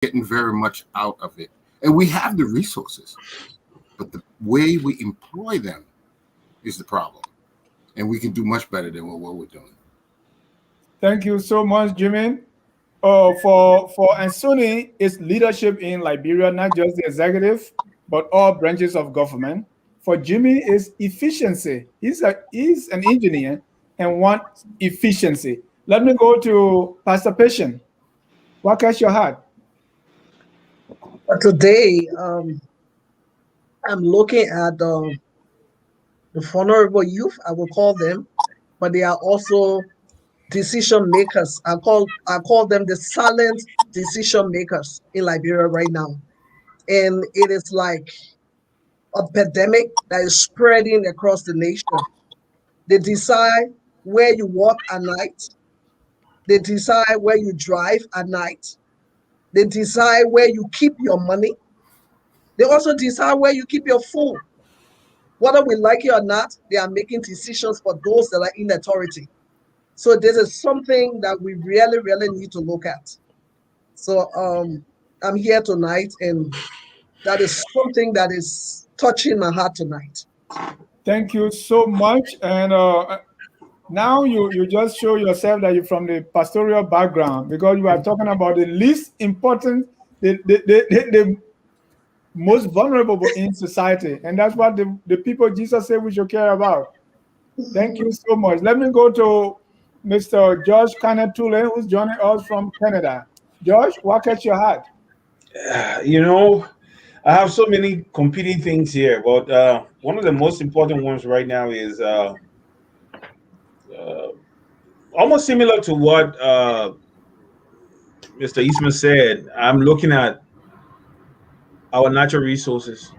getting very much out of it. And we have the resources, but the way we employ them is the problem. And we can do much better than what we're doing. Thank you so much, Jimmy. For Ansoni, it's leadership in Liberia, not just the executive, but all branches of government. For Jimmy, it's efficiency. He's an engineer and wants efficiency. Let me go to Pastor Patient. What catch your heart? Today, I'm looking at the vulnerable youth, I will call them, but they are also decision makers. I call them the silent decision makers in Liberia right now. And it is like a pandemic that is spreading across the nation. They decide where you walk at night. They decide where you drive at night. They decide where you keep your money. They also decide where you keep your food. Whether we like it or not, they are making decisions for those that are in authority. So this is something that we really, really need to look at. So I'm here tonight, and that is something that is touching my heart tonight. Thank you so much. And now you just show yourself that you're from the pastoral background, because you are talking about the least important, the most vulnerable in society. And that's what the people Jesus said we should care about. Thank you so much. Let me go to Mr. George Kanatule, who's joining us from Canada. George, what catch your heart? I have so many competing things here, but one of the most important ones right now is almost similar to what Mr. Eastman said. I'm looking at our natural resources.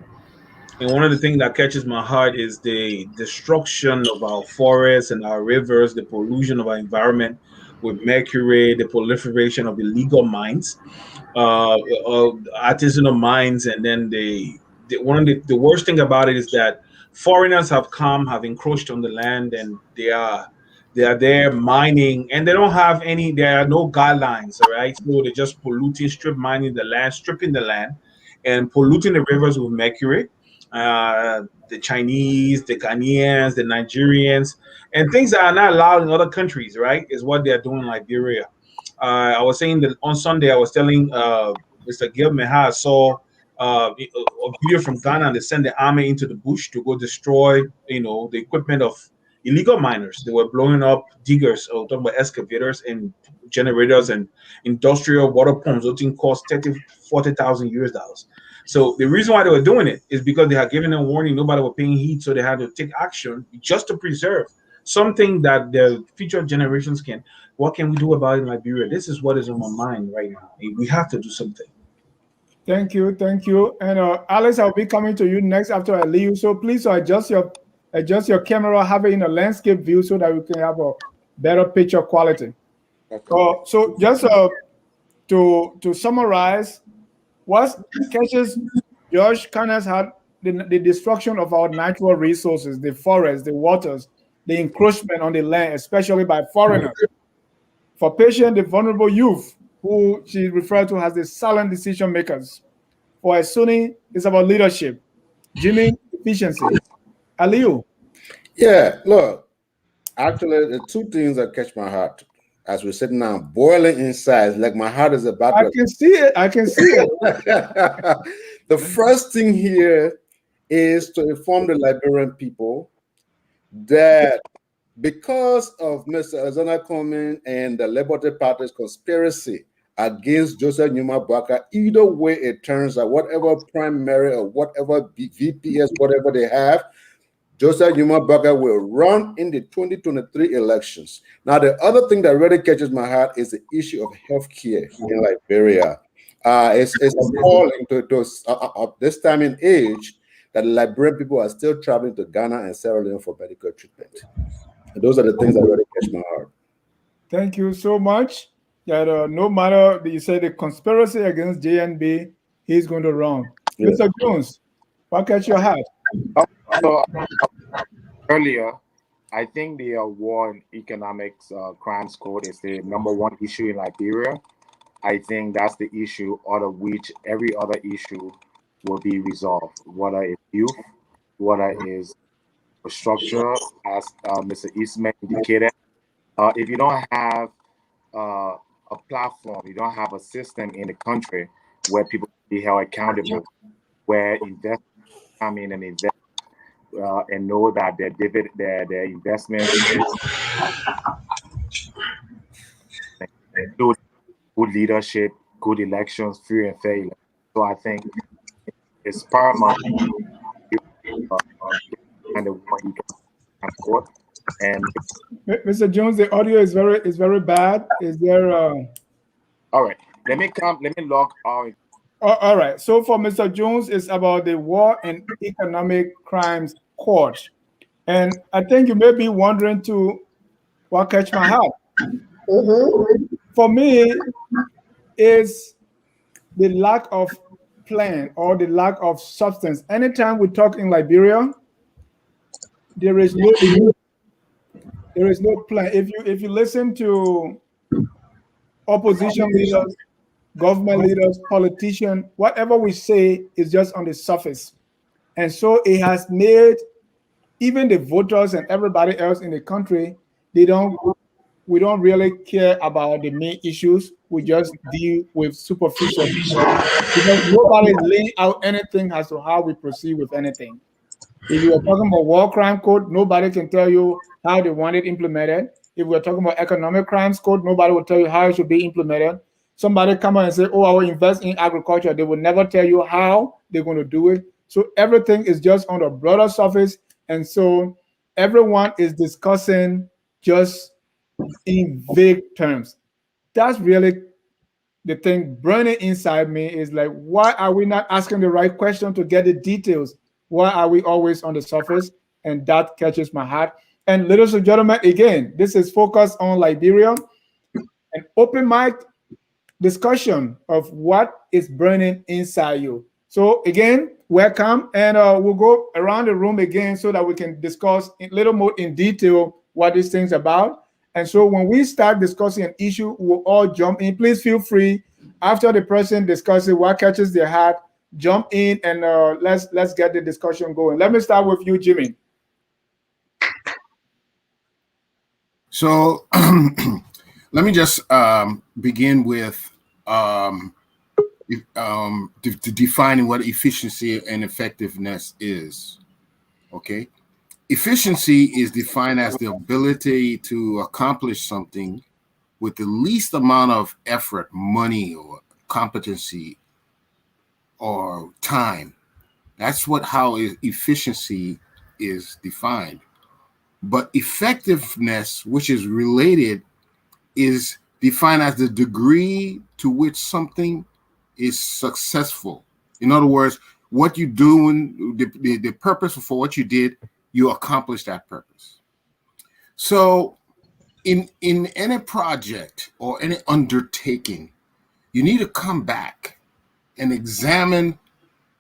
And one of the things that catches my heart is the destruction of our forests and our rivers, the pollution of our environment with mercury, the proliferation of illegal mines, artisanal mines, and then one of the worst thing about it is that foreigners have encroached on the land, and they are there mining, and they don't have any. There are no guidelines, all right. So they're just polluting, mining the land, stripping the land, and polluting the rivers with mercury. The Chinese, the Ghanaians, the Nigerians, and things that are not allowed in other countries, right, is what they are doing in Liberia. I was saying that on Sunday, I was telling Mr. Gil Meha, saw a video from Ghana, and they sent the army into the bush to go destroy, the equipment of illegal miners. They were blowing up diggers, or talking about excavators and generators and industrial water pumps. Those things cost $40,000. So the reason why they were doing it is because they had given them warning, nobody was paying heed, so they had to take action just to preserve something that the future generations can. What can we do about it in Liberia? This is what is on my mind right now. We have to do something. Thank you. And Alex, I'll be coming to you next after I leave. So please adjust your camera, have it in a landscape view so that we can have a better picture quality. So just to summarize, what catches George Canas had the destruction of our natural resources, the forests, the waters, the encroachment on the land, especially by foreigners. For Patient, the vulnerable youth, who she referred to as the silent decision makers. For Asuni, it's about leadership. Jimmy, efficiency. Aliu. Yeah, look, actually, the two things that catch my heart as we're sitting down, boiling inside, like my heart is about to. I can see it. The first thing here is to inform the Liberian people that because of Mr. Alexander Cumming and the Liberty Party's conspiracy against Joseph Numa Baka, either way it turns out, whatever primary or whatever VPS, whatever they have, Joseph Numa Baka will run in the 2023 elections. Now, the other thing that really catches my heart is the issue of healthcare in Liberia. It's appalling to this time in age that Liberian people are still traveling to Ghana and Sierra Leone for medical treatment. And those are the things that really catch my heart. Thank you so much. That no matter you say the conspiracy against JNB, he's going to run. Yeah. Mr. Jones, what catch your heart? Earlier, I think the war and economics crimes code is the number one issue in Liberia. I think that's the issue, out of which every other issue will be resolved, whether it's youth, whether it's structure, as Mr. Eastman indicated. If you don't have a platform, you don't have a system in the country where people be held accountable, where investors come in and invest and know that their investments include good leadership, good elections, free and fair elections. So I think it's paramount uh, kind of what you can court. And Mr. Jones, the audio is very bad. Is there? all right, let me log our. All right. So for Mr. Jones, it's about the War and Economic Crimes Court, and I think you may be wondering to what catch my heart. For me, is the lack of plan or the lack of substance. Anytime we talk in Liberia, there is no plan. If you listen to opposition leaders, government leaders, politicians, whatever we say is just on the surface. And so it has made even the voters and everybody else in the country, we don't really care about the main issues. We just deal with superficial because nobody is laying out anything as to how we proceed with anything. If you are talking about war crime code, nobody can tell you how they want it implemented. If we're talking about economic crimes code, nobody will tell you how it should be implemented. Somebody come out and say, oh, I will invest in agriculture. They will never tell you how they're going to do it. So everything is just on the broader surface. And so everyone is discussing just in vague terms. That's really the thing burning inside me is like, why are we not asking the right question to get the details? Why are we always on the surface? And that catches my heart. And ladies and gentlemen, again, this is focused on Liberia, an open mic discussion of what is burning inside you. So again, welcome, and we'll go around the room again so that we can discuss a little more in detail what this thing's about. And so when we start discussing an issue, we'll all jump in. Please feel free after the person discusses what catches their heart, jump in and let's get the discussion going. Let me start with you, Jimmy. So let me just begin with defining what efficiency and effectiveness is. Okay. Efficiency is defined as the ability to accomplish something with the least amount of effort, money, or competency or time. That's how efficiency is defined. But effectiveness, which is related, is defined as the degree to which something is successful. In other words, what you doing, the purpose for what you did, you accomplish that purpose. So in any project or any undertaking, you need to come back and examine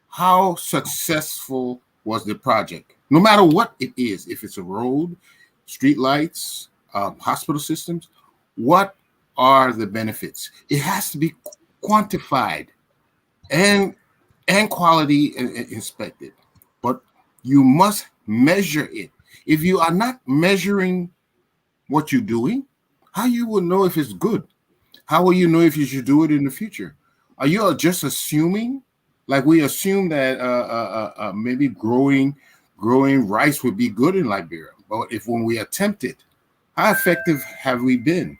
how successful was the project, no matter what it is. If it's a road, street lights, hospital systems, what are the benefits? It has to be quantified and quality inspected, but you must measure it. If you are not measuring what you're doing, how you will know if it's good? How will you know if you should do it in the future? Are you just assuming, like we assume that maybe growing rice would be good in Liberia? But when we attempt it, how effective have we been?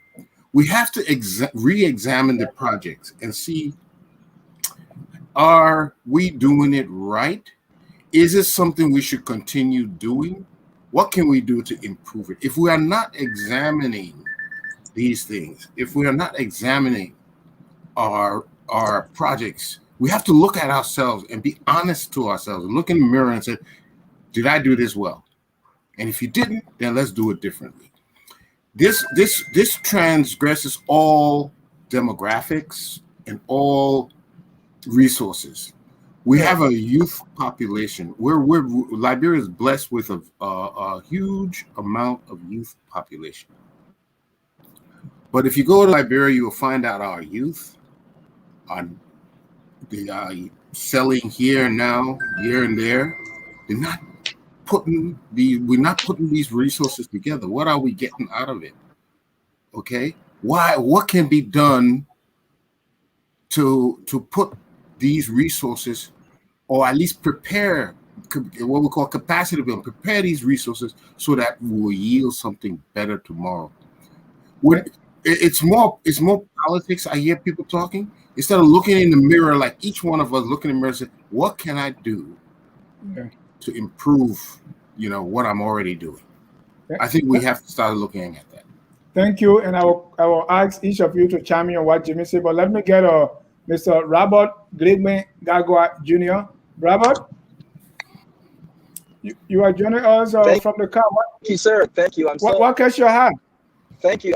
We have to re-examine the projects and see, are we doing it right? Is it something we should continue doing? What can we do to improve it? If we are not examining these things, if we are not examining our projects, we have to look at ourselves and be honest to ourselves, look in the mirror and say, did I do this well? And if you didn't, then let's do it differently. This transgresses all demographics and all resources. We have a youth population. Liberia is blessed with a huge amount of youth population. But if you go to Liberia, you will find out our youth on the selling here and now, here and there. They're not we're not putting these resources together. What are we getting out of it? Okay, what can be done to put these resources, or at least prepare what we call capacity building, prepare these resources so that we will yield something better tomorrow. When it's more politics. I hear people talking instead of looking in the mirror, like each one of us looking in the mirror and say, what can I do to improve, what I'm already doing? I think we have to start looking at that. Thank you. And I will ask each of you to chime in on what Jimmy said, but let me get Mr. Robert Gligman Gagua Jr. Robert, you are joining us from the car. Thank you, sir. Thank you. What catch your hat? Thank you.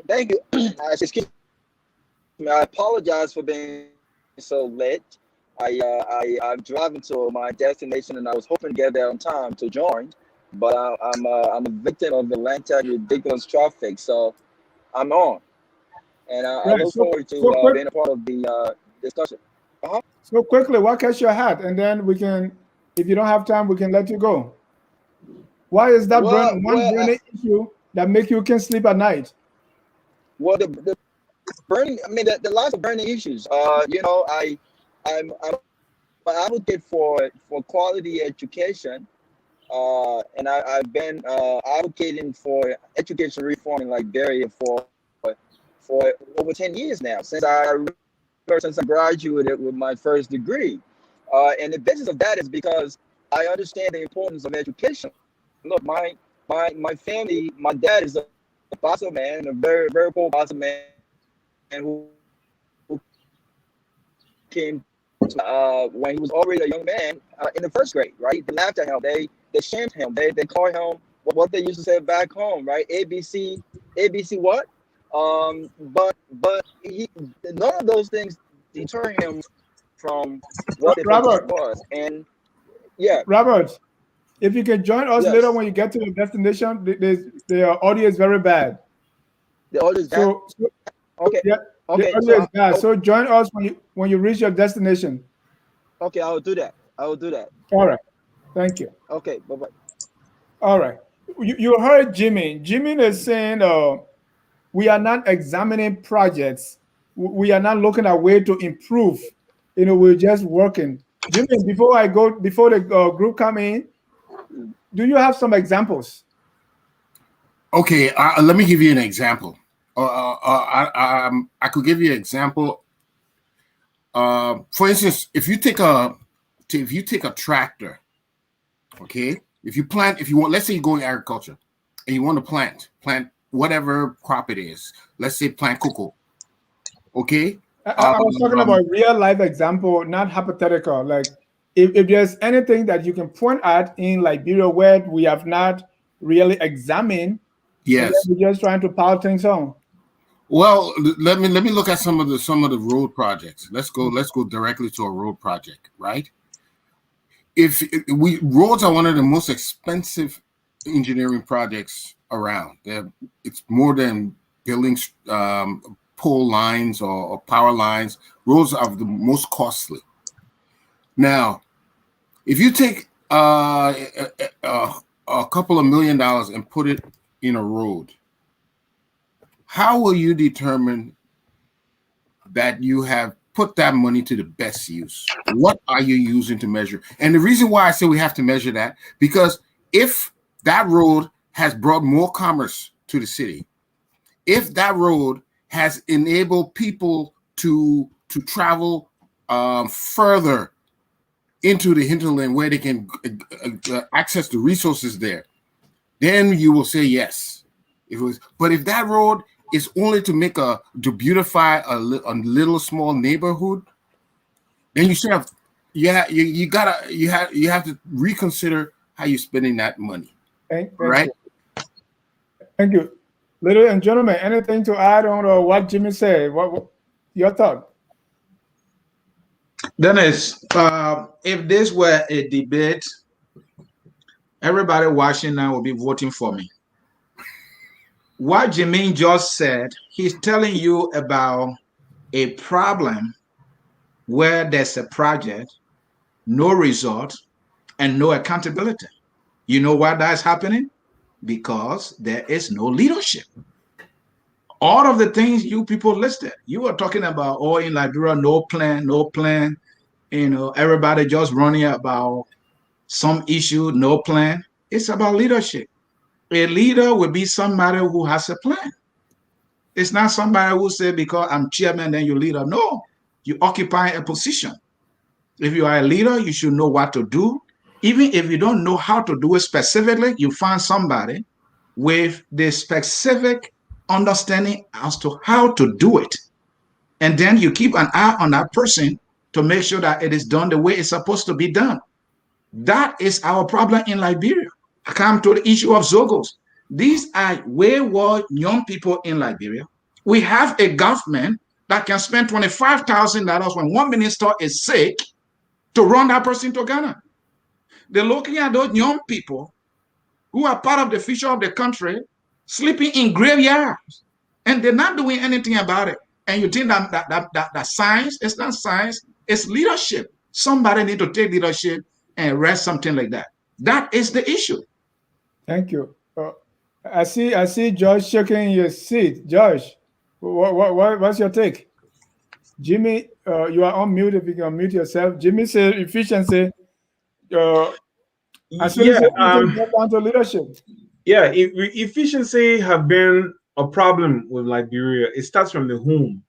Thank you. Excuse me. I apologize for being so late. I'm driving to my destination, and I was hoping to get there on time to join, but I'm a victim of Atlanta ridiculous traffic, so I'm on, and I look forward to being a part of the discussion. So quickly, what catch your hat, and then we can, if you don't have time, we can let you go. Why is that burning issue that make you can't sleep at night? Well, the burning, I mean, the lots of burning issues. I'm an advocate for quality education, and I've been advocating for education reform in Liberia for over 10 years now, since I graduated with my first degree. And the basis of that is because I understand the importance of education. Look, my family, my dad is a Bassa man, a very, very poor Bassa man who came when he was already a young man in the first grade, right? They laughed at him, they shamed him, they called him what they used to say back home, right? ABC what? But none of those things deter him from what the purpose was. And yeah, Robert, if you can join us later when you get to the destination, the audio is very bad. The audio is bad. Okay. Yeah. Okay. The audio is bad. So join us when you reach your destination. Okay, I will do that. All right. Thank you. Okay. Bye-bye. All right. You heard Jimmy. Jimmy is saying we are not examining projects. We are not looking at way to improve. We're just working. Jimmy, before the group come in, do you have some examples? Okay, let me give you an example. I could give you an example. For instance, if you take a tractor, okay, if you want, let's say you go in agriculture and you want to plant whatever crop it is. Let's say plant cocoa. Okay. I was talking about real life example, not hypothetical. Like if there's anything that you can point at in Liberia where we have not really examined, yes, we're just trying to pile things on. Well, let me look at some of the road projects. Let's go directly to a road project, right? Roads are one of the most expensive engineering projects around. It's more than building pole lines or power lines. Roads are the most costly. Now, if you take a couple of $1 million and put it in a road, how will you determine that you have put that money to the best use? What are you using to measure? And the reason why I say we have to measure that, because if that road has brought more commerce to the city, if that road has enabled people to travel further into the hinterland where they can access the resources there, then you will say yes. But if that road is only to beautify a little small neighborhood, then you should have, you have to reconsider how you're spending that money. Thank you. Thank you. Ladies and gentlemen, anything to add on what Jimmy said? What your thought? Dennis, if this were a debate, everybody watching now will be voting for me. What Jermaine just said, he's telling you about a problem where there's a project, no result, and no accountability. You know why that's happening? Because there is no leadership. All of the things you people listed, you were talking about, oh, in Liberia, no plan, no plan. Everybody just running about some issue, no plan. It's about leadership. A leader will be somebody who has a plan. It's not somebody who say, because I'm chairman, then you're leader. No, you occupy a position. If you are a leader, you should know what to do. Even if you don't know how to do it specifically, you find somebody with the specific understanding as to how to do it. And then you keep an eye on that person to make sure that it is done the way it's supposed to be done. That is our problem in Liberia. I come to the issue of Zogos. These are wayward young people in Liberia. We have a government that can spend $25,000 when one minister is sick to run that person to Ghana. They're looking at those young people who are part of the future of the country sleeping in graveyards, and they're not doing anything about it. And you think that science? It's not science. It's leadership. Somebody need to take leadership and rest something like that. That is the issue. Thank you. I see Josh shaking his seat. Josh, what's your take? Jimmy, you are on mute. If you can unmute yourself. Jimmy said efficiency. As soon as everything gets down to leadership. Yeah, efficiency have been a problem with Liberia. It starts from the home.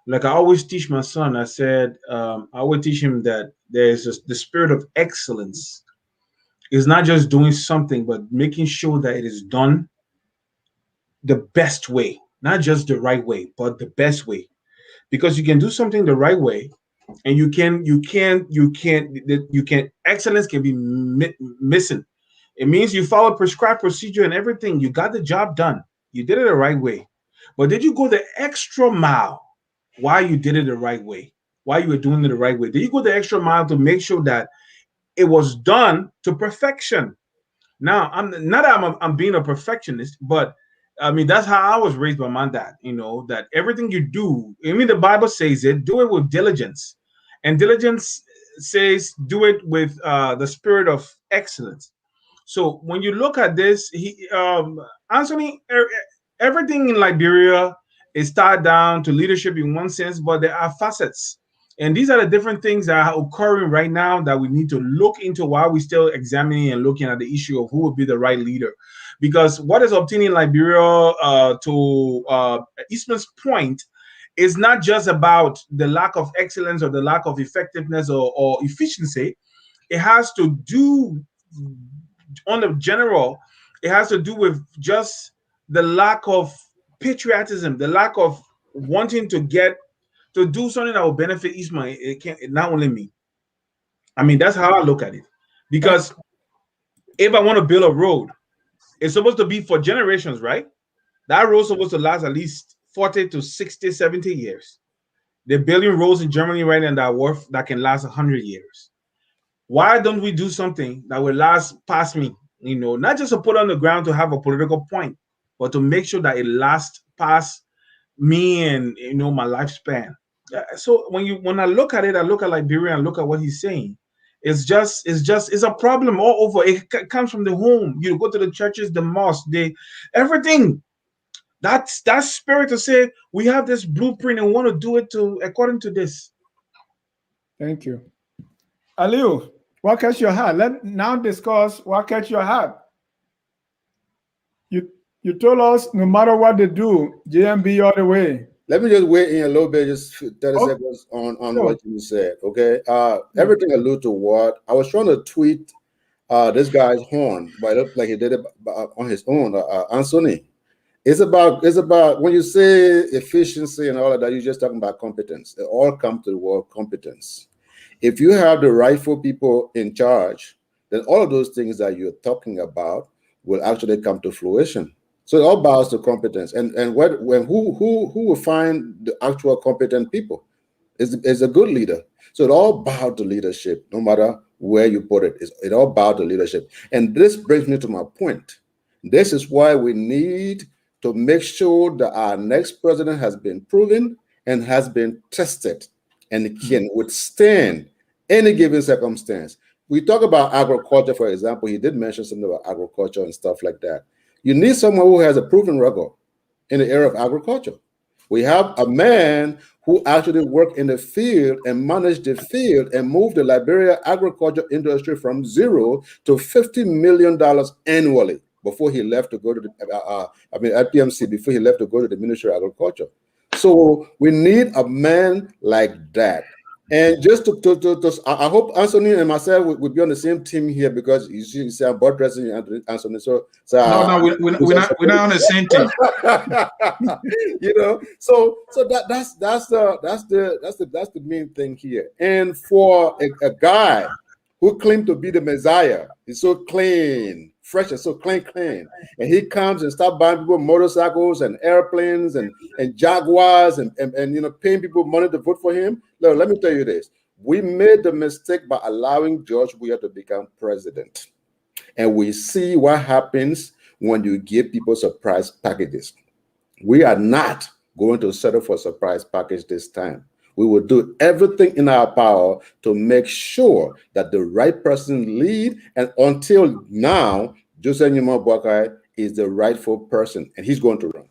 Like I always teach my son, I said, I always teach him that the spirit of excellence is not just doing something, but making sure that it is done the best way, not just the right way, but the best way. Because you can do something the right way, and excellence can be missing. It means you follow prescribed procedure and everything. You got the job done. You did it the right way. But did you go the extra mile why you did it the right way? Why you were doing it the right way? Did you go the extra mile to make sure that it was done to perfection? Now, I'm being a perfectionist, but I mean that's how I was raised by my dad. That everything you do, I mean the Bible says it, do it with diligence, and diligence says do it with the spirit of excellence. So when you look at this, Anthony, everything in Liberia is tied down to leadership in one sense, but there are facets. And these are the different things that are occurring right now that we need to look into while we're still examining and looking at the issue of who would be the right leader. Because what is obtaining Liberia to Eastman's point is not just about the lack of excellence or the lack of effectiveness or efficiency. It has to do, on the general, it has to do with just the lack of patriotism, the lack of wanting to do something that will benefit Ismail. It can't, not only me. I mean, that's how I look at it. Because if I want to build a road, it's supposed to be for generations, right? That road's supposed to last at least 40 to 60, 70 years. They're building roads in Germany right now that can last 100 years. Why don't we do something that will last past me? Not just to put on the ground to have a political point, but to make sure that it lasts past me and my lifespan. So when I look at it, I look at Liberia and look at what he's saying. It's a problem all over. It comes from the home. You go to the churches, the mosque, everything. That's that spirit to say we have this blueprint and want to do it according to this. Thank you. Aliu, what catch your heart? Let's now discuss what catch your heart. You told us no matter what they do, JMB all the way. Let me just weigh in a little bit, just 30 seconds on sure. what you said, okay? Everything alludes to what I was trying to tweet this guy's horn, but it looked like he did it on his own, Anthony. It's about when you say efficiency and all of that, you're just talking about competence. It all comes to the word competence. If you have the rightful people in charge, then all of those things that you're talking about will actually come to fruition. So it all bows to competence, and who will find the actual competent people is a good leader. So it all bows to leadership, no matter where you put it. It all bows to leadership, and this brings me to my point. This is why we need to make sure that our next president has been proven and has been tested and can withstand any given circumstance. We talk about agriculture, for example. He did mention something about agriculture and stuff like that. You need someone who has a proven record in the area of agriculture. We have a man who actually worked in the field and managed the field and moved the Liberia agriculture industry from $0 to $50 million annually before he left to go to the, at PMC, before he left to go to the Ministry of Agriculture. So we need a man like that. And just I hope Anthony and myself will be on the same team here, because you see I'm buttressing Anthony. So we're not on the same team. So that's the main thing here. And for a guy who claimed to be the Messiah, he's so clean, fresh and so clean, and he comes and start buying people motorcycles and airplanes and Jaguars and paying people money to vote for him. Look, let me tell you this: we made the mistake by allowing George Weah to become president, and we see what happens when you give people surprise packages. We are not going to settle for a surprise package this time. We will do everything in our power to make sure that the right person lead. And until now, Joseph Numa Boakai is the rightful person, and he's going to run.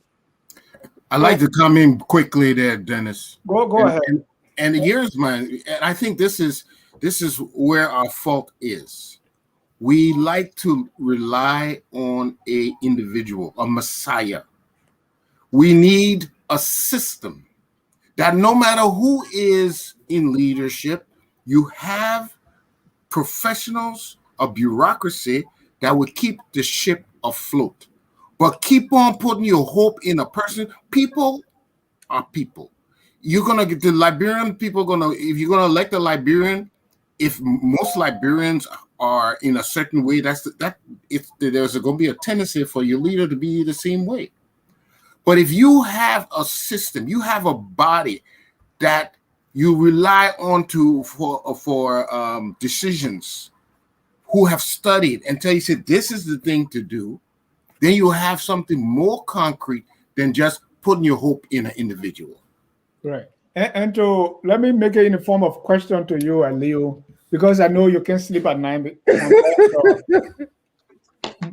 I'd like to come in quickly there, Dennis. Go ahead. And here's and I think this is where our fault is. We like to rely on a individual, a messiah. We need a system that no matter who is in leadership, you have professionals, a bureaucracy that will keep the ship afloat. But keep on putting your hope in a person. People are people. You're gonna get the Liberian people. If you're gonna elect a Liberian, if most Liberians are in a certain way, there's going to be a tendency for your leader to be the same way. But if you have a system, you have a body that you rely on for decisions, who have studied and tell you, said this is the thing to do, then you have something more concrete than just putting your hope in an individual. Right. And to let me make it in the form of question to you, Leo, because I know you can sleep at night.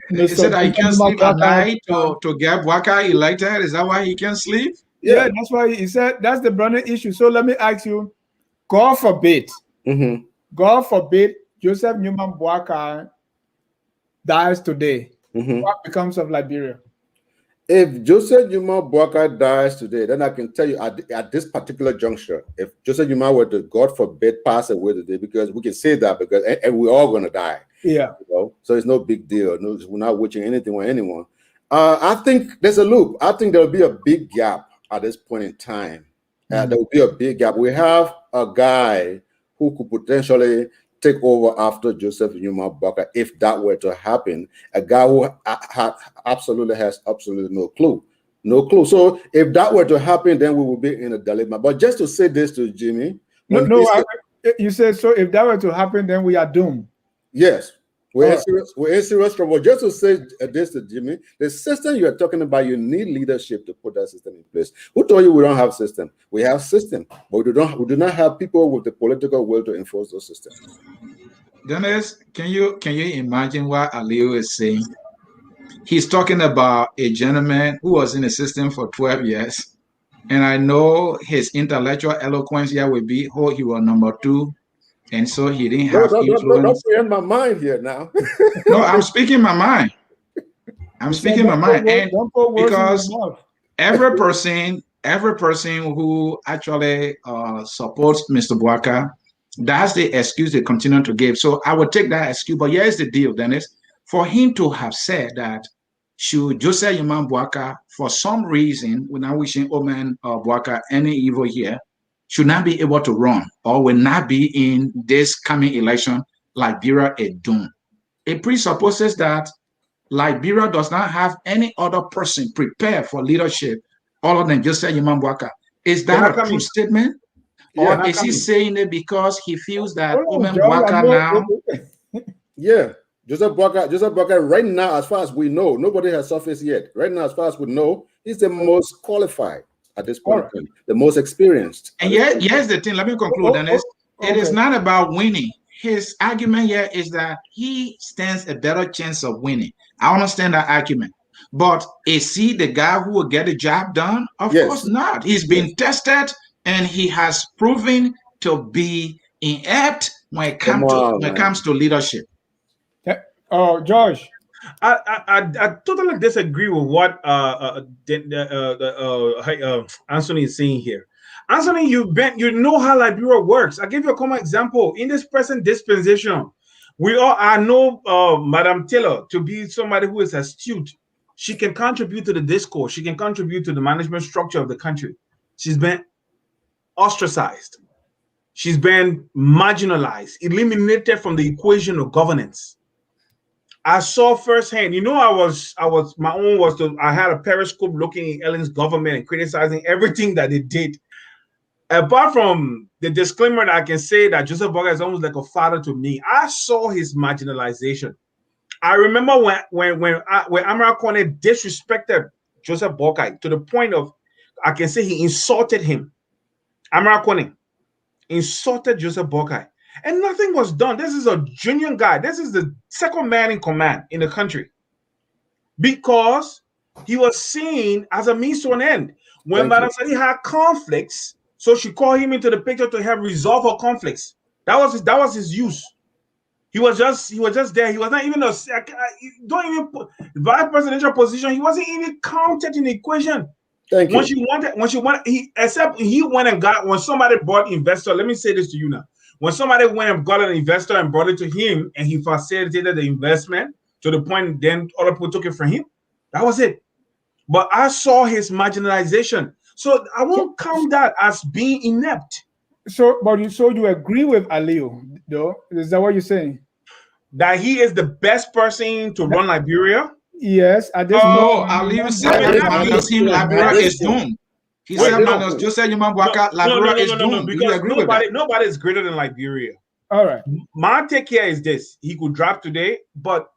He said I can't sleep at night to get Waka elected. Is that why he can't sleep? Yeah, that's why he said that's the burning issue. So let me ask you, God forbid, God forbid Joseph Newman Boakai dies today. What becomes of Liberia? If Joseph Newman Boakai dies today, then I can tell you at this particular juncture, if Joseph Newman were to, God forbid, pass away today, because we can say that because and we're all going to die. Yeah. So it's no big deal. No, we're not wishing anything on anyone. I think there's a loop. I think there'll be a big gap at this point in time. There will be a big gap. We have a guy who could potentially take over after Joseph Newman Boakai, if that were to happen. A guy who has absolutely no clue. So if that were to happen, then we will be in a dilemma. But just to say this to Jimmy, you said so. If that were to happen, then we are doomed. Yes, we're in serious trouble. Just to say this to Jimmy, the system you are talking about, you need leadership to put that system in place. Who told you we don't have system? We have system, but we do not have people with the political will to enforce those systems. Dennis, can you imagine what Aliu is saying? He's talking about a gentleman who was in the system for 12 years, and I know his intellectual eloquence here will be, he was number 2. And so he didn't have influence. Don't in my mind here now. No, I'm speaking my mind. I'm speaking my mind. And because every person who actually supports Mr. Boakai, that's the excuse they continue to give. So I would take that excuse. But here's the deal, Dennis. For him to have said that, should Joseph Newman Boakai, for some reason, we're not wishing Oman Boakai any evil here, should not be able to run or will not be in this coming election, Liberia is doomed. It presupposes that Liberia does not have any other person prepared for leadership other than Joseph Newman Boakai. Is that a true statement? Or is he saying it because he feels that Oman Boakai now? Yeah, Joseph Boakai right now, as far as we know, nobody has surfaced yet. Right now, as far as we know, he's the most qualified. at this point in time, the most experienced. And here's the thing. Let me conclude, Dennis. It is not about winning. His argument here is that he stands a better chance of winning. I understand that argument. But is he the guy who will get the job done? Of course not. He's been tested and he has proven to be inept when it comes to leadership. George. I totally disagree with what Anthony is saying here. Anthony, you know how Liberia works. I give you a common example. In this present dispensation, I know Madam Taylor to be somebody who is astute. She can contribute to the discourse. She can contribute to the management structure of the country. She's been ostracized. She's been marginalized, eliminated from the equation of governance. I saw firsthand. You know, I had a periscope looking at Ellen's government and criticizing everything that they did. Apart from the disclaimer that I can say that Joseph Boakai is almost like a father to me, I saw his marginalization. I remember when Amara Kone disrespected Joseph Boakai to the point of, I can say he insulted him. Amara Kone insulted Joseph Boakai. And nothing was done. This is a junior guy. This is the second man in command in the country. Because he was seen as a means to an end. When Madam Sadi had conflicts, so she called him into the picture to help resolve her conflicts. That was his use. He was just there. He was not even don't even put vice presidential position. He wasn't even counted in the equation. When she wanted, he went and got, when somebody bought investor. Let me say this to you now. When somebody went and got an investor and brought it to him, and he facilitated the investment to the point then other people took it from him, that was it. But I saw his marginalization. So I won't count that as being inept. So you agree with Aliyu, though? Is that what you're saying? That he is the best person to run Liberia? Yes. At this moment, Aliyu said Liberia is doomed. He said, Joseph Nyuma Boakai, Liberia is doomed. Because nobody is greater than Liberia. All right. My take here is this. He could drop today, but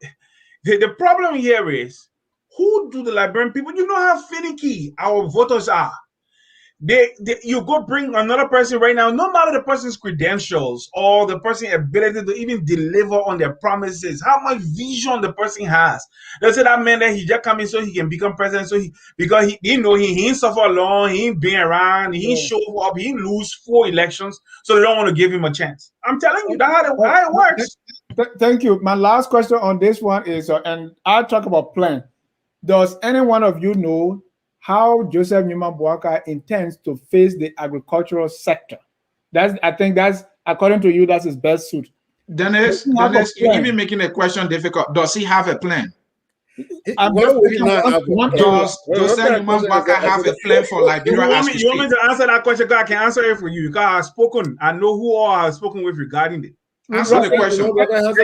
the problem here is, who do the Liberian people, you know how finicky our voters are. You go bring another person right now, no matter the person's credentials or the person's ability to even deliver on their promises, how much vision the person has. They say that man that he just come in so he can become president, because he ain't suffer long, he ain't been around, he ain't show up, he ain't lose 4 elections, so they don't want to give him a chance. I'm telling you, that's how it works. Thank you. My last question on this one is, and I'll talk about plan. Does any one of you know how Joseph Nyuma Boakai intends to face the agricultural sector? I think that's, according to you, that's his best suit. Dennis, you're even making a question difficult. Does he have a plan? Does Joseph Nyuma Boakai have a plan for Liberia? You want me to answer that question? I can answer it for you. Because I've spoken. I know who all I've spoken with regarding it. Answer the question.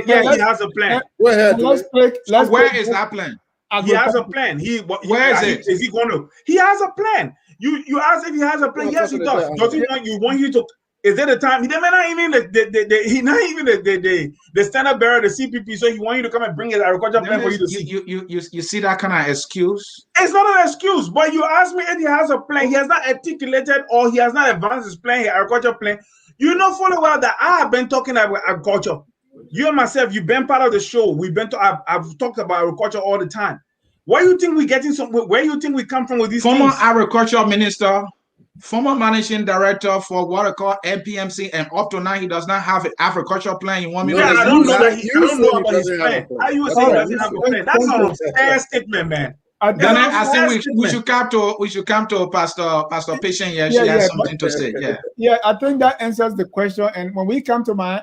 Yeah, he has a plan. Go ahead. Where is that plan? He has a plan. Where is it? Is he going to? He has a plan. You ask if he has a plan. Yes, he does. Does he want you to? Is there the time? He may not even the standard bearer, the CPP. So he want you to come and bring his agriculture plan for you to see. You see that kind of excuse? It's not an excuse. But you ask me if he has a plan. He has not articulated or he has not advanced his plan, his agriculture plan. You know fully well that I have been talking about agriculture. You and myself, you've been part of the show. I've talked about agriculture all the time. Where you think we're getting where you think we come from with these former things? Agriculture Minister, former managing director for what I call NPMC, and up to now he does not have an agriculture plan. You want me to I don't know about his plan. How you say he doesn't have a plan? That's not a fair statement, man. Then I think we should come to Pastor Patient here. She has something to say. Yeah, I think that answers the question. And when we come to my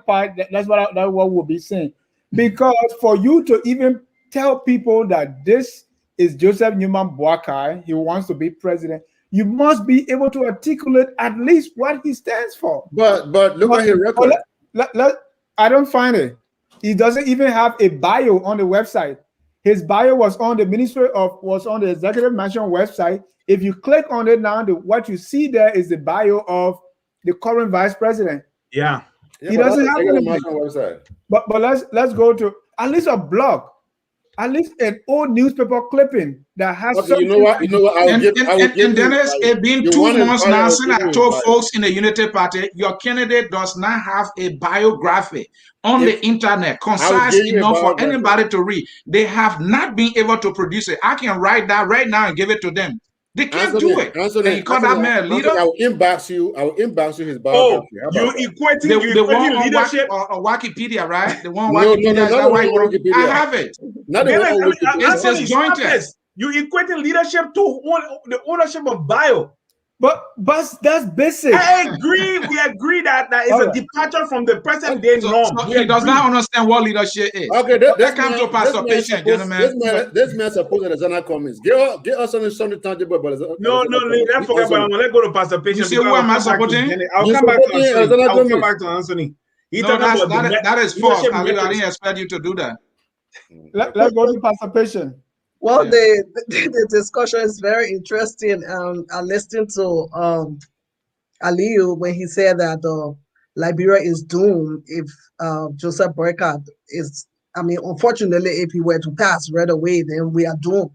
part, that's what we'll be saying. Because for you to even tell people that this is Joseph Nyuma Boakai, he wants to be president, you must be able to articulate at least what he stands for. But look at his record. I don't find it. He doesn't even have a bio on the website. His bio was on the the Executive Mansion website. If you click on it now, what you see there is the bio of the current vice president. Yeah. He doesn't have a website. But let's go to at least a blog. at least an old newspaper clipping that has Okay, something. you know what, I will give And you Dennis, bio. it been You 2 want his months bio, now I'll since give I you his told bio. folks in the Unity Party, your candidate does not have a biography on If the internet, I will concise give you a enough for biography. anybody to read. They have not been able to produce it. I can write that right now and give it to them. They can't do it. And you call that man a leader? I will inbox you. I will inbox you his Oh, biography. How you about that? equating The one on leadership. Wikipedia, right? The one on No, Wikipedia, is not that the why one you on want? I Wikipedia. have it. Not the one Dennis, on It's Wikipedia. Anthony, stop disjointed. this. You equating leadership to the ownership of bio. But that's basic. I agree. We agree that that is All a right. departure from the present day So norm. We he does agree. not understand what leadership is. Okay, Welcome to Pastor Patient, gentlemen. this man supposed Alexander comments. Get us something tangible about No, Alexander Gomez. let's forget about it. Let's go to Pastor You Patient say, because who I'll am I come back to supporting? Jenny. I'll You come back to supporting Anthony. Alexander I'll come Gomez? back to Anthony. He No, talking about that is false. leadership I metrics. didn't expect you to do that. Let's go to Pastor Patient. Well, Yeah. the discussion is very interesting. I listened to Aliyu when he said that Liberia is doomed if Joseph Boycott is. I mean, unfortunately, if he were to pass right away, then we are doomed.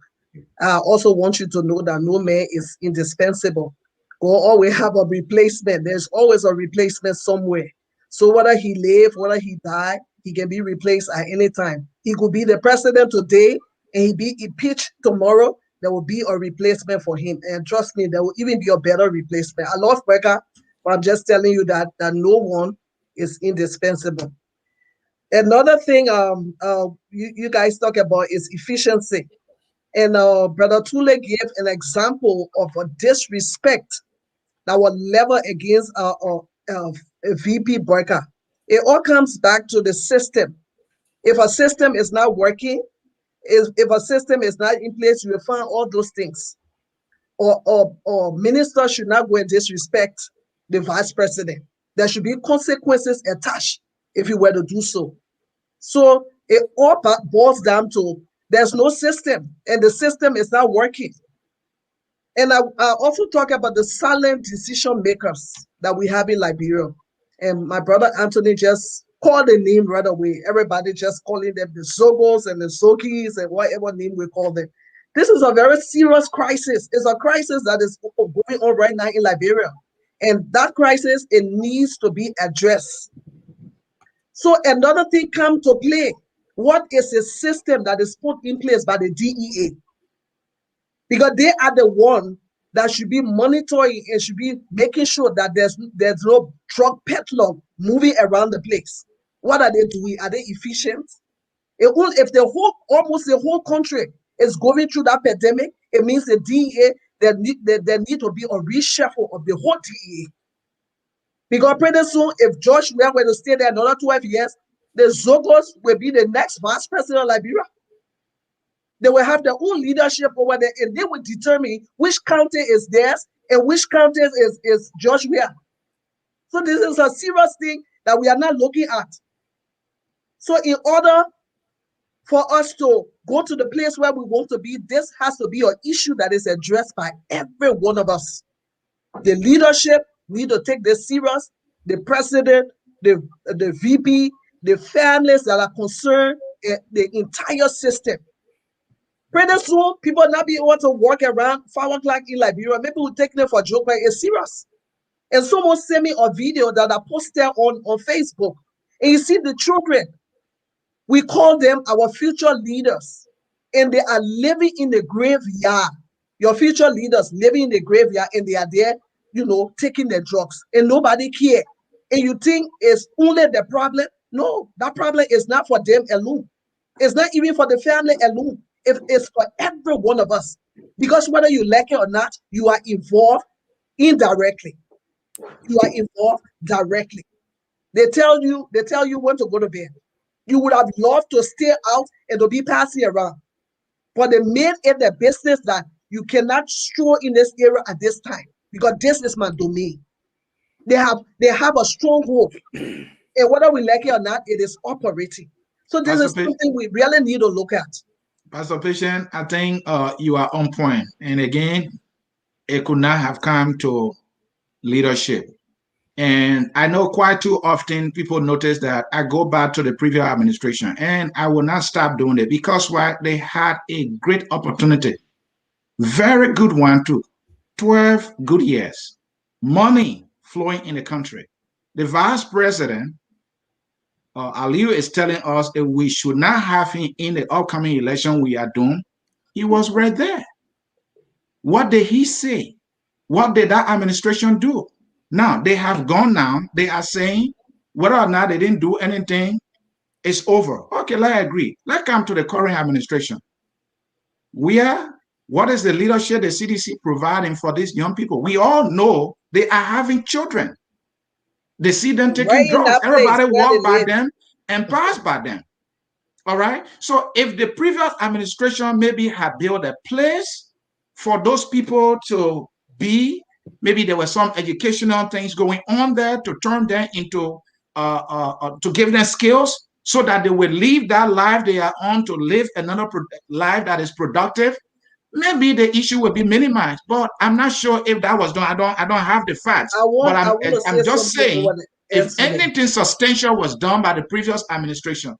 I also want you to know that no man is indispensable. We'll always have a replacement. There's always a replacement somewhere. So whether he live, whether he die, he can be replaced at any time. He could be the president today and he be impeached tomorrow. There will be a replacement for him. And trust me, there will even be a better replacement. I love Becca, but I'm just telling you that no one is indispensable. Another thing you guys talk about is efficiency. And Brother Tule gave an example of a disrespect that was leveled against a VP Burka. It all comes back to the system. If a system is not working, if a system is not in place, you will find all those things. Or ministers should not go and disrespect the vice president. There should be consequences attached if you were to do so. So it all boils down to there's no system and the system is not working. And I also talk about the silent decision makers that we have in Liberia. And my brother Anthony just called the name right away. Everybody just calling them the Zogos and the Zokis and whatever name we call them. This is a very serious crisis. It's a crisis that is going on right now in Liberia. And that crisis, it needs to be addressed. So another thing come to play. What is a system that is put in place by the DEA? Because they are the one that should be monitoring and should be making sure that there's no drug peddler moving around the place. What are they doing? Are they efficient? If almost the whole country is going through that pandemic, it means the DEA there need to be a reshuffle of the whole DEA. Because pretty soon, if George were to stay there another 12 years, the Zogos will be the next vice president of Liberia. They will have their own leadership over there, and they will determine which county is theirs and which county is George Weah. So this is a serious thing that we are not looking at. So in order for us to go to the place where we want to be, this has to be an issue that is addressed by every one of us. The leadership need to take this serious. The president, the VP, the families that are concerned, the entire system. Pretty soon, people not be able to walk around 5 o'clock in Liberia. Maybe we'll take them for a joke, but it's serious. And someone sent me a video that I posted on Facebook. And you see the children, we call them our future leaders. And they are living in the graveyard. Your future leaders living in the graveyard, and they are there, taking their drugs. And nobody care. And you think it's only the problem? No, that problem is not for them alone. It's not even for the family alone. It's for every one of us. Because whether you like it or not, you are involved indirectly. You are involved directly. They tell you when to go to bed. You would have loved to stay out and to be passing around. But they made it their business that you cannot stroll in this area at this time because this is my domain. They have a stronghold. And whether we like it or not, it is operating. So this is something we really need to look at. Pastor Patient, I think you are on point. And again, it could not have come to leadership. And I know quite too often people notice that I go back to the previous administration, and I will not stop doing it because why? They had a great opportunity, very good one too, 12 good years, money flowing in the country. The vice president, Aliyu, is telling us that we should not have him in the upcoming election we are doing. He was right there. What did he say? What did that administration do? Now they have gone now. They are saying whether or not they didn't do anything, it's over. Okay, I agree. Let's come to the current administration. What is the leadership the CDC providing for these young people? We all know they are having children. They see them taking Right in drugs. that place Everybody where walk they by live. them and pass by them. All right. So if the previous administration maybe had built a place for those people to be, maybe there were some educational things going on there to turn them into, to give them skills so that they will leave that life they are on to live another life that is productive, maybe the issue will be minimized. But I'm not sure if that was done. I don't have the facts. I But want to I'm say just something saying, over the if Anthony. anything substantial was done by the previous administration,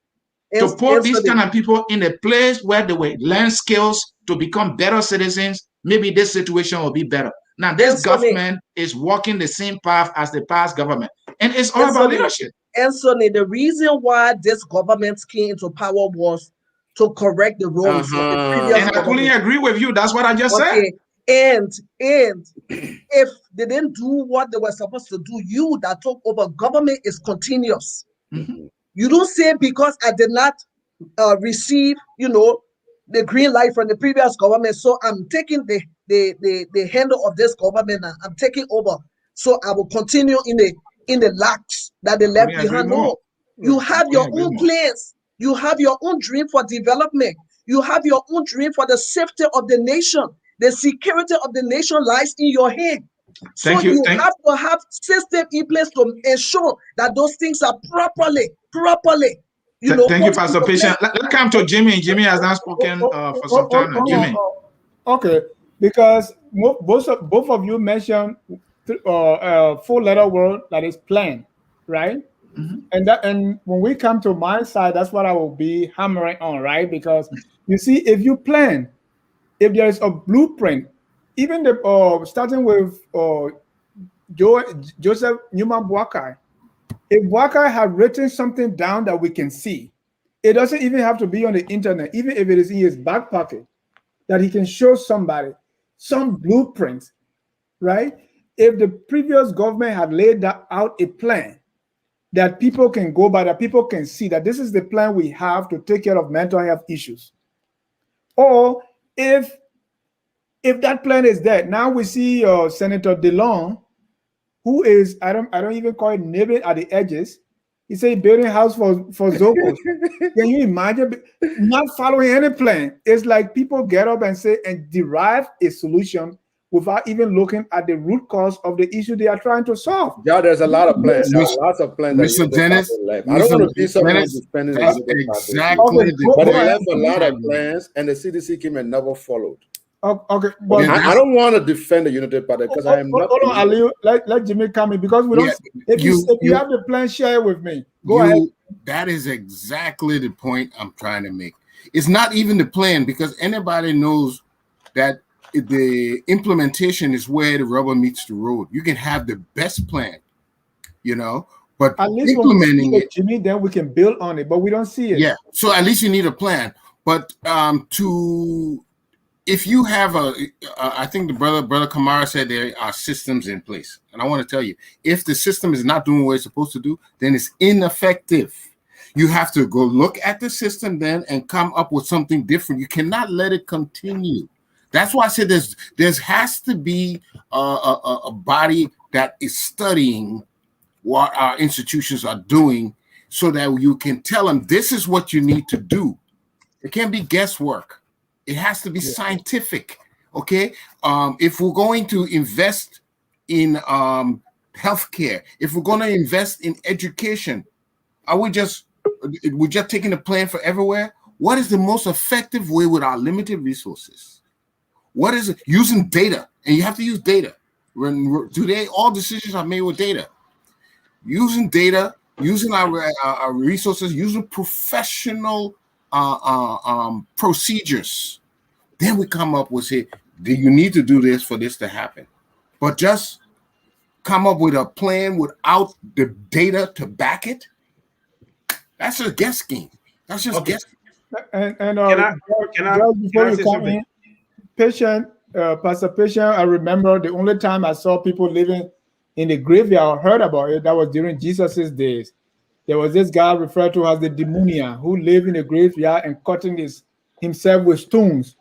to put Anthony, these kind of people in a place where they will learn skills to become better citizens, maybe this situation will be better. Now, this Anthony, government is walking the same path as the past government, and it's all about leadership. Anthony, the reason why this government came into power was to correct the wrongs of the previous And I fully government. agree with you. That's what I just said. Okay, and if they didn't do what they were supposed to do, you that took over government is continuous. You don't say because I did not receive, the green light from the previous government, so I'm taking the handle of this government and I'm taking over. So I will continue in the lacks that they left behind. No, you have your own plans. You have your own dream for development. You have your own dream for the safety of the nation. The security of the nation lies in your head. So you have to have system in place to ensure that those things are properly. Thank you, Pastor Patient. Let's come to Jimmy. Jimmy has not spoken for some time now. Jimmy. Okay, because both of you mentioned 4-letter word that is plan, right? And when we come to my side, that's what I will be hammering on, right? Because you see, if you plan, if there is a blueprint, even the starting with Joseph Newman Boakai, if Boakai had written something down that we can see, it doesn't even have to be on the internet, even if it is in his back pocket, that he can show somebody some blueprints, right? If the previous government had laid out a plan that people can go by, that people can see that this is the plan we have to take care of mental health issues, or if that plan is there, now we see Senator DeLong, who is, I don't even call it nibbling at the edges. He said building house for Zocos. Can you imagine not following any plan? It's like people get up and say and derive a solution without even looking at the root cause of the issue they are trying to solve. Yeah, there's a lot of plans. There are lots of plans. Mr. Dennis, I don't want to be someone who's spending exactly but they left a lot of plans, and the CDC came and never followed. Okay, but I don't want to defend the Unity Party because I am not. Hold on, Aliyu, let Jimmy come in because we don't. If you have the plan, share it with me. Go ahead. That is exactly the point I'm trying to make. It's not even the plan, because anybody knows that the implementation is where the rubber meets the road. You can have the best plan, but at least implementing it, Jimmy, then we can build on it, but we don't see it. Yeah, so at least you need a plan. But if you have I think the brother Kamara said there are systems in place, and I want to tell you, if the system is not doing what it's supposed to do, then it's ineffective. You have to go look at the system then and come up with something different. You cannot let it continue. That's why I said there has to be a body that is studying what our institutions are doing, so that you can tell them this is what you need to do. It can't be guesswork. It has to be scientific, okay? If we're going to invest in healthcare, if we're going to invest in education, we're just taking a plan for everywhere? What is the most effective way with our limited resources? What is it? Using data, and you have to use data. Today, all decisions are made with data. using data, using our resources, using professional procedures. Then we come up with, say, do you need to do this for this to happen? But just come up with a plan without the data to back it, that's a guess game. That's just Okay. guess. And Can George, before I you say come something? in, patient, Pastor Patient, I remember the only time I saw people living in the graveyard, heard about it, that was during Jesus's days. There was this guy referred to as the demoniac who lived in the graveyard and cutting himself with stones.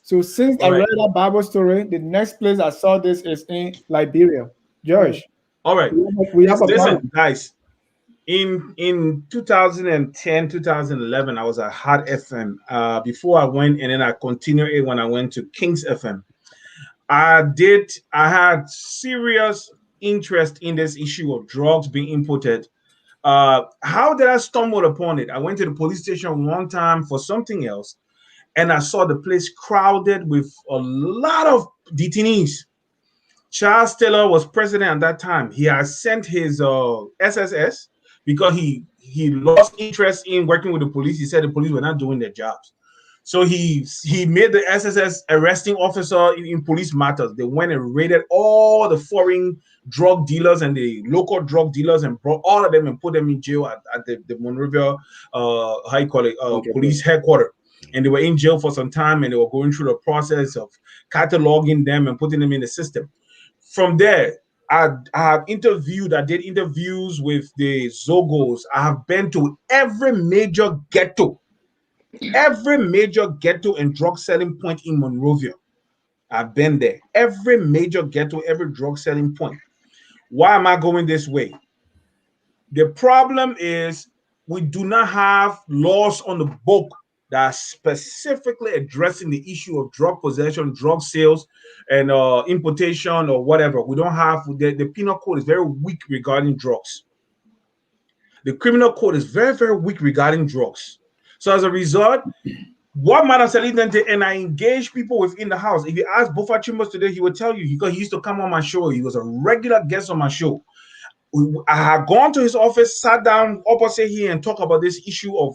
So since I All right. read that Bible story, the next place I saw this is in Liberia. George, All right. we have a Listen, problem. guys. In 2010, 2011, I was at Hot FM. Before I went, and then I continued it when I went to Kings FM. I had serious interest in this issue of drugs being imported. How did I stumble upon it? I went to the police station one time for something else, and I saw the place crowded with a lot of detainees. Charles Taylor was president at that time. He had sent his SSS because he lost interest in working with the police. He said the police were not doing their jobs. So he made the SSS arresting officer in police matters. They went and raided all the foreign drug dealers and the local drug dealers and brought all of them and put them in jail at the Monrovia, how you call it, police headquarters. And they were in jail for some time, and they were going through the process of cataloging them and putting them in the system. From there, I did interviews with the Zogos. I have been to every major ghetto and drug selling point in Monrovia. I've been there. Every major ghetto, every drug selling point. Why am I going this way? The problem is we do not have laws on the book that are specifically addressing the issue of drug possession, drug sales, and importation or whatever. We don't have the penal code is very weak regarding drugs. The criminal code is very, very weak regarding drugs. So as a result, what matters and I engage people within the house. If you ask Buffa Chambers today, he would tell you because he used to come on my show. He was a regular guest on my show. I had gone to his office, sat down opposite here, and talk about this issue of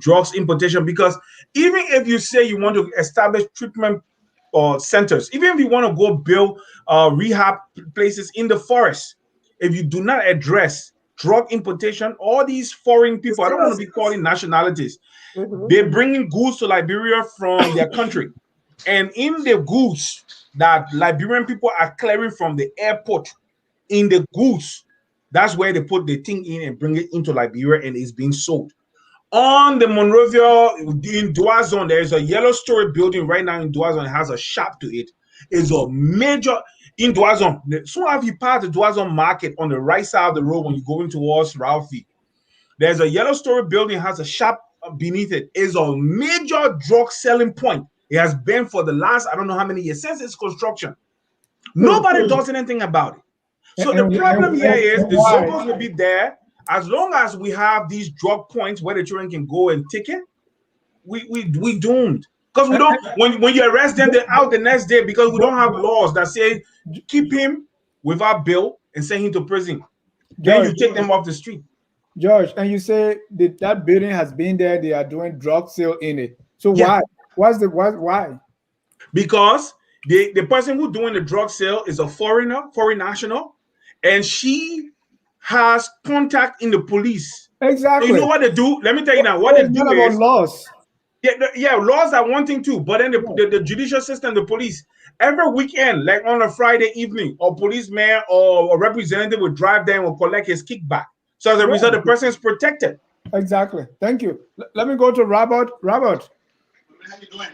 drugs importation. Because even if you say you want to establish treatment centers, even if you want to go build rehab places in the forest, if you do not address drug importation, all these foreign people, I don't want to be calling nationalities, they're bringing goods to Liberia from their country. And in the goods that Liberian people are clearing from the airport, in the goods, that's where they put the thing in and bring it into Liberia, and it's being sold. On the Monrovia in Duazon, there is a yellow story building right now in Duazon. It has a shop to it. It's a major in Duazon. Soon after you pass the Duazon market on the right side of the road when you're going towards Ralphie, there's a yellow story building, has a shop beneath it. It's a major drug selling point. It has been for the last, I don't know how many years, since its construction. Nobody does anything about it. So the problem here is the Zogos will be there. As long as we have these drug points where the children can go and take it, we doomed. Because we don't, when you arrest them, they're out the next day because we don't have laws that say keep him without bail and send him to prison. Then you take them off the street. George, and you say that building has been there, they are doing drug sale in it. So why? Why? Because the person who's doing the drug sale is a foreign national, and she has contact in the police. Exactly. So you know what they do? Let me tell you now. What they do is laws. Yeah, laws are one thing too, but then the judicial system, the police, every weekend, like on a Friday evening, a policeman or a representative will drive there and will collect his kickback. So as a result, the person is protected. Exactly. Thank you. Let me go to Robert. Robert. How you doing?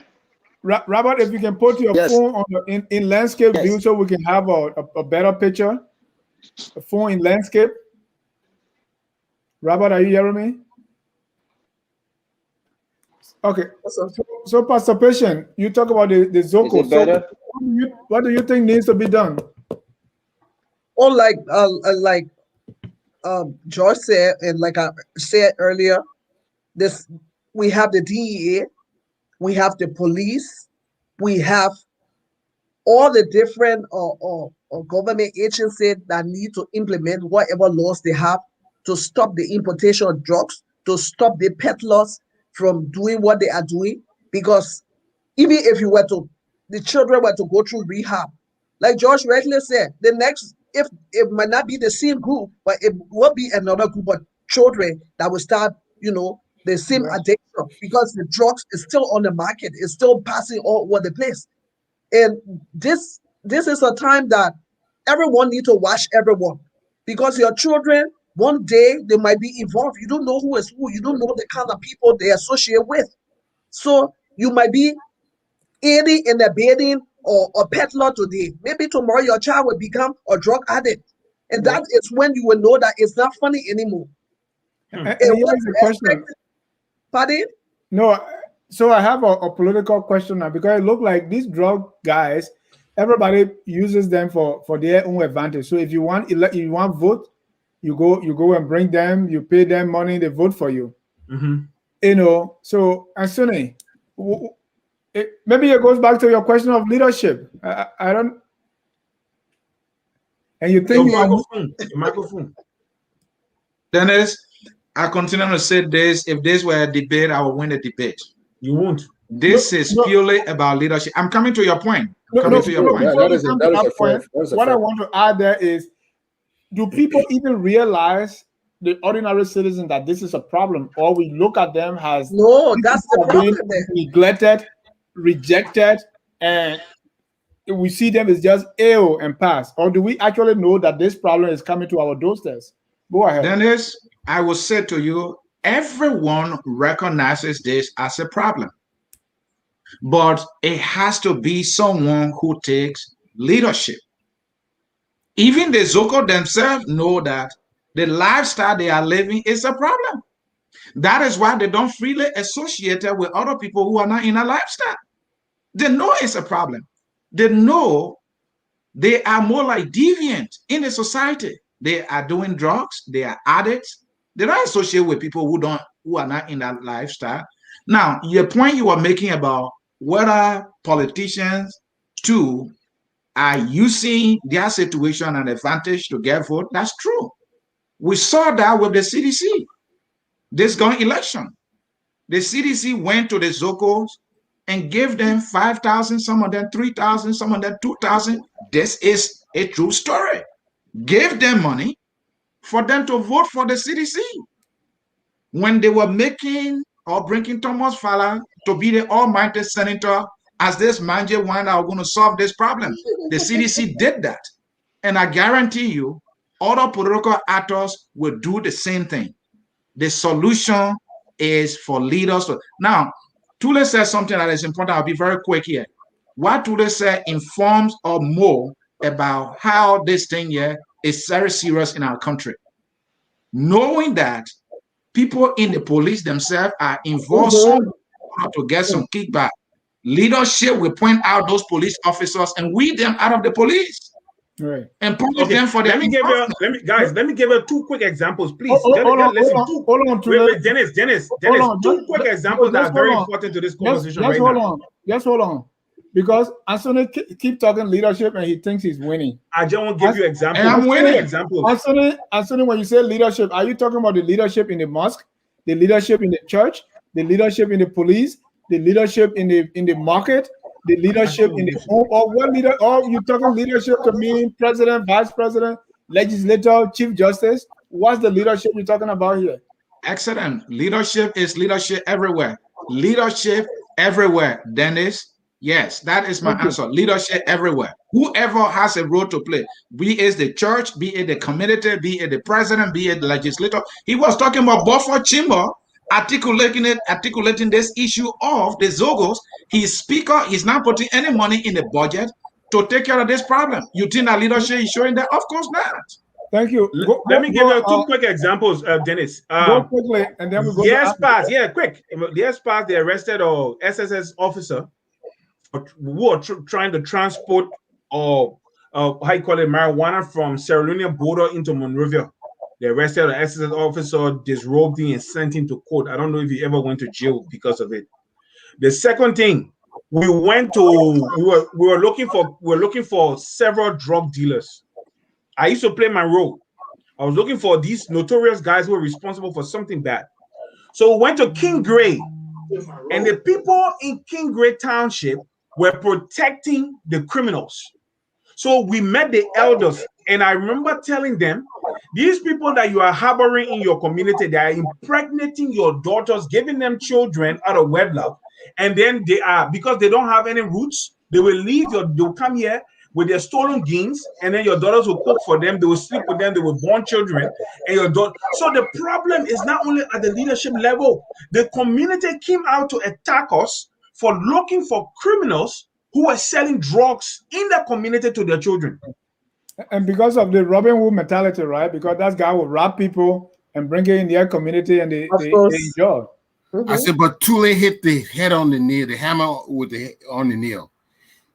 Robert, if you can put your phone on in landscape view so we can have a better picture. A phone in landscape. Robert, are you hearing me? Okay. So Pastor Patient, you talk about the Zoko. Is it better? So what do you think needs to be done? Or like George said, and like I said earlier, we have the DEA, we have the police, we have all the different or government agency that need to implement whatever laws they have to stop the importation of drugs, to stop the peddlers from doing what they are doing. Because even if the children were to go through rehab, like George rightly said, the next, if it might not be the same group, but it will be another group of children that will start, the same addiction, because the drugs is still on the market, it's still passing all over the place. And this is a time that everyone need to watch everyone, because your children one day they might be involved. You don't know who is who. You don't know the kind of people they associate with. So you might be aiding and abetting or a peddler today. Maybe tomorrow your child will become a drug addict, and that is when you will know that it's not funny anymore. And And here's what the you question. expect? Pardon? No, so I have a political question now, because it look like these drug guys, everybody uses them for their own advantage. So if you want vote, you go and bring them, you pay them money, they vote for you. So Anthony, maybe it goes back to your question of leadership. I don't. And you think your microphone. Dennis, I continue to say this. If this were a debate, I will win the debate. You won't. This is purely about leadership. I'm coming to your point. What I That want to add there is, do people even realize, the ordinary citizen, that this is a problem, or we look at them as no, that's the problem there. Neglected, rejected, and we see them as just ill and pass? Or do we actually know that this problem is coming to our doorsteps? Go ahead. Dennis, I will say to you, everyone recognizes this as a problem, but it has to be someone who takes leadership. Even the Zoko themselves know that the lifestyle they are living is a problem. That is why they don't freely associate with other people who are not in a lifestyle. They know it's a problem. They know they are more like deviant in the society. They are doing drugs. They are addicts. They don't associate with people who are not in that lifestyle. Now, your point you were making about whether politicians too are using their situation and advantage to get vote, that's true. We saw that with the CDC. This going election, the CDC went to the Zocos and gave them 5,000, some of them 3,000, some of them 2,000. This is a true story. Gave them money for them to vote for the CDC. When they were making or bringing Thomas Fowler to be the almighty senator as this manager one are going to solve this problem, the CDC did that. And I guarantee you, other political actors will do the same thing. The solution is for leaders to. Now, Tule says something that is important. I'll be very quick here. What Tule said informs or more about how this thing here is very serious in our country. Knowing that people in the police themselves are involved to get some kickback, leadership will point out those police officers and weed them out of the police. Right. And punish them for their. Let me give you two quick examples, please. Hold on, Dennis, two quick examples that are very important to this conversation right now. Just hold on. Because Anthony keep talking leadership and he thinks he's winning. I just want to give you examples. And I'm winning. Anthony, when you say leadership, are you talking about the leadership in the mosque, the leadership in the church, the leadership in the police, the leadership in the market, the leadership in the home, or what leader? Or you talking leadership to mean president, vice president, legislator, chief justice? What's the leadership you're talking about here? Excellent. Leadership is leadership everywhere. Leadership everywhere, Dennis. Yes, that is my answer. Leadership everywhere. Whoever has a role to play, be it the church, be it the community, be it the president, be it the legislator. He was talking about Buffer Chimba articulating this issue of the Zogos. His speaker is not putting any money in the budget to take care of this problem. You think that leadership is showing that? Of course not. Thank you. Let me give you two quick examples, Dennis. Go quickly, and then we go. Years past, quick. Years past, they arrested a SSS officer who were trying to transport how you call it, marijuana from Sierra Leone border into Monrovia. They arrested an SSS officer, disrobed him, and sent him to court. I don't know if he ever went to jail because of it. The second thing, we went to we were looking for several drug dealers. I used to play my role. I was looking for these notorious guys who were responsible for something bad. So we went to King Gray, and the people in King Gray Township were protecting the criminals. So we met the elders, and I remember telling them, these people that you are harboring in your community, they are impregnating your daughters, giving them children out of wedlock, and then they are, because they don't have any roots, they will leave they'll come here with their stolen gains, and then your daughters will cook for them, they will sleep with them, they will born children, and your daughter. So the problem is not only at the leadership level, the community came out to attack us for looking for criminals who were selling drugs in the community to their children. And because of the Robin Hood mentality, right? Because that guy will rob people and bring it in their community, and they enjoy. I said, but Tule hit the head on the nail, the hammer with on the nail.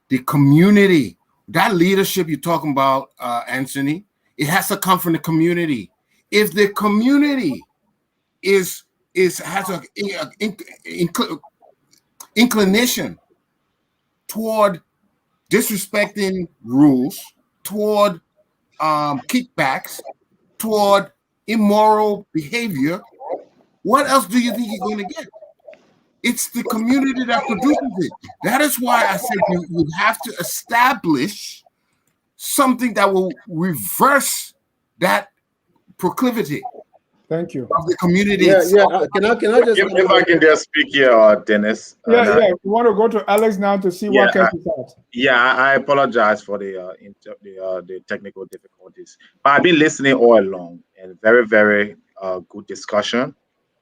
The community, that leadership you're talking about, Anthony, it has to come from the community. If the community has an inclination toward disrespecting rules, toward kickbacks, toward immoral behavior, what else do you think you're going to get? It's the community that produces it. That is why I said you would have to establish something that will reverse that proclivity. Thank you. Of the community. Yeah. Can I just if I can just speak here, Dennis? Yeah. We want to go to Alex now to see what Ketch thought. Yeah, I apologize for the technical difficulties, but I've been listening all along, and very, very good discussion.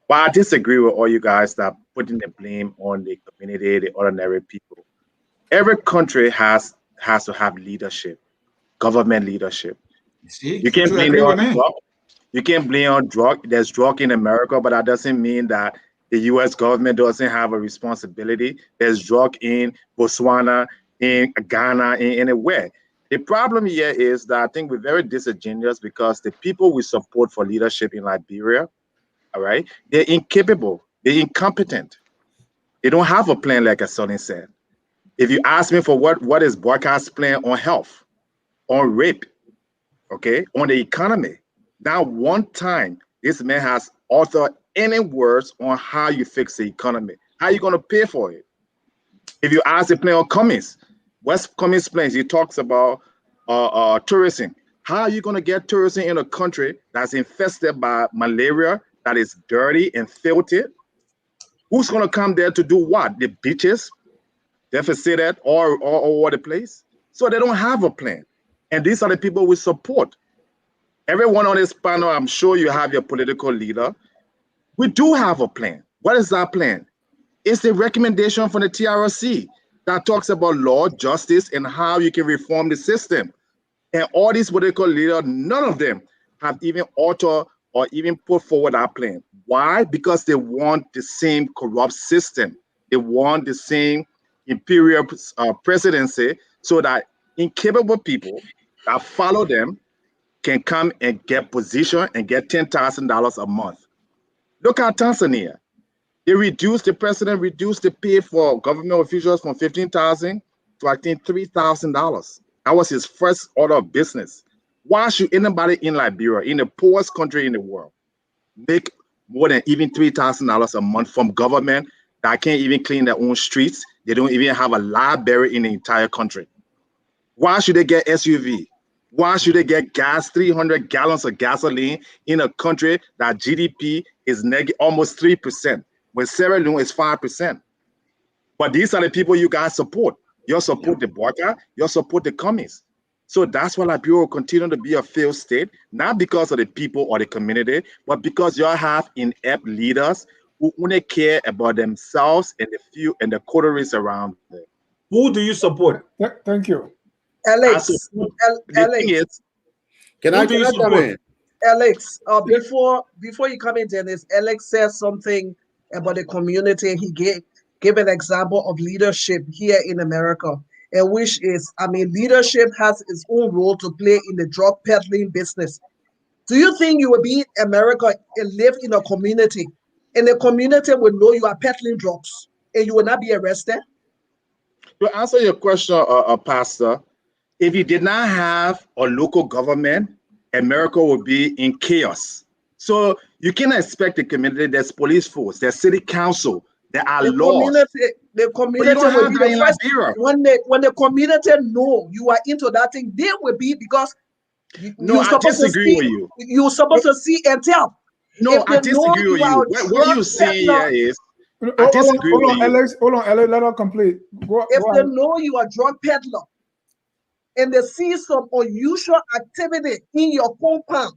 But I disagree with all you guys that putting the blame on the community, the ordinary people. Every country has to have leadership, government leadership. See, You can't blame it on drug. You can't blame on drug. There's drug in America, but that doesn't mean that the U.S. government doesn't have a responsibility. There's drug in Botswana, in Ghana, in anywhere. The problem here is that I think we're very disingenuous because the people we support for leadership in Liberia, all right, they're incapable, they're incompetent. They don't have a plan, like Sonny said. If you ask me for what is Boycott's plan on health, on rape, okay, on the economy, not one time this man has authored any words on how you fix the economy. How are you going to pay for it? If you ask the plan on Cummings, what's Cummings' plans? He talks about tourism. How are you going to get tourism in a country that's infested by malaria, that is dirty and filthy? Who's going to come there to do what? The beaches, deficit or over the place? So they don't have a plan. And these are the people we support. Everyone on this panel, I'm sure you have your political leader. We do have a plan. What is that plan? It's the recommendation from the TRC that talks about law, justice, and how you can reform the system. And all these political leaders, none of them have even altered or even put forward that plan. Why? Because they want the same corrupt system. They want the same imperial presidency so that incapable people that follow them can come and get position and get $10,000 a month. Look at Tanzania. The president reduced the pay for government officials from $15,000 to I think $3,000. That was his first order of business. Why should anybody in Liberia, in the poorest country in the world, make more than even $3,000 a month from government that can't even clean their own streets? They don't even have a library in the entire country. Why should they get SUV? Why should they get gas, 300 gallons of gasoline in a country that GDP is almost 3%, when Sierra Leone is 5%? But these are the people you guys support. You support the Boycott, you support the Cummings. So that's why Liberia will continue to be a failed state, not because of the people or the community, but because you have inept leaders who only care about themselves and the few and the coteries around them. Who do you support? Thank you. Alex, Can I come in? Alex, before you come in, Dennis, Alex said something about the community. He gave an example of leadership here in America, and which is, leadership has its own role to play in the drug peddling business. Do you think you will be in America and live in a community, and the community will know you are peddling drugs, and you will not be arrested? To answer your question, Pastor, if you did not have a local government, America would be in chaos. So you cannot expect the community. There's police force, there's city council, there are laws. The But you community don't will have be that the in first. Liberia. When the community know you are into that thing, they will be, because No, you're I supposed to disagree see. with you. You're supposed to see and tell. No, If I they know disagree with you are you. a What drug you see peddler, here is, Hold I on, disagree hold with on, you. Alex. Hold on, Alex. Let her complete. Go if they ahead. know you are a drug peddler, and they see some unusual activity in your compound,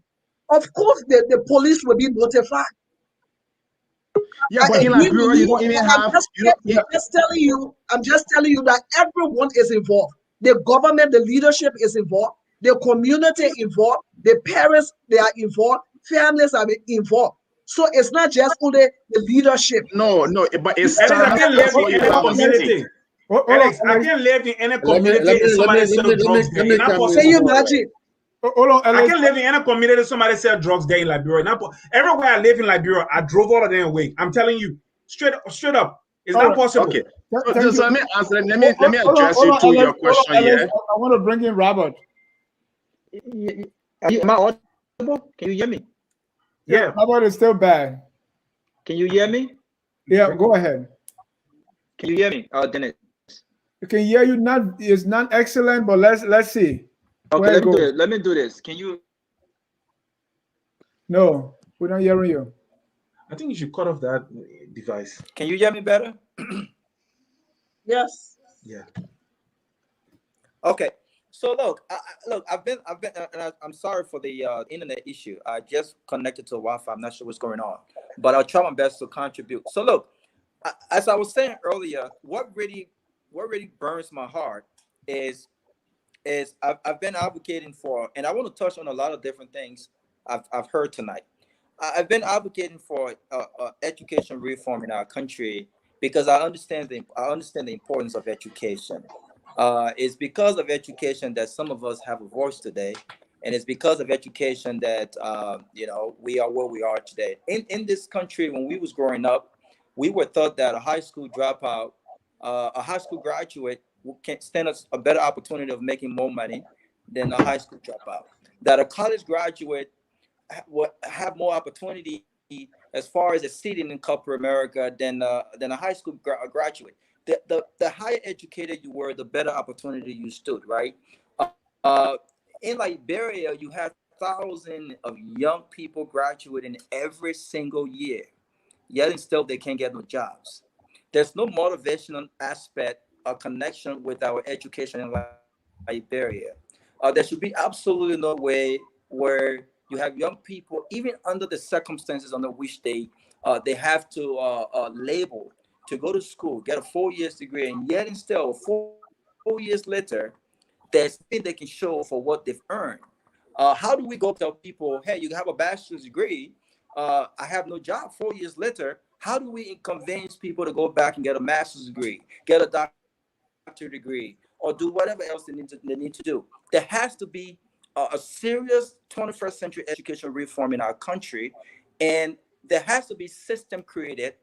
of course the police will be notified. Yeah, but in We Liberia, you need. don't even I'm have, just, you don't, Yeah. just telling you. I'm just telling you that everyone is involved. The government, the leadership is involved. The community involved. The parents, they are involved. Families are involved. So it's not just only the leadership. no, but it Alex, I starts can live before in you any have a state. community. Hold on, Alex, I Alex. can live in any Let me community let and me let me somebody let sell me let me drugs there. let It's me not come Can in you possible. for imagine? Hold on, I Alex. can live in any community somebody sell drugs there in Liberia. Everywhere I live in Liberia, I drove all of them away. I'm telling you, straight up, it's All not right. possible. Okay. Thank So you. let me answer. Let me Hold on, address you to Alex. your question Hold on, Alex. here. I want to bring in Robert. Am I audible? Can you hear me? Yeah, Yeah. Robert is still bad. Can you hear me? Yeah, go ahead. Can you hear me? Dennis. You can hear you. Not, it's not excellent, but let's see Okay, where it goes. Let me do this. Can you? No, we're not hearing you. I think you should cut off that device. Can you hear me better? Yes. Yeah. Okay. So look, I've been, and I'm sorry for the internet issue. I just connected to Wi-Fi. I'm not sure what's going on, but I'll try my best to contribute. So look, as I was saying earlier, what really burns my heart is I've been advocating for, and I want to touch on a lot of different things I've heard tonight. I've been advocating for education reform in our country because I understand the importance of education. It's because of education that some of us have a voice today, and it's because of education that we are where we are today. In this country, when we was growing up, we were taught that a high school dropout, a high school graduate can stand us a better opportunity of making more money than a high school dropout. That a college graduate will have more opportunity as far as a seating in corporate America than a high school graduate. The higher educated you were, the better opportunity you stood, right? Uh, in Liberia, you have thousands of young people graduating every single year, yet and still they can't get no jobs. There's no motivational aspect or connection with our education in Liberia. There should be absolutely no way where you have young people, even under the circumstances under which they have to label to go to school, get a 4 years degree, and yet and still 4 years later, there's nothing they can show for what they've earned. How do we go tell people, hey, you have a bachelor's degree, I have no job 4 years later? How do we convince people to go back and get a master's degree, get a doctorate degree, or do whatever else they need to do? There has to be a serious 21st century education reform in our country, and there has to be system created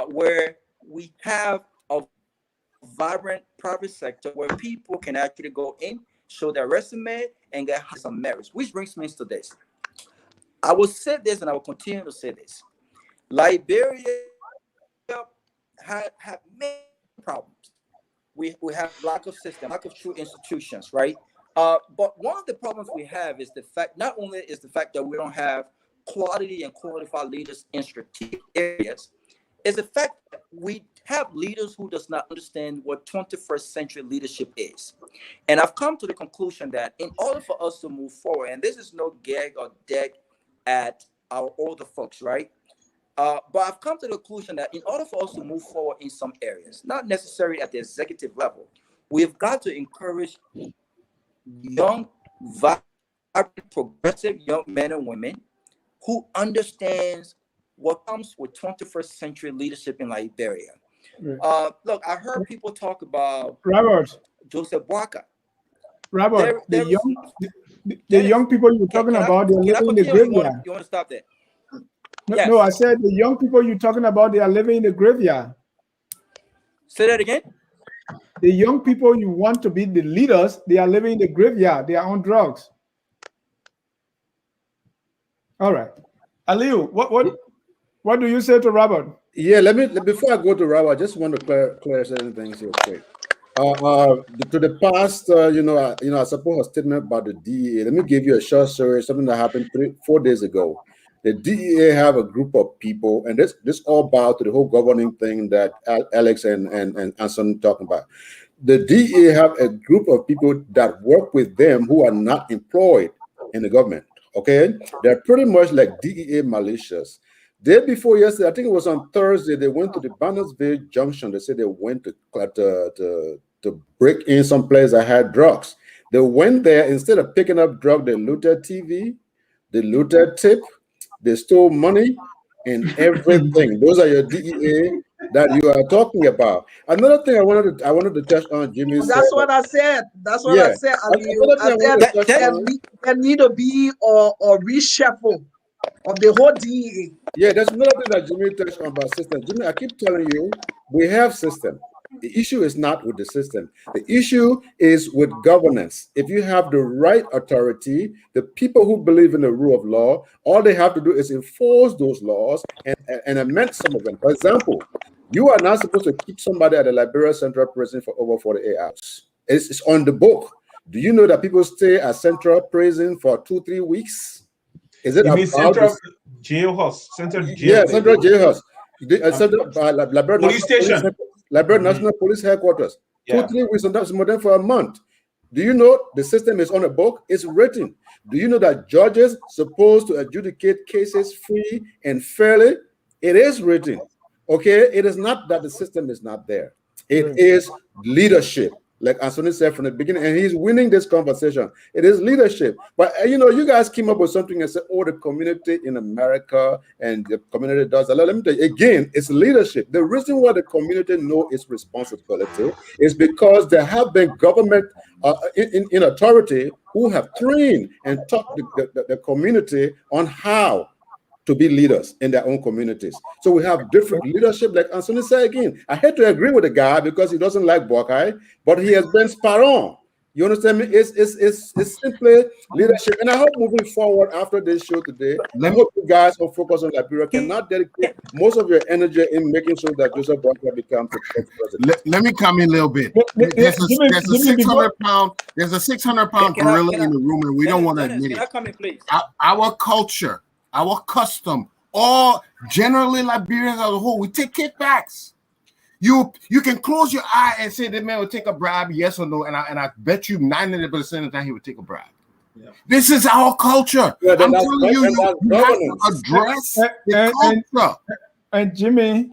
where we have a vibrant private sector where people can actually go in, show their resume, and get some merits. Which brings me to this. I will say this, and I will continue to say this. Liberia have many problems. We have lack of system, lack of true institutions, right? But one of the problems we have is the fact, not only is the fact that we don't have quality and qualified leaders in strategic areas, is the fact that we have leaders who does not understand what 21st century leadership is. And I've come to the conclusion that in order for us to move forward, and this is no gag or dig at our older folks, right? But I've come to the conclusion that in order for us to move forward in some areas, not necessarily at the executive level, we've got to encourage young, vibrant, progressive young men and women who understands what comes with 21st century leadership in Liberia. Look, I heard people talk about Robert, Joseph Boakai. Robert, There is the Dennis, young people you're talking about, they're can I living in the continue? Or graveyard. you want to stop there? No, Yes. no, I said the young people you're talking about, they are living in the graveyard. Say that again. The young people you want to be the leaders, they are living in the graveyard. They are on drugs. All right. Aliu, what do you say to Robert? Yeah, before I go to Robert, I just want to clear certain things here quick. To the past, I suppose a statement about the DEA. Let me give you a short story, something that happened 4 days ago. The DEA have a group of people, and this all bow to the whole governing thing that Alex and Anson talking about. The DEA have a group of people that work with them who are not employed in the government. Okay, they're pretty much like DEA militias. Day before yesterday, I think it was on Thursday, they went to the Bannersville Junction. They said they went to break in some place that had drugs. They went there, instead of picking up drug, they looted TV, they looted tip, they stole money and everything. Those are your DEA that you are talking about. Another thing I wanted to touch on, Jimmy said. That's what I said. That's what I said. Another thing I wanted to touch on. There need to be a reshuffle of the whole DEA. Yeah, that's another thing that Jimmy touched on about system. Jimmy, I keep telling you, we have system. The issue is not with the system. The issue is with governance. If you have the right authority, the people who believe in the rule of law, all they have to do is enforce those laws and amend some of them. For example, you are not supposed to keep somebody at the Liberia Central Prison for over 48 hours. It's on the book. Do you know that people stay at Central Prison for 2-3 weeks? Is it about Central Jailhouse? Central Jail. Yeah, Central Jailhouse. Liberia Police Station. Liberia National Police Headquarters. 2-3 weeks, sometimes more than for a month. Do you know the system is on a book? It's written. Do you know that judges supposed to adjudicate cases free and fairly? It is written. Okay, it is not that the system is not there. It is leadership, like Anthony said from the beginning, and he's winning this conversation. It is leadership. But you guys came up with something and said, oh, the community in America and the community does a lot. Let me tell you, again, it's leadership. The reason why the community know its responsibility is because there have been government in authority who have trained and taught the community on how to be leaders in their own communities. So we have different leadership, like Anthony said again. I hate to agree with the guy because he doesn't like Buckeye, but he has been spot on. You understand me? It's simply leadership. And I hope moving forward after this show today, I hope you guys will focus on Liberia, cannot dedicate most of your energy in making sure that Joseph Buckeye becomes the president. Let me come in a little bit. There's a 600 pound gorilla in the room, and we don't want to admit it. Can I come in, please? Our culture, our custom, all generally Liberians as a whole, we take kickbacks. You can close your eye and say that man will take a bribe, yes or no, and I bet you 90% of the time he would take a bribe. Yeah. This is our culture. Yeah, I'm telling you, you have to address the culture. And Jimmy,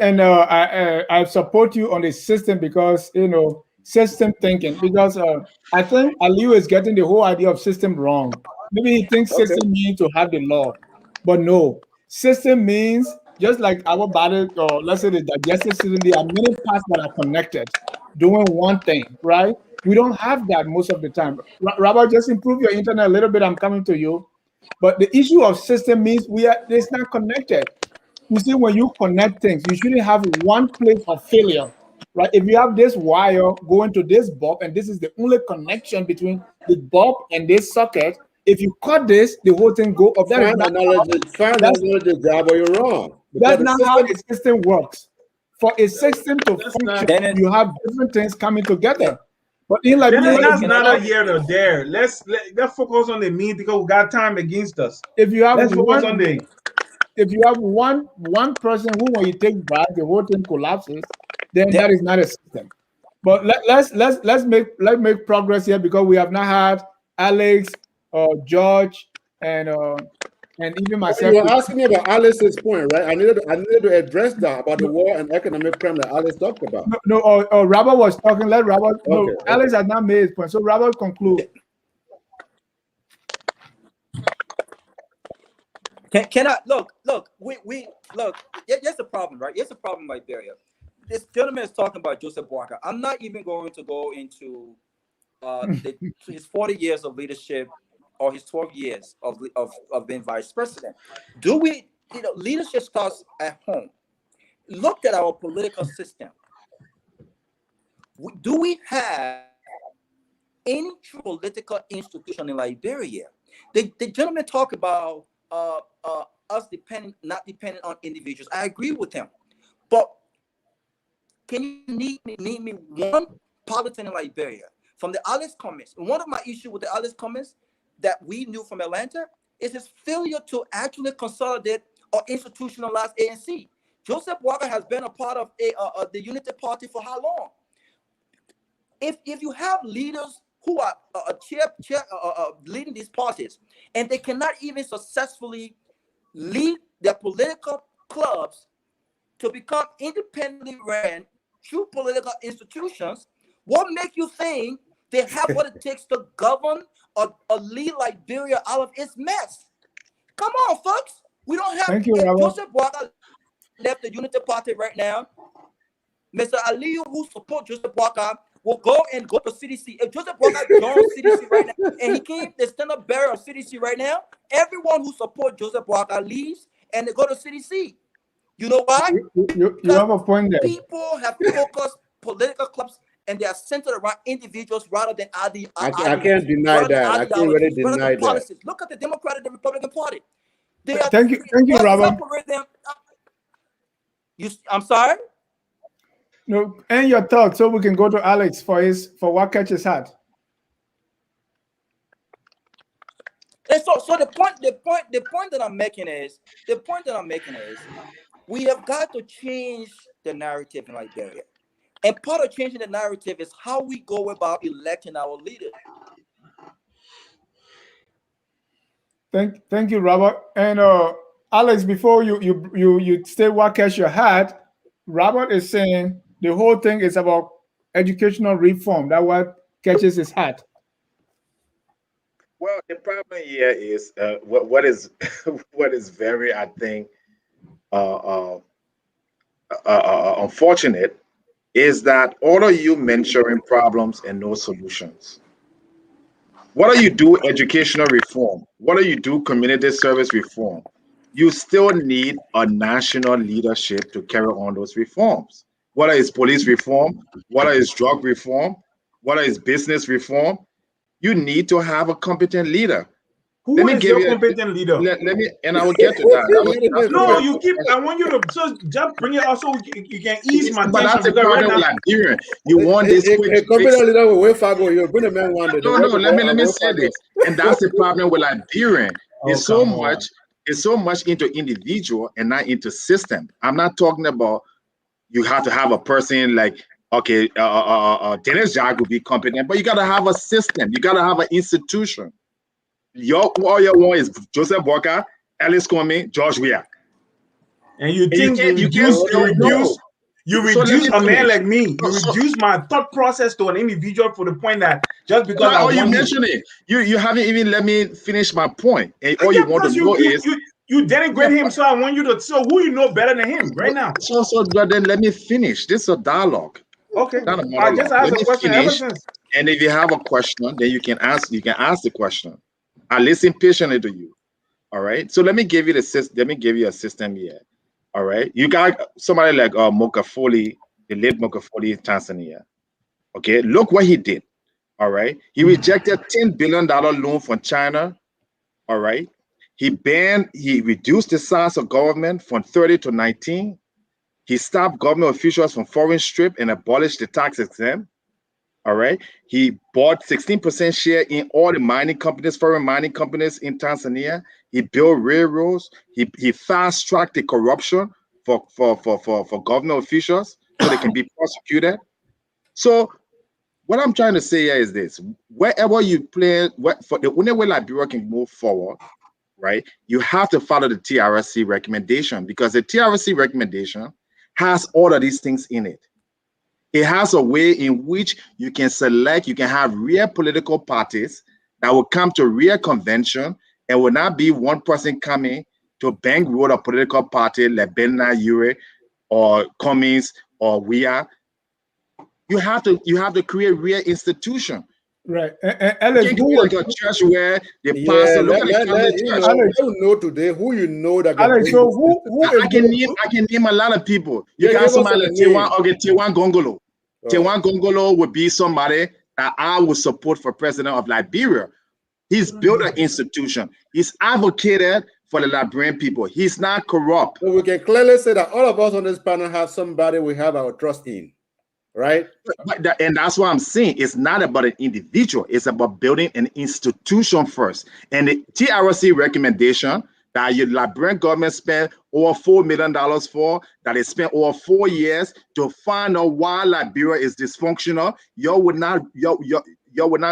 and I support you on the system because system thinking. Because I think Aliu is getting the whole idea of system wrong. Maybe he thinks system means to have the law, but no. System means just like our body, or let's say the digestive system, there are many parts that are connected, doing one thing, right? We don't have that most of the time. Robert, just improve your internet a little bit. I'm coming to you. But the issue of system means it's not connected. You see, when you connect things, you shouldn't have one place of failure, right? If you have this wire going to this bulb, and this is the only connection between the bulb and this socket, if you cut this, the whole thing go up. Fine analogy, but you're wrong. That's not how a system works. For a system to function, you have different things coming together. But in Liberia, that's not here or there. Let's focus on the mean because we got time against us. If you have one person who, when you take back, the whole thing collapses, then that is not a system. But let's make progress here because we have not had Alex, George, and even myself. You were asking me about Alice's point, right? I needed to address that about the war and economic crime that Alice talked about. No, Robert was talking. Let Robert. Okay, no, okay. Alice has not made his point, so Robert conclude. Can I look? We look. Here's the problem, right? Here's the problem right there. This gentleman is talking about Joseph Boakai. I'm not even going to go into his 40 years of leadership or his 12 years of being vice president. Do we, leadership starts at home. Look at our political system. Do we have any true political institution in Liberia? The gentleman talked about us not depending on individuals. I agree with him, but can you name me one politician in Liberia from the Alice comments? And one of my issues with the Alice comments that we knew from Atlanta is his failure to actually consolidate or institutionalize ANC. Joseph Walker has been a part of the Unity Party for how long? If you have leaders who are leading these parties, and they cannot even successfully lead their political clubs to become independently ran true political institutions, what makes you think they have what it takes to govern or lead Liberia out of its mess? Come on, folks. We don't have. Thank you, If Robert. Joseph Walker left the Unity Party right now, Mr. Aliyu, who supports Joseph Walker, will go to CDC. If Joseph Walker joins CDC right now, and he came the stand-up bearer of CDC right now, everyone who supports Joseph Walker leaves and they go to CDC. You know why? You have a point there. People have focused political clubs and they are centered around individuals rather than I can't deny that. I can't really deny that. Look at the Democratic and the Republican Party. Thank you, Robert. I'm sorry? No, end your thought so we can go to Alex for what Ketch has had. And so the point that I'm making is we have got to change the narrative in Liberia. And part of changing the narrative is how we go about electing our leaders. Thank you, Robert. And Alex, before you state what Ketch you had, Robert is saying the whole thing is about educational reform. That's what Ketch's his hat. Well, the problem here is what is what is very, I think, unfortunate is that all of you mentioning problems and no solutions. What do you do educational reform? What do you do community service reform? You still need a national leadership to carry on those reforms. Whether it's police reform, whether it's drug reform, whether it's business reform, you need to have a competent leader. Who is your competent leader? Let me, and I will get to that. No, you keep. I want you to just bring it out so you can ease my But tension. that's the problem with Liberia. You want this quick a competent leader will way Fargo. You're going to man one. No, let me say this, and that's the problem with Liberian. It's so much into individual and not into system. I'm not talking about you have to have a person like, okay, Dennis Jack will be competent, but you got to have a system. You got to have an institution. All you want is Joseph Walker, Alice Comey, George Weah. And you think you reduce a man like me. You reduce my thought process to an individual for the point that just because I you mentioned it, you haven't even let me finish my point. And all you want to know is you denigrate him. So I want you to. So who you know better than him right now? So then let me finish. This is a dialogue. Okay. I just asked a question ever since. And if you have a question, then you can ask. You can ask the question. I listen patiently to you. All right. So let me give you a system here. All right. You got somebody like Magufuli, the late Magufuli in Tanzania. Okay. Look what he did. All right. He rejected $10 billion loan from China. All right. He reduced the size of government from 30 to 19. He stopped government officials from foreign trip and abolished the tax exempt. All right. He bought 16% share in all the mining companies, foreign mining companies in Tanzania. He built railroads. He fast-tracked the corruption for government officials so they can be prosecuted. So what I'm trying to say here is this: wherever you play, for the only way Liberia can move forward, right? You have to follow the TRC recommendation, because the TRC recommendation has all of these things in it. It has a way in which you can select, you can have real political parties that will come to real convention and will not be one person coming to bankroll a political party like Benna Ure or Cummings or Weah. You have to create real institution. Right. Alex, who like a church where the pastor look at the church. Alex, you know today who you know that. Alex, so who I can name a lot of people. You got somebody like Tewan Gongolo. Tewan Gongolo would be somebody that I would support for president of Liberia. He's built an institution. He's advocated for the Liberian people. He's not corrupt. So we can clearly say that all of us on this panel have somebody we have our trust in, right? And that's what I'm saying. It's not about an individual. It's about building an institution first. And the TRC recommendation that your Liberian government spent over $4 million for, that they spent over 4 years to find out why Liberia is dysfunctional, y'all would not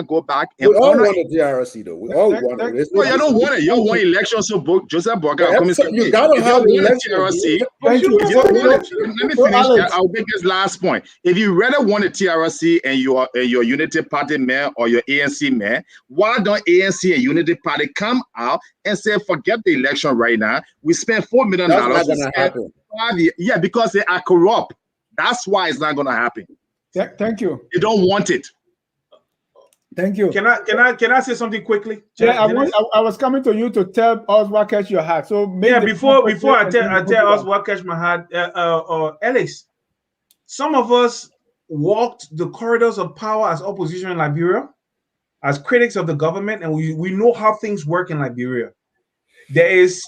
go back and we all honor want the TRC though. We all want it. no, you don't want it. You want elections, so Joseph Boakai Yeah, coming. so you gotta if have you want elections. TRC, Thank you. let me finish. Alex, I'll make this last point. If you really want a TRC and your Unity Party man or your ANC man, why don't ANC and Unity Party come out and say, forget the election right now? We spent $4 million. That's not gonna happen. 5 years. Yeah, because they are corrupt. That's why it's not gonna happen. thank you. They don't want it. Thank you. Can I say something quickly? Yeah, I was coming to you to tell us what catch your hat. So before I tell us what catch my hat, Alex, some of us walked the corridors of power as opposition in Liberia, as critics of the government, and we know how things work in Liberia. There is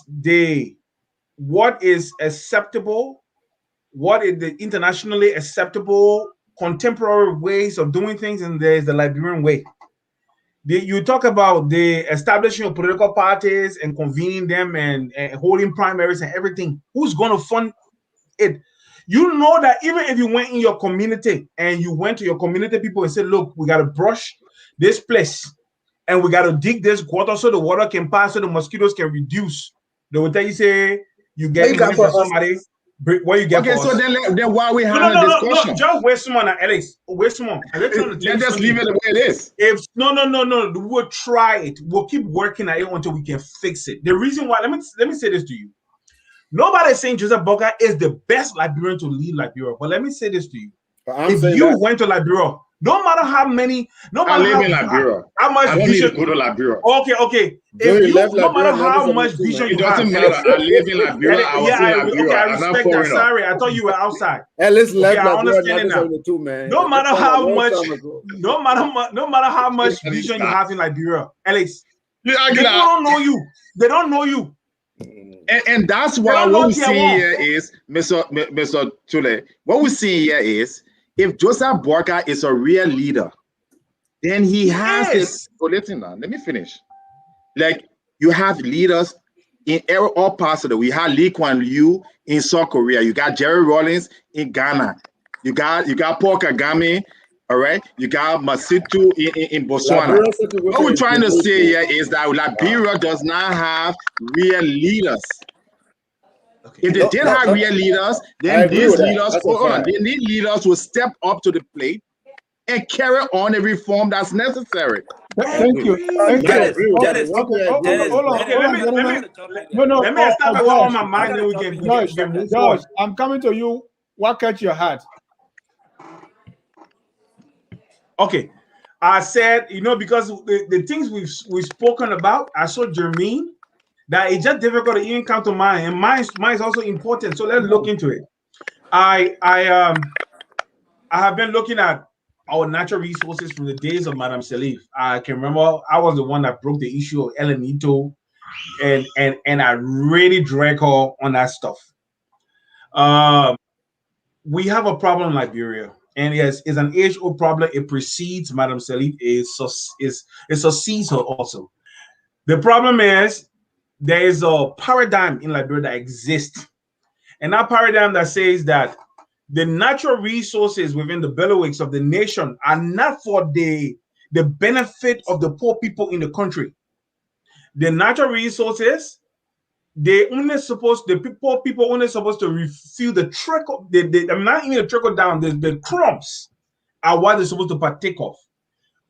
what is acceptable, what is the internationally acceptable contemporary ways of doing things, and there is the Liberian way. You talk about the establishing of political parties and convening them and holding primaries and everything. Who's going to fund it? You know that even if you went in your community and you went to your community people and said, look, we got to brush this place and we got to dig this water so the water can pass, so the mosquitoes can reduce. They will tell you, say, you get money from somebody. What you get? Okay, so then why are we having a discussion? No, just wait some more, Alex. Wait some more. Let's just leave it the way it is. No, we'll try it. We'll keep working at it until we can fix it. The reason why, let me say this to you. Nobody is saying Joseph Boakai is the best Liberian to lead Liberia, but let me say this to you. If you went to Liberia, no matter how many, I live in Liberia. How much I don't vision? need to go to Liberia. Okay. No matter how much vision you have, it doesn't matter. I live in Liberia. I was in Liberia. Okay, I respect that. Sorry, I thought you were outside. Ellis left I understand it now. Man. No matter how much vision you have in Liberia, Alex, they don't know you. They don't know you. And that's why what we see here is, Mr. Tule, what we see here is, if Joseph Boakai is a real leader, then he has this. So listen now, let me finish. Like, you have leaders in all parts of the world. We have Lee Kuan Yew in South Korea. You got Jerry Rawlings in Ghana. You got Paul Kagame. All right. You got Masitu in Botswana. What we're trying to say here is that Liberia does not have real leaders. If they did have real leaders, then these leaders, these leaders will step up to the plate and carry on a reform that's necessary. Thank you. Let me establish on my mind, then we can move George, I'm coming to you. What catch your hat? Okay. I said, because the things we've spoken about are so germane that it's just difficult to even come to mind, and mine is also important. So let's look into it. I have been looking at our natural resources from the days of Madame Salif. I can remember I was the one that broke the issue of El Nito, and I really dragged her on that stuff. We have a problem in Liberia, and yes, it's an age-old problem. It precedes Madame Salif. It succeeds her also. The problem is, there is a paradigm in Liberia that exists, and that paradigm that says that the natural resources within the bailiwicks of the nation are not for the benefit of the poor people in the country. The natural resources, the poor people only supposed to receive the trickle. Not even the trickle down. The crumbs are what they're supposed to partake of.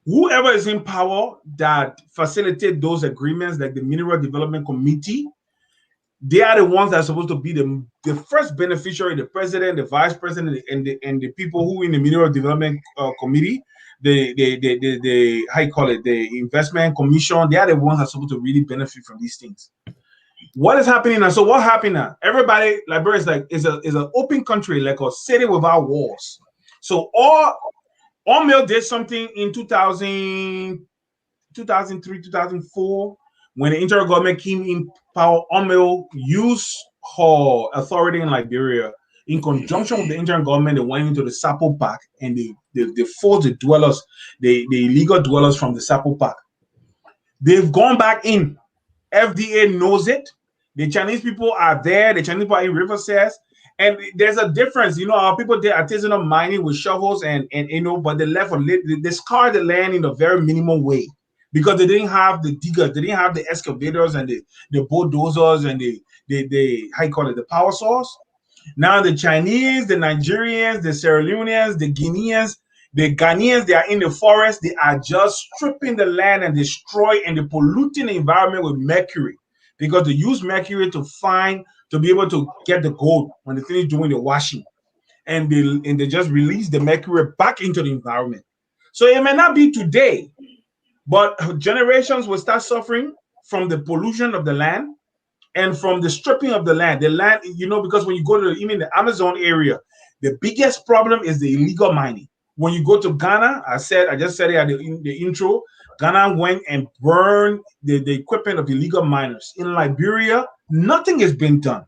Whoever is in power that facilitate those agreements, like the Mineral Development Committee, they are the ones that are supposed to be the first beneficiary, the president, the vice president, and the people who in the Mineral Development Committee, the how you call it, the Investment Commission. They are the ones that are supposed to really benefit from these things. What is happening now? So what happened now? Everybody, Liberia is an open country, like a city without walls. So Ormel did something in 2003, 2004, when the interim government came in power. Ormel used her authority in Liberia in conjunction with the interim government. They went into the Sapo Park and they forced the dwellers, the illegal dwellers from the Sapo Park. They've gone back in. FDA knows it. The Chinese people are there. The Chinese people are in River Says. And there's a difference. Our people did artisanal mining with shovels and but they scarred the land in a very minimal way because they didn't have the diggers, they didn't have the excavators and the bulldozers and the how you call it, the power source. Now the Chinese, the Nigerians, the Sierra Leoneans, the Guineans, the Ghanaians, they are in the forest. They are just stripping the land and destroy and they're polluting the environment with mercury because they use mercury to be able to get the gold when they finish doing the washing. And they just release the mercury back into the environment. So it may not be today, but generations will start suffering from the pollution of the land and from the stripping of the land. The land, because when you go to even the Amazon area, the biggest problem is the illegal mining. When you go to Ghana, I just said it in the intro, Ghana went and burned the equipment of illegal miners. In Liberia, nothing has been done.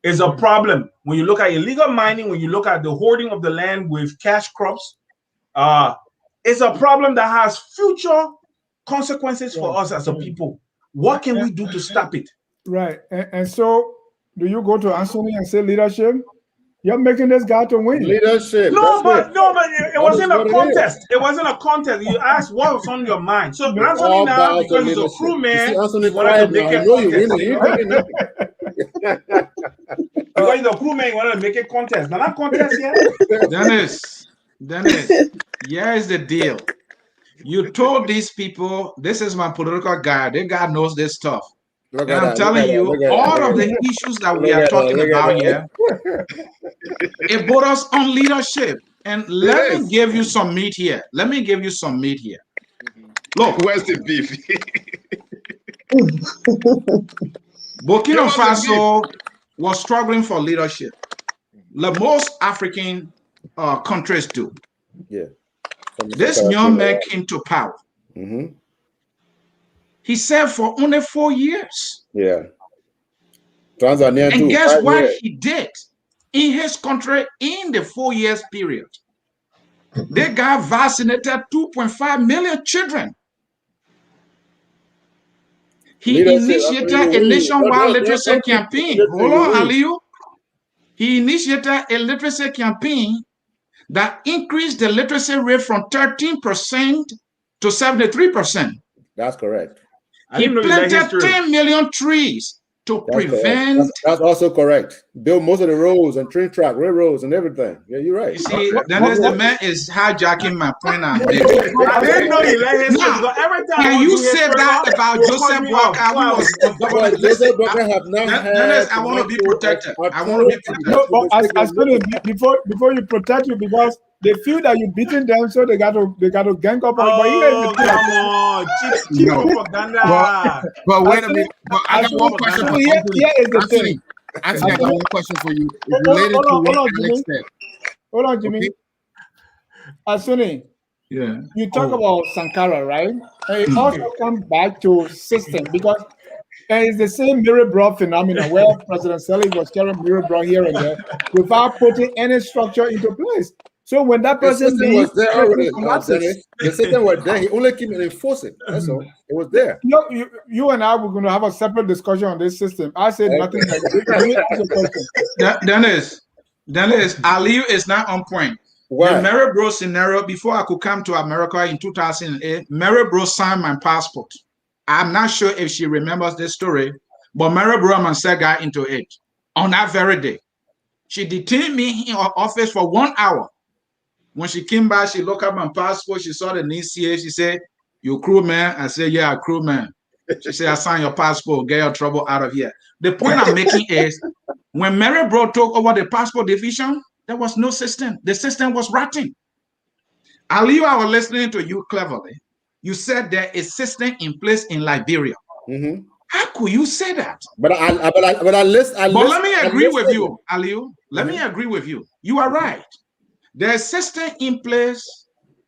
It's a problem. When you look at illegal mining, when you look at the hoarding of the land with cash crops, it's a problem that has future consequences for us as a people. What can we do to stop it? Right. And so, do you go to Anthony and say leadership? You're making this guy to win. Leadership. No, but it wasn't a contest. It wasn't a contest. You asked what was on your mind. So Anthony now, because he's a crew man, Anthony wanted to make it contest. Because he's a crew man, he wanted to make it contest. Now, not contest yet. Dennis, here is the deal. You told these people, this is my political guy. This guy knows this stuff. And I'm telling you, all of the issues that we are talking about here, it brought us on leadership. And let me give you some meat here. Look, where's the beef? Burkina Faso was struggling for leadership, like most African countries do. Yeah. This young man came to power. Mm-hmm. He served for only 4 years. Yeah. Tanzania and too. guess what he did in his country in the 4 years period? They got vaccinated 2.5 million children. He initiated a nationwide literacy campaign. Hold on, Aliyu. He initiated a literacy campaign that increased the literacy rate from 13% to 73%. That's correct. He planted 10 million trees to prevent. That's also correct. Build most of the roads and train track, railroads and everything. Yeah, you're right. You see, the man is hijacking my point. I didn't know he let his now, every time. Can you say that about Joseph Walker? Joseph Walker have not had. I want to be protected. I want to be protected. No, before you protect you, because they feel that you're beating them, so they got to gang up on. Oh, come on, cheap propaganda. But wait a minute. But I got one question for you. Anthony, I got one question for you. It's related to what Alex said. Hold on, Jimmy. Anthony, you talk about Sankara, right? And it also comes back to system, because it's the same mirror ball phenomenon where President Selig was carrying mirror ball here and there without putting any structure into place. So when that person was there already, the system was there. He only came and enforced it. That's all. It was there. You and I were going to have a separate discussion on this system. I said nothing. Dennis, Aliyu is not on point. Why? The Mary Bro scenario, before I could come to America in 2008, Mary Bro signed my passport. I'm not sure if she remembers this story, but Mary Bro and Seth got into it on that very day. She detained me in her office for 1 hour. When she came back, she looked at my passport. She saw the initiate. She said, "You crewman?" I said, "Yeah, crewman." She said, "I signed your passport. Get your trouble out of here." The point I'm making is, when Mary Bro took over the passport division, there was no system. The system was rotting. Aliyu, I was listening to you cleverly. You said there is a system in place in Liberia. Mm-hmm. How could you say that? But let me agree with you, Aliyu. Let me agree with you. You are right. There's system in place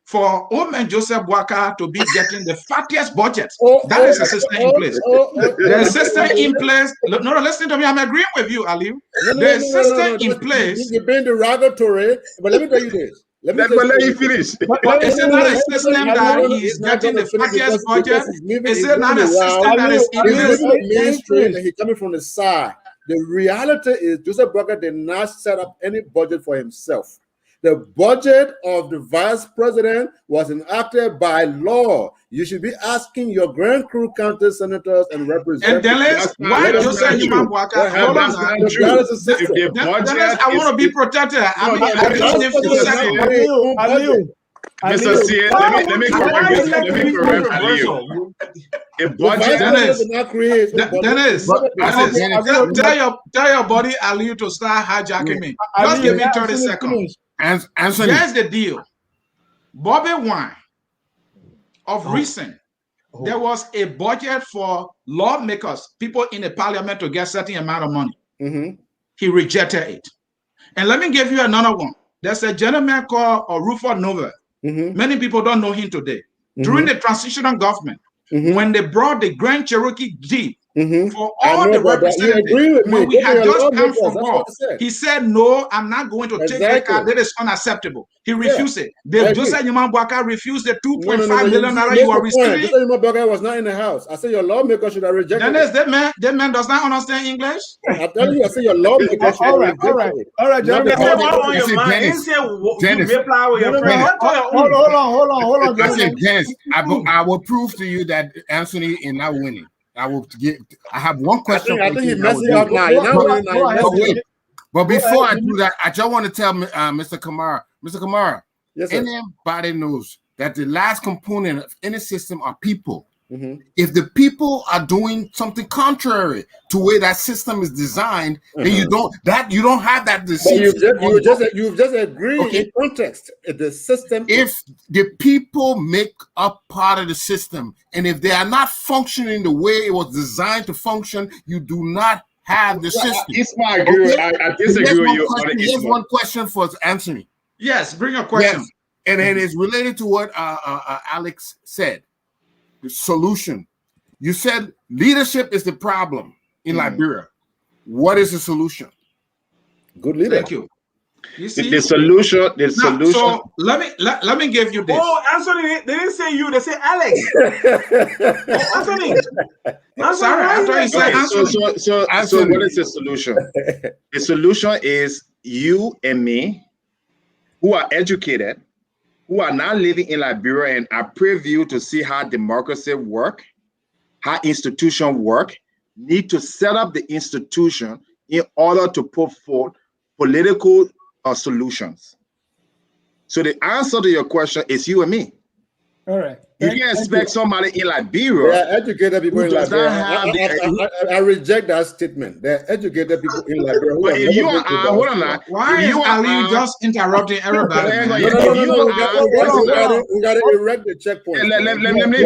for Omen Joseph Boakai to be getting the fattiest budget. That is a system in place. There's a system in place. No, listen to me. I'm agreeing with you, Aliu. There's a system in place. You're being derogatory, but let me tell you this. Let you finish. But is it not a system that he's getting the fattiest budget? Is it not a system that is in place? He's coming from the side. The reality is Joseph Boakai did not set up any budget for himself. The budget of the vice president was enacted by law. You should be asking your Grand Crew County senators and representatives. And Dennis, why Joseph Boakai? Hold on. Dennis, I want to be protected. Aliu. Mr. C, let me correct Aliu. A budget, Dennis, tell your body Aliu to start hijacking me. Just give me 30 seconds. Here's the deal. Bobby Wine, of recent, there was a budget for lawmakers, people in the parliament to get certain amount of money. He rejected it. And let me give you another one. There's a gentleman called Rufus Nova. Many people don't know him today. During the transitional government, when they brought the Grand Cherokee Jeep for all the representatives, when we had just come from war, he said, no, I'm not going to take the car. That is unacceptable. He refused it. Joseph Boakai refused the $2.5 million you were receiving. Joseph Boakai was not in the house. I said your lawmaker should have rejected it. That man does not understand English. I tell you, I said your lawmaker should have rejected it. All right, gentlemen. Hold on. Listen, Dennis, I will prove to you that Anthony is not winning. I have one question. I think he's messing up now. But before I do that, I just want to tell Mr. Kamara. Mr. Kamara, yes, sir. Anybody knows that the last component of any system are people. If the people are doing something contrary to the way that system is designed, then you don't have that decision. You've just agreed in context. The system. If the people make up part of the system, and if they are not functioning the way it was designed to function, you do not have the system. I disagree with you. Here's one question for Anthony. Yes, bring a question. Yes. And it's related to what Alex said. The solution. You said leadership is the problem in Liberia. What is the solution? Good leader. Thank you. You see, the solution. So let me give you this. Oh, Anthony, they didn't say you. They say Alex. Anthony. I'm sorry. I thought you said Anthony. So what is the solution? The solution is you and me, who are educated, who are now living in Liberia and are preview to see how democracy work, how institutions work, need to set up the institution in order to put forth political solutions. So the answer to your question is you and me. All right. You can't expect somebody in Liberia. They're educated people in Liberia. I reject that statement. They're educated people in Liberia. But if you are, hold on now. Why is Ali just interrupting everybody? We got to erect the checkpoint. Let me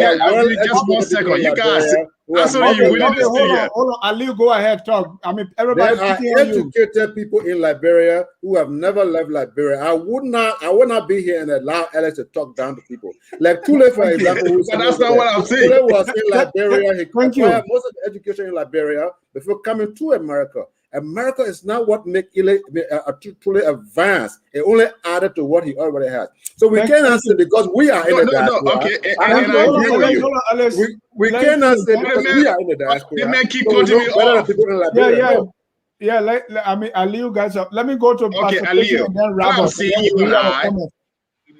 just 1 second. You guys, hold on. Ali, go ahead, talk. I mean, everybody. There are educated people in Liberia who have never left Liberia. I would not be here and allow Alex to talk down to people. Like Tule, for example. But that's not what I'm saying. Tule was in Liberia. He acquired most of the education in Liberia before coming to America. America is not what make Tule advance. It only added to what he already has. So we can't answer because we are in the diaspora. Okay, and I agree with you. We can't answer because we are in the diaspora. They may keep continuing on. Yeah. I mean, Aliu, guys, let me go to Aliu. And then wrap what I'm saying, you and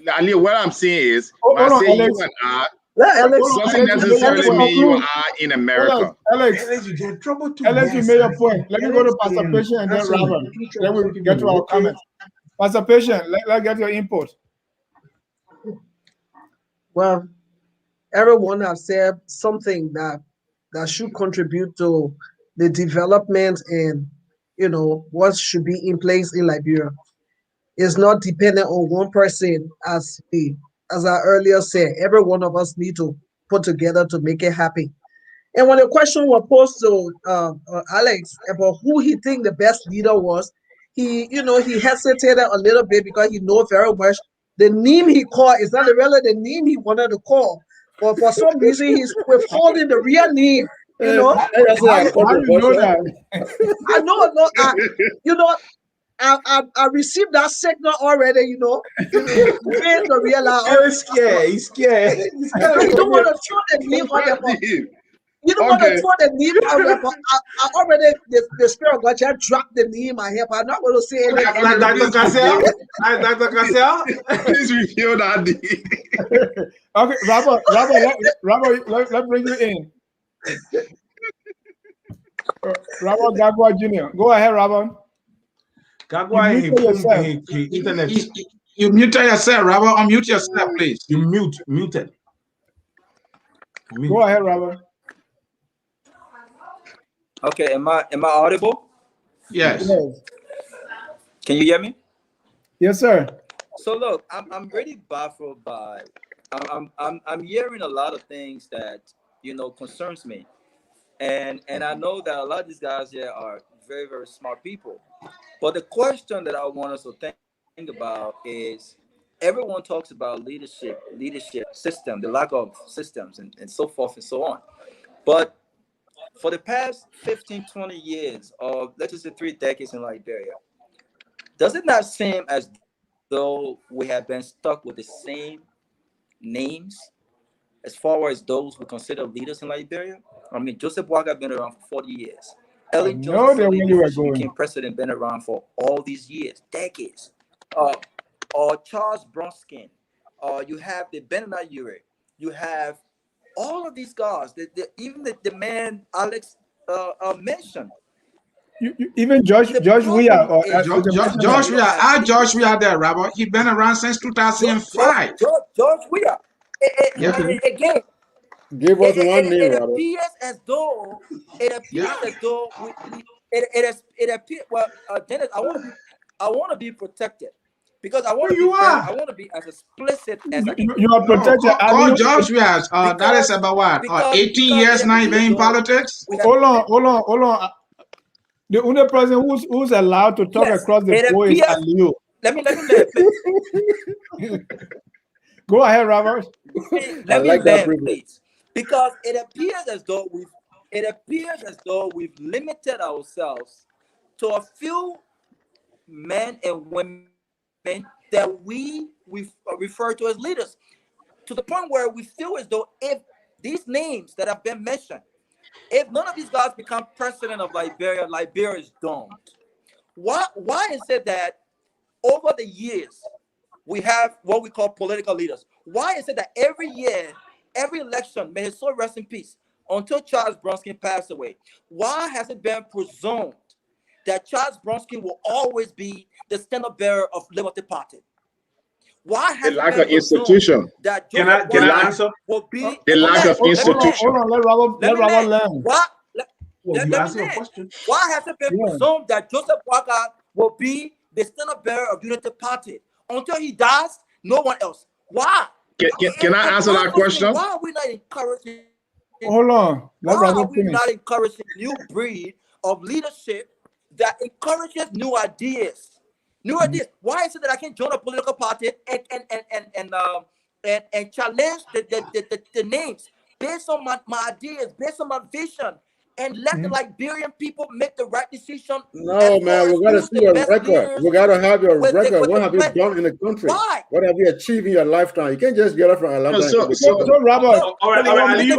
Aliu, what I'm saying is, you and I, doesn't necessarily mean you and I in America. Alex, you get in trouble too. Alex, you made a point. Let me go to Pastor Patient and then wrap up. Then we get to our comments. Pastor Patient, let's get your input. Well, everyone has said something that should contribute to the development and what should be in place in Liberia. It's not dependent on one person, as I earlier said. Every one of us need to put together to make it happen. And when the question was posed to Alex about who he think the best leader was, he hesitated a little bit because he know very much the name he called is not really the name he wanted to call. But for some reason, he's withholding the real name. That's How, a how you know controversial. that? I know, no, you know, I received that signal already. You ain't the real. He's scared. He's scared. He's scared You to don't come want here. to throw the name on there, but Deep. you don't want to Okay. throw the name on there. But I already the spirit of God just dropped the name on here. But I'm not going to say any Like Dr. Cassell? Like Dr. Cassell? Please reveal that deep. Okay, Robert, let's bring you in. Robert Gagwa Jr. Go ahead, Robert. Gagwa, You muted yourself. he internet. You muted yourself, Robert. Unmute yourself, please. You muted. Mute. Go ahead, Robert. Okay, am I audible? Yes. Yes. Can you hear me? Yes, sir. So look, I'm really baffled by I'm hearing a lot of things that concerns me, and I know that a lot of these guys here are very, very smart people. But the question that I want us to think about is everyone talks about leadership system, the lack of systems, and so forth and so on. But for the past 15, 20 years, or let's just say 3 decades in Liberia, does it not seem as though we have been stuck with the same names as far as those we consider leaders in Liberia? I mean, Joseph Boaga been around for 40 years. I Ellen know Johnson that where Sirleaf you were before she became going. president, been around for all these years, decades. Or Charles Bronski. You have the Benana Ure. You have all of these guys. Even the man Alex mentioned. Even Josh The Weah problem or is Josh, we are as our Josh, leaders. we are there, Robert. He been around since 2005. George Weah. Yeah. Again, Give us one name, it Robert. appears as though it appears. Well, Dennis, I want to be protected because I want to You be very, are. I want to be as explicit as I can be. you are No, protected. call Josh. We are. That is Because about what? because 18 because years it now. He appears been in though politics. we have, Hold on. The only person who's allowed to talk yes, across the it floor is appears. Aliu. Let me land, please. Go ahead, Robert. Let me like that land, privilege. please, because it appears as though we've limited ourselves to a few men and women that we refer to as leaders, to the point where we feel as though if these names that have been mentioned, if none of these guys become president of Liberia, Liberia is doomed. Why is it that over the years we have what we call political leaders? Why is it that every year, every election, may his soul rest in peace, until Charles Bronski passed away, why has it been presumed that Charles Bronski will always be the standard bearer of Liberty Party? Why The has it lack been of presumed institution. that Can Joseph I Boaga answer? will be The lack of institution. Hold on. Let Robert land. Let You me ask your land. question. Why has it been Yeah. presumed that Joseph Boaga will be the standard bearer of Unity Party until he dies? No one else. Why? Can I answer that question? Why are we not encouraging? Hold on. Let Why are Robert we finish. not encouraging new breed of leadership that encourages new ideas? New ideas. Why is it that I can join a political party and challenge the names based on my ideas, based on my vision, and let the Liberian people make the right decision? No, man, we gotta see your record. We gotta have your record. What have you done in the country? Why? What have you achieved in your lifetime? You can't just get up from Atlanta. So Robert, All right, Aliu.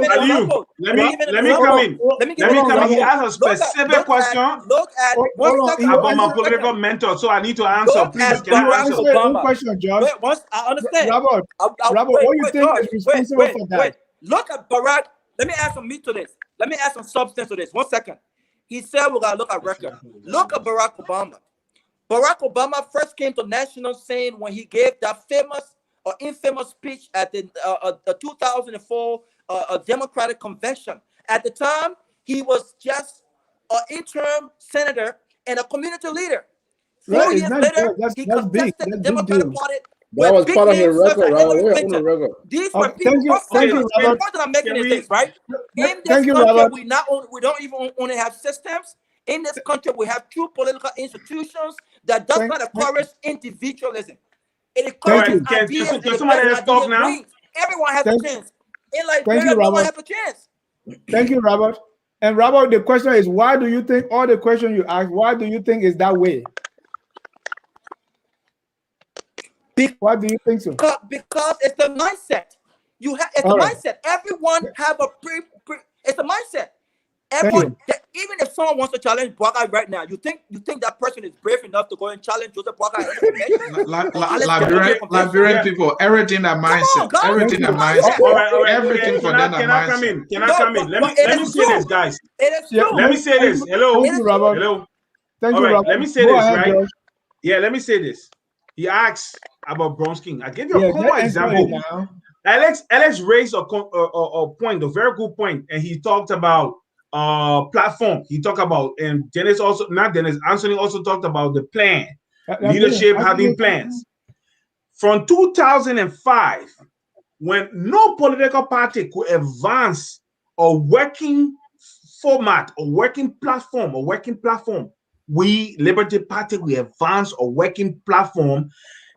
Let me come in. Let me come in. He has a specific question Look at one second. about my political mentor, so I need to answer. Look Please, at can I Barack answer? One Obama. question, Josh. Wait, once I understand. Robert, Robert, wait, what you think George, is responsible for that? Wait. Look at Barack. Let me add some meat to this. Let me add some substance to this. 1 second. He said we gotta look at record. Look at Barack Obama. Barack Obama first came to national scene when he gave that famous or infamous speech at the 2004 Democratic convention. At the time, he was just an interim senator and a community leader. 4 years later, he contested the Democratic Party. That was part of the record, Robert. We're on the record. These were Thank people. you, The Robert. point that I'm making is this, right? In this Thank you, country, Robert. we don't even only have systems. In this country, we have true political institutions that does not encourage individualism. It encourages ideas, and can the somebody best else talk ideas now? wins. Everyone has a chance. In Thank Liberia, you, no one Robert. has a chance. Thank you, Robert. And Robert, the question is, why do you think all the question you ask, why do you think is that way? Why do you think so? Because it's the mindset. It's a mindset. Everyone have a it's a mindset. Everyone, even if someone wants to challenge Bwaga right now, you think that person is brave enough to go and challenge Joseph Bwaga in the Liberian people, everything that mindset, everything that mindset, All right. everything for them that Can I come mindset. in? Can I come in? Let me say this, guys. It is true. Let me say this. Hello. Thank you, Robert. Hello. Thank All you, right. Robert. Let me say Go this, ahead, right? George. Yeah, let me say this. He asked about Bronski. I give you a Yeah, common just answer example. it now. Alex raised a point, a very good point, and he talked about platform. He talked about, and Dennis also, not Dennis, Anthony also talked about the plan, leadership having plans. From 2005, when no political party could advance a working format, a working platform, we, Liberty Party, we advanced a working platform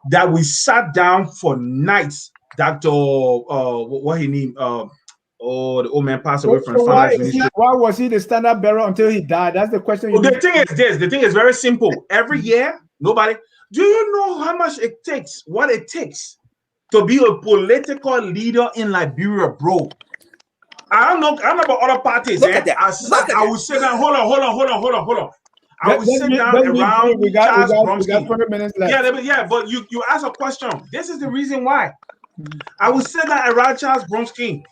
that we sat down for nights. Dr. What he named? The old man passed away from Finance Ministry. Why was he the standard bearer until he died? That's the question. The thing is this. The thing is very simple. Every year, nobody. Do you know how much it takes? What it takes to be a political leader in Liberia, bro? I don't know about other parties. Look at that. I would say that. Hold on. I would sit down around we got 20 minutes left. Yeah, but you ask a question. This is the reason why. I would sit down around Charles Bronski.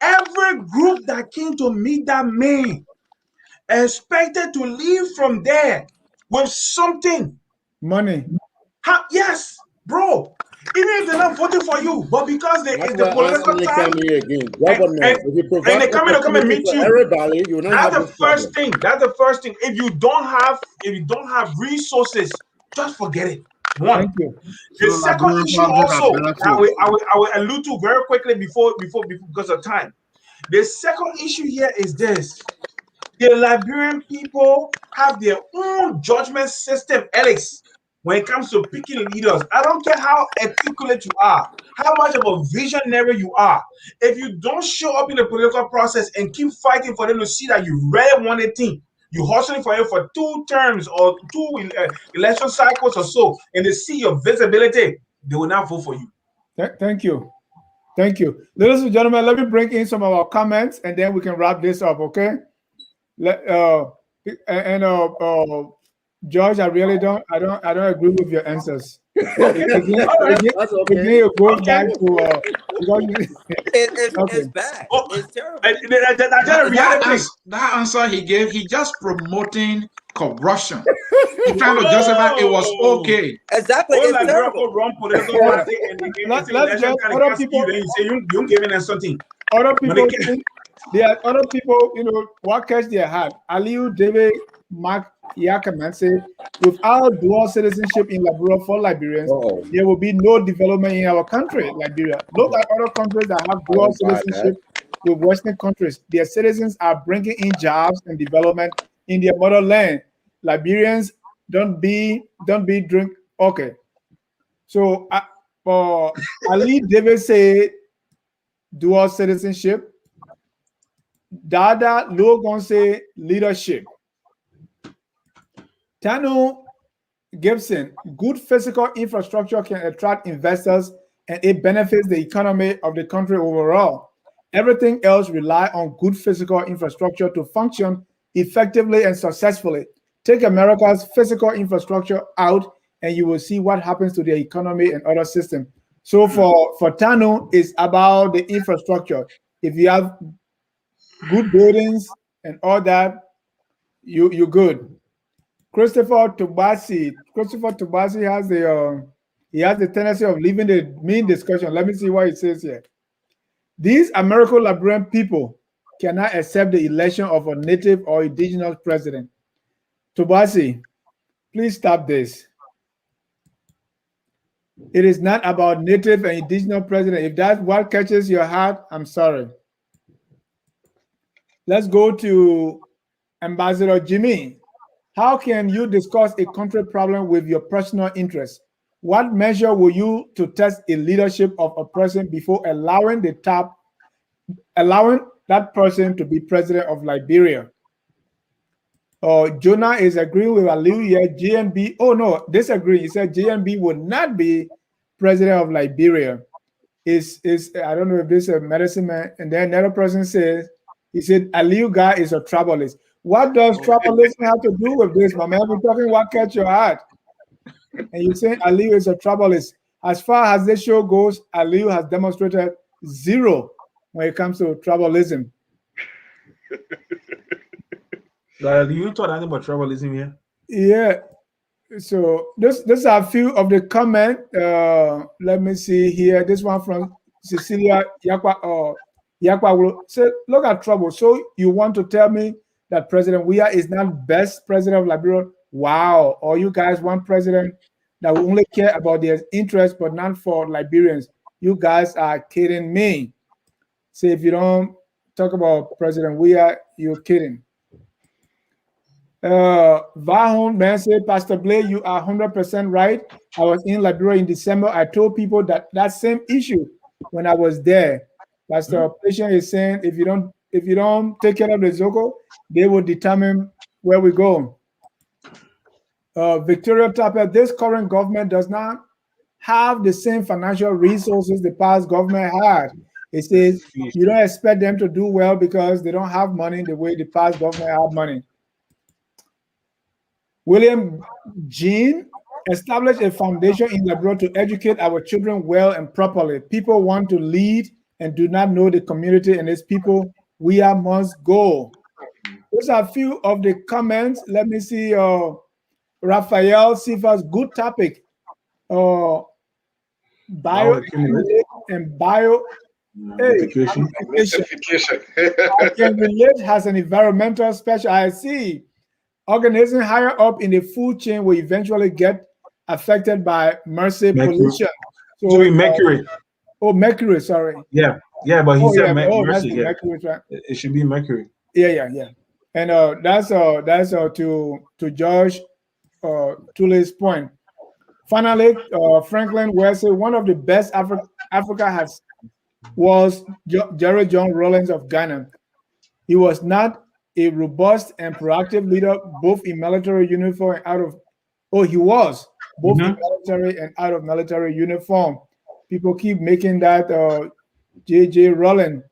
Every group that came to meet that man expected to leave from there with something. Money. Yes, bro. Even if they're not voting for you, but because it's the political time, and they come and meet you. Everybody, That's the first thing. That's the first thing. If you don't have resources, just forget it. One. Thank you. The second issue also, I will allude to very quickly before because of time. The second issue here is this: the Liberian people have their own judgment system, Alex. When it comes to picking leaders, I don't care how articulate you are, how much of a visionary you are. If you don't show up in the political process and keep fighting for them to see that you really want a thing, you hustling for it for 2 terms or 2 election cycles or so, and they see your visibility, they will not vote for you. Thank you. Thank you. Ladies and gentlemen, let me bring in some of our comments and then we can wrap this up, okay? George, I don't agree with your answers. It's bad. It's terrible. That answer he gave, he just promoting corruption. He trying to justify it was okay. Exactly. It's terrible. Let's get other people. You giving us something. Other people think there are other people, what catch their heart. Aliu David Mark Yakaman said, without dual citizenship in Liberia for Liberians, there will be no development in our country, Liberia. Look at other countries that have dual citizenship with Western countries. Their citizens are bringing in jobs and development in their motherland. Liberians don't be drink. Okay. So Ali David said dual citizenship. Dada Logan say leadership. Tanu Gibson, good physical infrastructure can attract investors and it benefits the economy of the country overall. Everything else rely on good physical infrastructure to function effectively and successfully. Take America's physical infrastructure out and you will see what happens to the economy and other systems. So for Tanu, it's about the infrastructure. If you have good buildings and all that, you're good. Christopher Tobasi has the tendency of leaving the main discussion. Let me see what it says here. These American Liberian people cannot accept the election of a native or indigenous president. Tobasi, please stop this. It is not about native and indigenous president. If that's what catches your heart, I'm sorry. Let's go to Ambassador Jimmy. how can you discuss a country problem with your personal interests? What measure will you to test a leadership of a person before allowing that person to be president of Liberia? Jonah is agreeing with Aliu here. GNB, oh no, disagree. He said GNB would not be president of Liberia. Is I don't know if this is a medicine man. And then another person says, he said Aliu guy is a troublist. What does tribalism have to do with this, my man? We're talking what catch your heart. And you say Aliu is a troublist. As far as this show goes, Aliu has demonstrated zero when it comes to tribalism. You thought anything about tribalism here? Yeah. So this are a few of the comment. Let me see here. This one from Cecilia Yakwa. Yakwa said, "Look at trouble. So you want to tell me that President Weah is not best president of Liberia? Wow! Or you guys want president that will only care about their interests but not for Liberians? You guys are kidding me. Say if you don't talk about President Weah, you're kidding." Vahon man said, Pastor Blake, you are 100% right. I was in Liberia in December. I told people that same issue when I was there. Pastor Patient is saying if you don't take care of the Zogo, they will determine where we go. Victoria Tapper, this current government does not have the same financial resources the past government had. It says you don't expect them to do well because they don't have money the way the past government had money. William Jean established a foundation in Liberia to educate our children well and properly. People want to lead and do not know the community and its people. We must go. Those are a few of the comments. Let me see. Raphael Sifa's good topic. Bio and bio. Amplification. I can relate has an environmental special. I see. Organisms higher up in the food chain will eventually get affected by mercury pollution. So mercury. Mercury, sorry. Yeah, but he said mercury. Yeah. Mercury, right? It should be mercury. Yeah. And that's to George Tule's point. Finally, Franklin Wesley, one of the best Africa was Jerry John Rawlings of Ghana. He was not a robust and proactive leader, both in military uniform and out of. He was both in military and out of military uniform. People keep making that J.J. Rowling.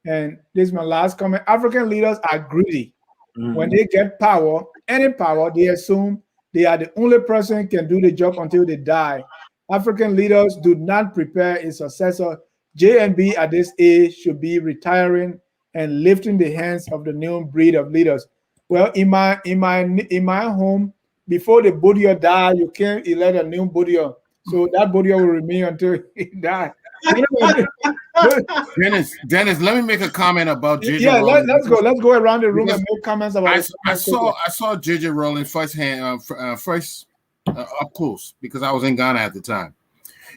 And this is my last comment. African leaders are greedy. When they get power, any power, they assume they are the only person who can do the job until they die. African leaders do not prepare a successor. JNB at this age should be retiring and lifting the hands of the new breed of leaders. Well, in my home, before the Bodio die, you can't elect a new Bodio. So that Bodio will remain until he dies. Dennis, let me make a comment about JJ. Yeah, let's go around the room and make comments about it. I saw JJ Rowling firsthand, up close because I was in Ghana at the time.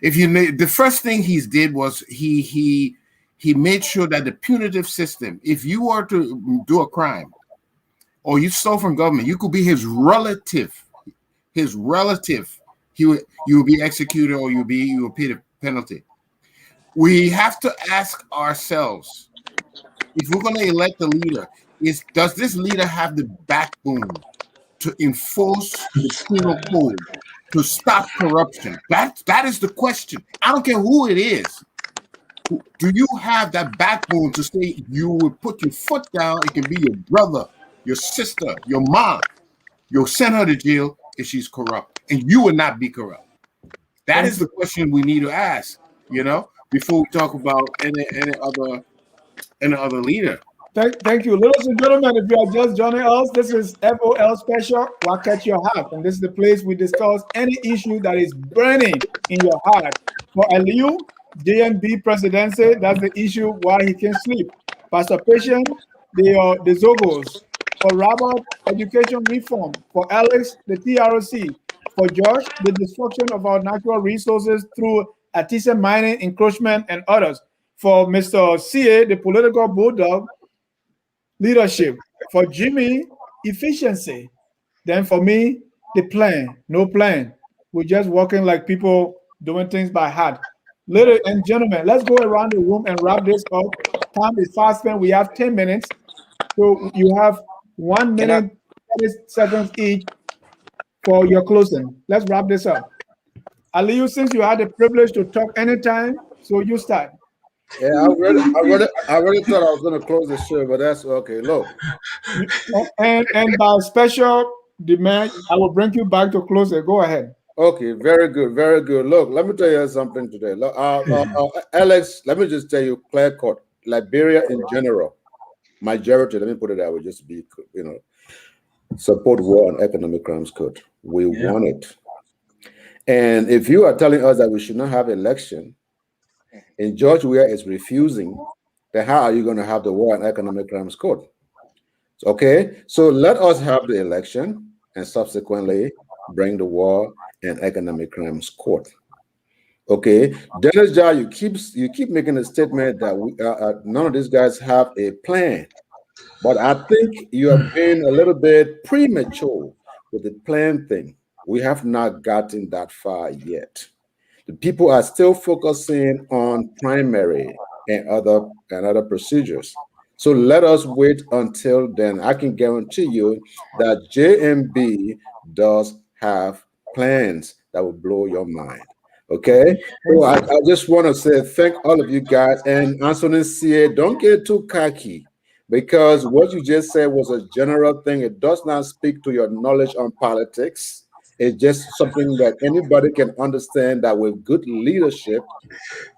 The first thing he did was he made sure that the punitive system, if you were to do a crime or you stole from government, you could be his relative. You will be executed or you will pay the penalty. We have to ask ourselves, if we're going to elect a leader, does this leader have the backbone to enforce the penal code, to stop corruption? That is the question. I don't care who it is. Do you have that backbone to say you will put your foot down? It can be your brother, your sister, your mom. You'll send her to jail if she's corrupt, and you will not be corrupt. That is the question we need to ask, before we talk about any other leader. Thank you. Ladies and gentlemen, if you are just joining us, this is FOL Special, What Catch Your Heart. And this is the place we discuss any issue that is burning in your heart. For Aliu, JNB presidency, that's the issue why he can't sleep. Pastor Patient, the Zogos. For Robert, education reform. For Alex, the TROC. For Josh, the destruction of our natural resources through artisan mining, encroachment, and others. For Mr. CA, the political bulldog, leadership. For Jimmy, efficiency. Then for me, the plan, no plan. We're just walking like people doing things by heart. Ladies and gentlemen, let's go around the room and wrap this up. Time is fast spent. We have 10 minutes. So you have 1 Can I? minute, 30 seconds each for your closing. Let's wrap this up. Aliyu, since you had the privilege to talk anytime, so you start. Yeah, I really thought I was going to close the show, but that's okay. Look, And by special demand, I will bring you back to close it. Go ahead. okay, very good, very good. Look, let me tell you something today. Look, Alex, let me just tell you, clear cut. Liberia in general, majority. Let me put it that way, just to be, support war and economic crimes code. We want it. And if you are telling us that we should not have election, and George Weah is refusing, then how are you going to have the war and economic crimes code? Okay, so let us have the election and subsequently bring the war and economic crimes court. Okay, Dennis Jar, you keep making a statement that none of these guys have a plan, but I think you have been a little bit premature with the plan thing. We have not gotten that far yet. The people are still focusing on primary and other procedures. So let us wait until then. I can guarantee you that JMB does have plans that will blow your mind. Okay, so I just want to say thank all of you guys. And Anthony CA, don't get too cocky, because what you just said was a general thing. It does not speak to your knowledge on politics. It's just something that anybody can understand, that with good leadership,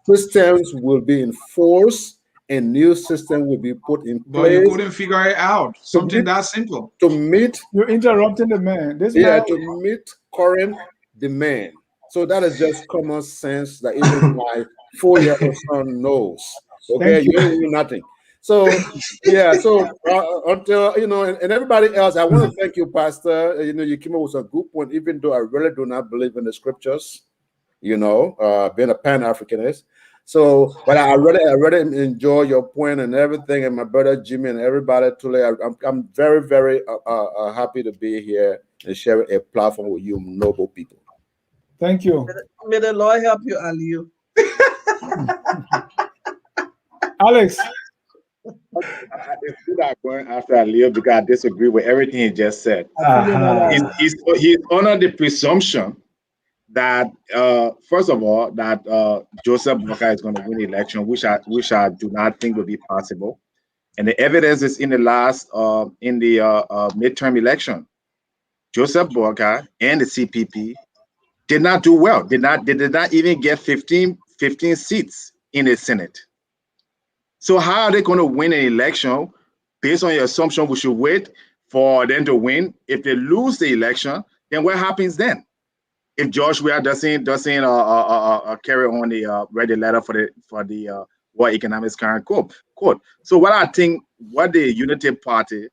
systems will be enforced and new system will be put in But you place couldn't figure it out. Something that simple. to meet. You're interrupting the man. To meet current demand. So that is just common sense that even my 4-year-old son knows. Okay, you ain't doing nothing. So yeah, so until and everybody else, I want to thank you, Pastor. You came up with a good point, even though I really do not believe in the scriptures. Being a Pan-Africanist. So, but I really enjoy your point and everything, and my brother Jimmy and everybody today. I'm very, very happy to be here and sharing a platform with you, noble people. Thank you. May the Lord help you, Aliyu. Alex. It's good I'm going after Aliyu because I disagree with everything he just said. He's under the presumption that first of all that Joseph Boakai is going to win the election, which I do not think will be possible. And the evidence is in the last midterm election. Joseph Boakai and the CPP did not do well. They did not even get 15 seats in the Senate. So how are they going to win an election based on your assumption we should wait for them to win? If they lose the election, then what happens then? If George Weah doesn't carry on the read the letter for the World Economic Crimes Code. So what the Unity Party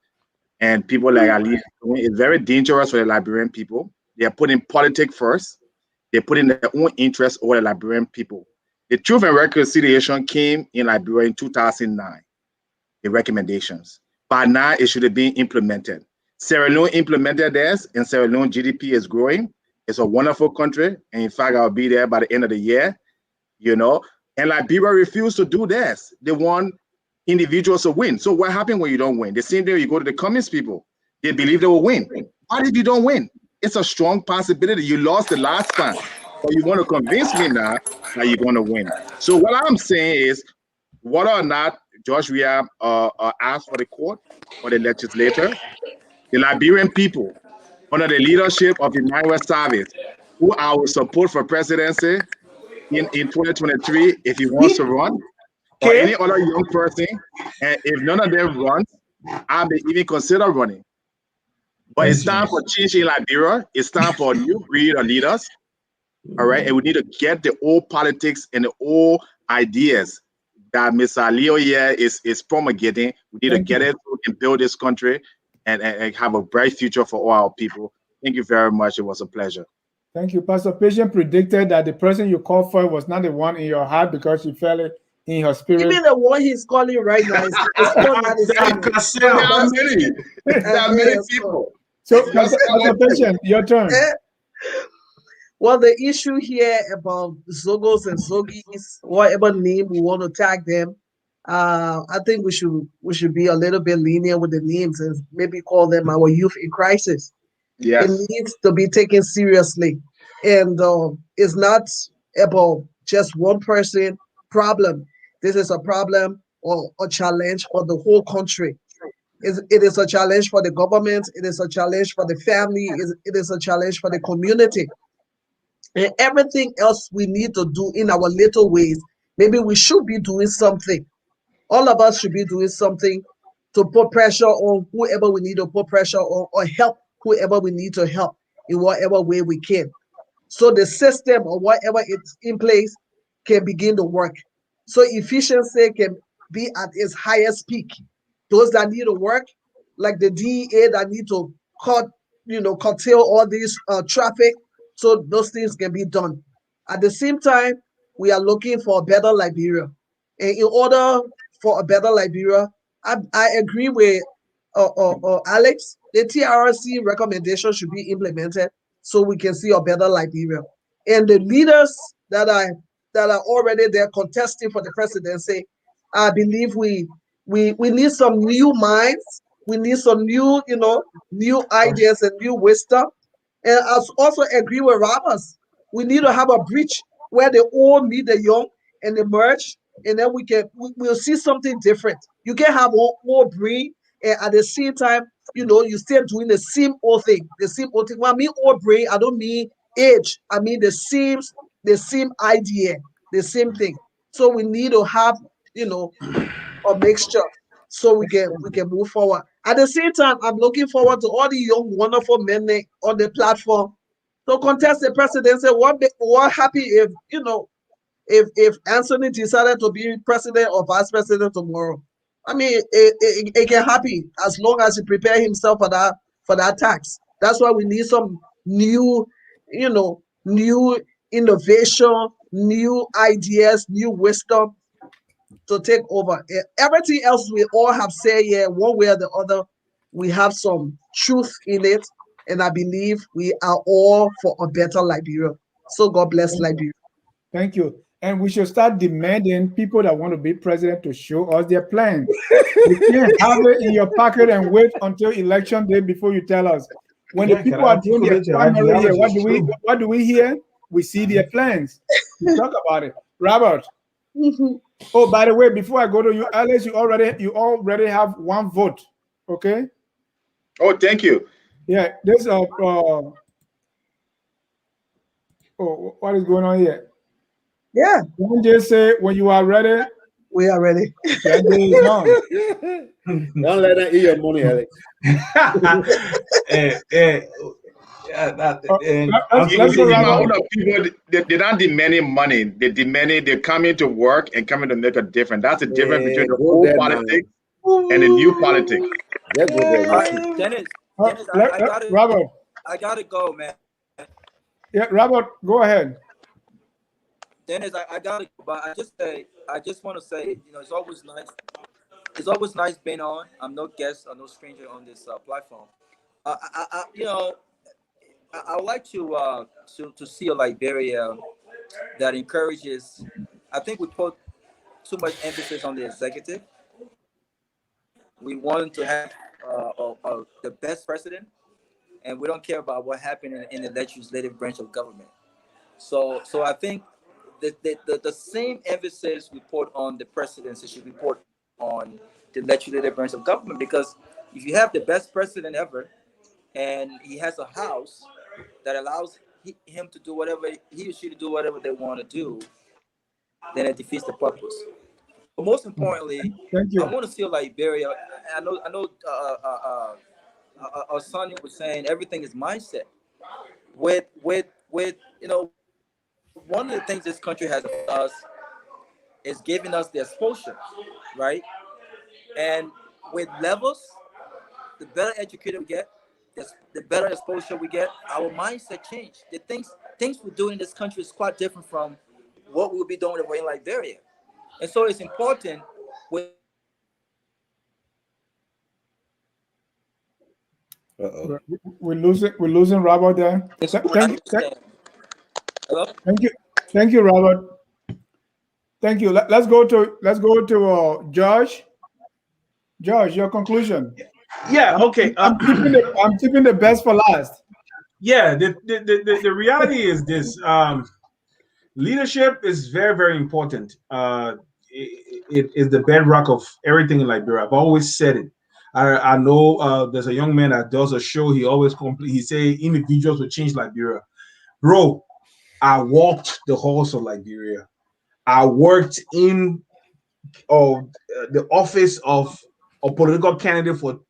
and people like Ali are doing is very dangerous for the Liberian people. They are putting politics first. They're putting their own interests over the Liberian people. The Truth and Reconciliation came in Liberia in 2009, the recommendations. By now, it should have been implemented. Sierra Leone implemented this, and Sierra Leone GDP is growing. It's a wonderful country. And in fact, I'll be there by the end of the year, And Liberia refused to do this. They want individuals to win. So what happened when you don't win? The same day you go to the communist people, they believe they will win. What if you don't win? It's a strong possibility. You lost the last time. But you want to convince me now that you're going to win. So what I'm saying is, whether or not George Weah asked for the court or the legislature, the Liberian people, under the leadership of Emmanuel Savage, who I will support for presidency in 2023 if he wants to run, or any other young person, and if none of them runs, I may even consider running. But it's time for change in Liberia. It's time for a new breed of leaders. All right, and we need to get the old politics and the old ideas that Mr. Leo here is promulgating. We need to get it so we can build this country and have a bright future for all our people. Thank you very much. It was a pleasure. Thank you. Pastor Patient predicted that the person you called for was not the one in your heart because she felt it in her spirit. Even the one he's calling right now is still not his There are many people. So, Just come up. consultation, your turn. Eh, well, the issue here about Zogos and Zogis, whatever name we want to tag them, I think we should be a little bit lenient with the names and maybe call them our youth in crisis. It Yes. needs to be taken seriously, and it's not about just one person problem. This is a problem or a challenge for the whole country. It is a challenge for the government. It is a challenge for the family. It is a challenge for the community and everything else we need to do in our little ways. Maybe we should be doing something. All of us should be doing something to put pressure on whoever we need to put pressure on or help whoever we need to help in whatever way we can. So the system or whatever it's in place can begin to work. So efficiency can be at its highest peak. Those that need to work, like the DEA that need to cut, curtail all these traffic, so those things can be done. At the same time, we are looking for a better Liberia. And in order for a better Liberia, I agree with Alex. The TRC recommendation should be implemented so we can see a better Liberia. And the leaders that are already there contesting for the presidency, I believe we need some new minds. We need some new ideas and new wisdom. And I also agree with Roberts. We need to have a bridge where the old meet the young and they merge, and then we'll see something different. You can have old brain, and at the same time, you're still doing the same old thing. The same old thing. When I mean old brain, I don't mean age. I mean the same idea, the same thing. So we need to have, you know, a mixture so we can move forward. At the same time, I'm looking forward to all the young, wonderful men on the platform to contest the presidency. What happy if Anthony decided to be president or vice president tomorrow? I mean, it can happen as long as he prepare himself for that tax. That's why we need some new innovation, new ideas, new wisdom to take over. Everything else we all have said here, one way or the other, we have some truth in it, and I believe we are all for a better Liberia. So God bless Thank you. Liberia. Thank you. And we should start demanding people that want to be president to show us their plan. You can't have it in your pocket and wait until election day before you tell us. When the Yeah, can people I are doing their articulate your primary here, ideologies too? what do we hear? We see their plans. We talk about it. Robert. Oh, by the way, before I go to you, Alice, you already have one vote. Okay. Oh, thank you. Yeah. There's a oh, what is going on here? Yeah, Don't just say when you are ready. we are ready. Kendi is on. Don't let them eat your money, Alex. Eh, eh, Let's You, let's you go, see, my Robert. older people, they're not demanding money. They're coming to work and coming to make a difference. That's the difference Yeah, between the go old there now. politics and the new politics. Let's go there with you. Dennis, Robert. I gotta go, man. Yeah, Robert, go ahead. Dennis, I gotta go, but I just want to say, it's always nice. It's always nice being on. I'm no guest or no stranger on this platform. I would like to see a Liberia that encourages. I think we put too much emphasis on the executive. We want to have the best president, and we don't care about what happened in the legislative branch of government. So I think the same emphasis we put on the presidency should be put on the legislative branch of government, because if you have the best president ever and he has a house that allows him to do whatever he or she to do whatever they want to do, then it defeats the purpose. But most importantly, Thank I you. want to see Liberia. I know. Sonny was saying everything is mindset. With one of the things this country has us is giving us the exposure, right? And with levels, the better educated we get, the better exposure we get, our mindset change. The things we do in this country is quite different from what we'll be doing if we're in Liberia. And so it's important with Uh-oh. We're losing Robert there. It's Th- what I Thank you, understand. Hello? thank you, Robert. Thank you. Let's go to Josh. Josh, your conclusion. Yeah. Okay. I'm keeping the best for last. Yeah. The reality is this. Leadership is very, very important. It is the bedrock of everything in Liberia. I've always said it. I know there's a young man that does a show. He always he say individuals will change Liberia. Bro, I walked the halls of Liberia. I worked in the office of a political candidate for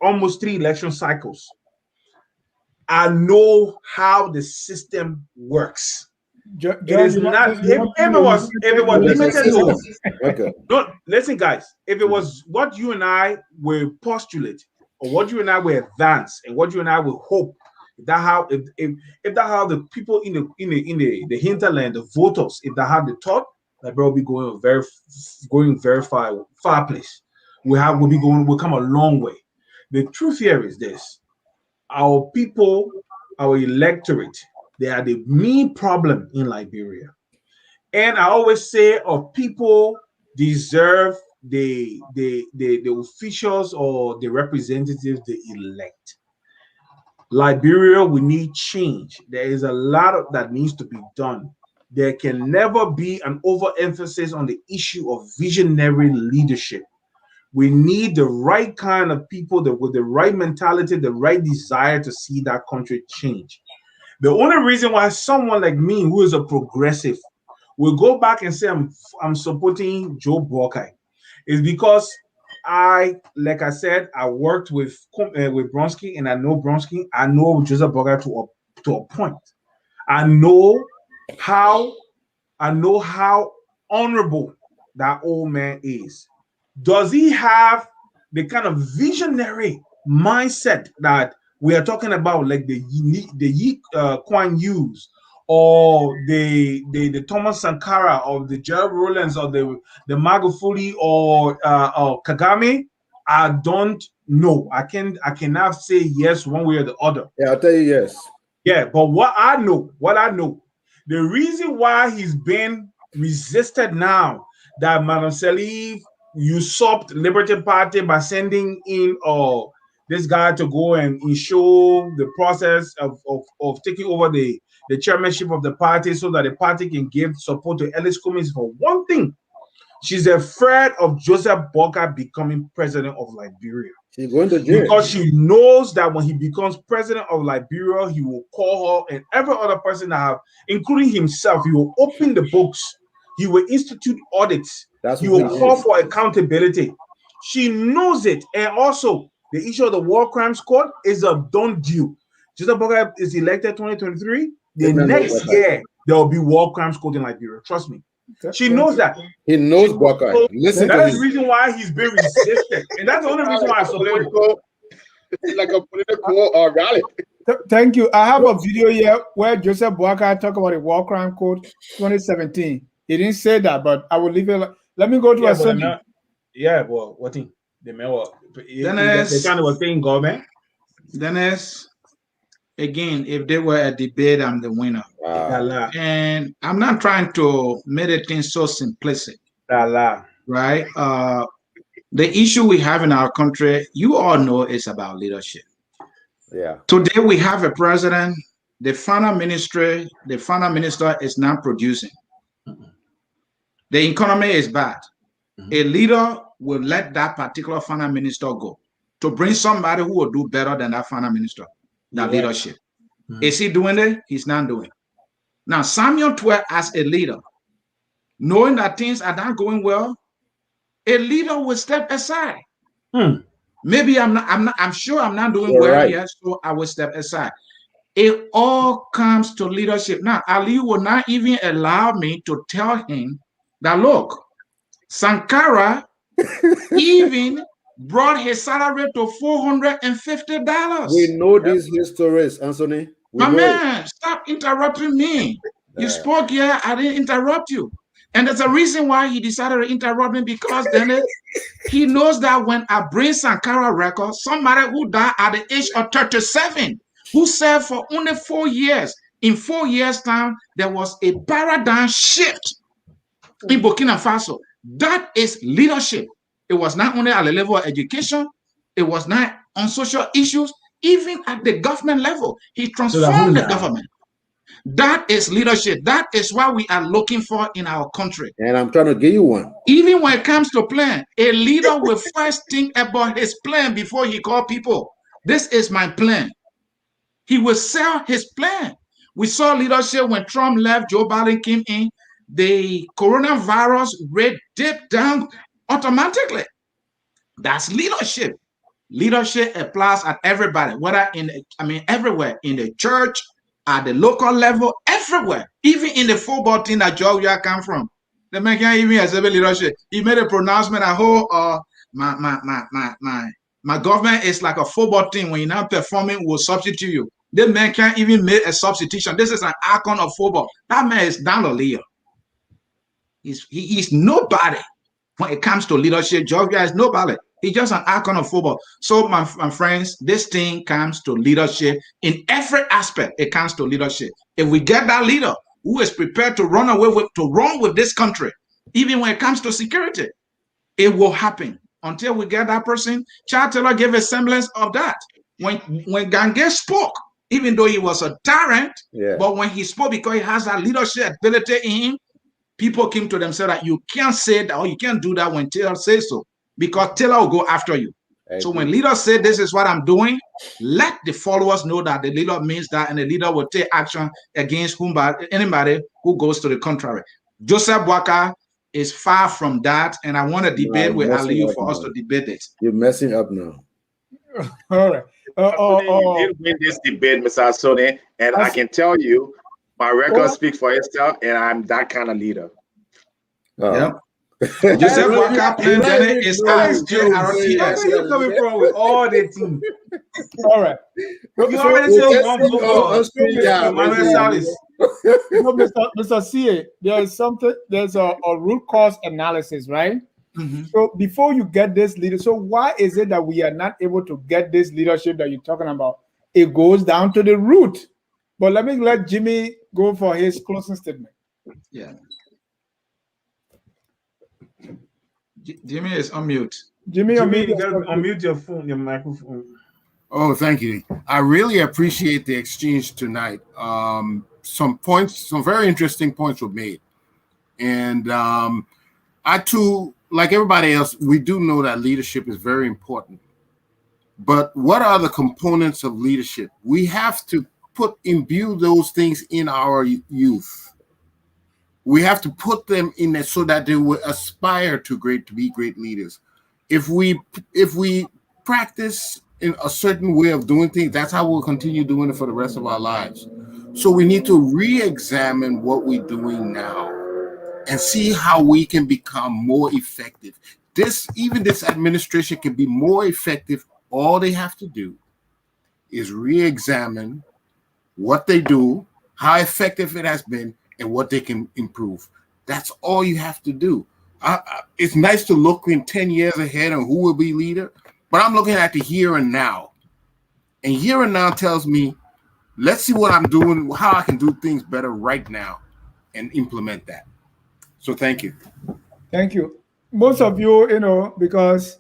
almost three election cycles. I know how the system works. Josh, It is you not want if it was There's a limited to system. Okay. no, listen, guys. If it was what you and I were postulate, or what you and I were advance, and what you and I will hope, if that how the people in the hinterland, the voters, if that how they thought, that will be going very far place. We'll come a long way. The truth here is this: our people, our electorate, they are the main problem in Liberia. And I always say, our people deserve the officials or the representatives they elect. Liberia, we need change. There is a lot that needs to be done. There can never be an overemphasis on the issue of visionary leadership. We need the right kind of people with the right mentality, the right desire to see that country change. The only reason why someone like me, who is a progressive, will go back and say I'm supporting Joe Buckeye is because like I said, I worked with Bronski, and I know Bronski. I know Joseph Buckeye to a point. I know how honorable that old man is. Does he have the kind of visionary mindset that we are talking about, like the Kuan Yews, or the Thomas Sankara, or the Gerald Rollins, or the Magufuli, or Kagame? I don't know. I cannot say yes one way or the other. Yeah, I'll tell you yes. Yeah, but what I know, the reason why he's been resisted now, that Madam Salif usurped Liberty Party by sending in this guy to go and ensure the process of taking over the chairmanship of the party, so that the party can give support to Ellis Cummings for one thing. She's afraid of Joseph Boakai becoming president of Liberia. She's going to jail. Because she knows that when he becomes president of Liberia, he will call her and every other person that have, including himself, he will open the books. He will institute audits. He will call for accountability. She knows it. And also, the issue of the War Crimes Court is a done deal. Joseph Boakai is elected 2023. The next year, there will be War Crimes Court in Liberia. Trust me. She knows that. He knows Buckeye. Listen to that is the reason why he's been resisted. And that's the only reason why I support him. Like a political rally. Thank you. I have a video here where Joseph Boakai talked about the War Crime Code 2017. He didn't say that, but I will leave it. Let me go to a sentence. Well, what thing? The man was saying government. Dennis, again, if they were a debate, I'm the winner. And I'm not trying to make it thing so simplistic. Right? The issue we have in our country, you all know, is about leadership. Yeah. Today we have a president, the finance minister is not producing. The economy is bad. A leader will let that particular finance minister go to bring somebody who will do better than that finance minister, that leadership. Is he doing it? He's not doing it. Now, Samuel Twe, as a leader, knowing that things are not going well, a leader will step aside. Maybe I'm sure I'm not doing well yet, so I will step aside. It all comes to leadership. Now, Ali will not even allow me to tell him that, look, Sankara even brought his salary to $450. We know these histories, Anthony. My man, stop interrupting me. You spoke here, I didn't interrupt you. And there's a reason why he decided to interrupt me, because then he knows that when I bring Sankara record, somebody who died at the age of 37, who served for only 4 years, in 4 years' time, there was a paradigm shift in Burkina Faso. That is leadership. It was not only at the level of education, it was not on social issues, even at the government level. He transformed the government. That is leadership. That is what we are looking for in our country. And I'm trying to give you one. Even when it comes to plan, a leader will first think about his plan before he call people. This is my plan. He will sell his plan. We saw leadership when Trump left, Joe Biden came in, the coronavirus rate dipped down automatically. That's leadership. Leadership applies at everybody, whether everywhere, in the church, at the local level, everywhere, even in the football team that Georgia come from. The man can't even exhibit leadership. He made a pronouncement at whole my government is like a football team. When you're not performing, we'll substitute you. The man can't even make a substitution. This is an icon of football. That man is down the leader. He's nobody when it comes to leadership. Georgia is nobody. He's just an icon of football. So my friends, this thing comes to leadership in every aspect. It comes to leadership. If we get that leader who is prepared to run with this country, even when it comes to security, it will happen. Until we get that person, Charles Taylor gave a semblance of that. When Gange spoke, even though he was a tyrant, but when he spoke, because he has that leadership ability in him, people came to themselves that you can't say that or you can't do that when Taylor says so, because Taylor will go after you. So when leaders say this is what I'm doing, let the followers know that the leader means that, and the leader will take action against anybody who goes to the contrary. Joseph Boakai is far from that, and I want to debate with Aliyu for us to debate it. You're messing up now. All right. You did win this debate, Mr. Asone, and I can tell you, my record speaks for itself, and I'm that kind of leader. Yeah. Joseph Boakai playing Danny is RTS. Where you coming from with all the team? All right. You already said one football. Mr. CA, there's a root cause analysis, right? Mm-hmm. So before you get this leader, so why is it that we are not able to get this leadership that you're talking about? It goes down to the root. But let Jimmy go for his closing statement. Yeah. Jimmy is on mute. Jimmy, you gotta unmute your phone, your microphone. Oh, thank you. I really appreciate the exchange tonight. Some very interesting points were made. And I too, like everybody else, we do know that leadership is very important. But what are the components of leadership? We have to imbue those things in our youth. We have to put them in there so that they will aspire to be great leaders. If we practice in a certain way of doing things, that's how we'll continue doing it for the rest of our lives. So we need to re-examine what we're doing now and see how we can become more effective. This administration can be more effective. All they have to do is re-examine what they do, how effective it has been, and what they can improve. That's all you have to do. It's nice to look in 10 years ahead on who will be leader, but I'm looking at the here and now. And here and now tells me, let's see what I'm doing, how I can do things better right now and implement that. So thank you. Thank you. Most of you, because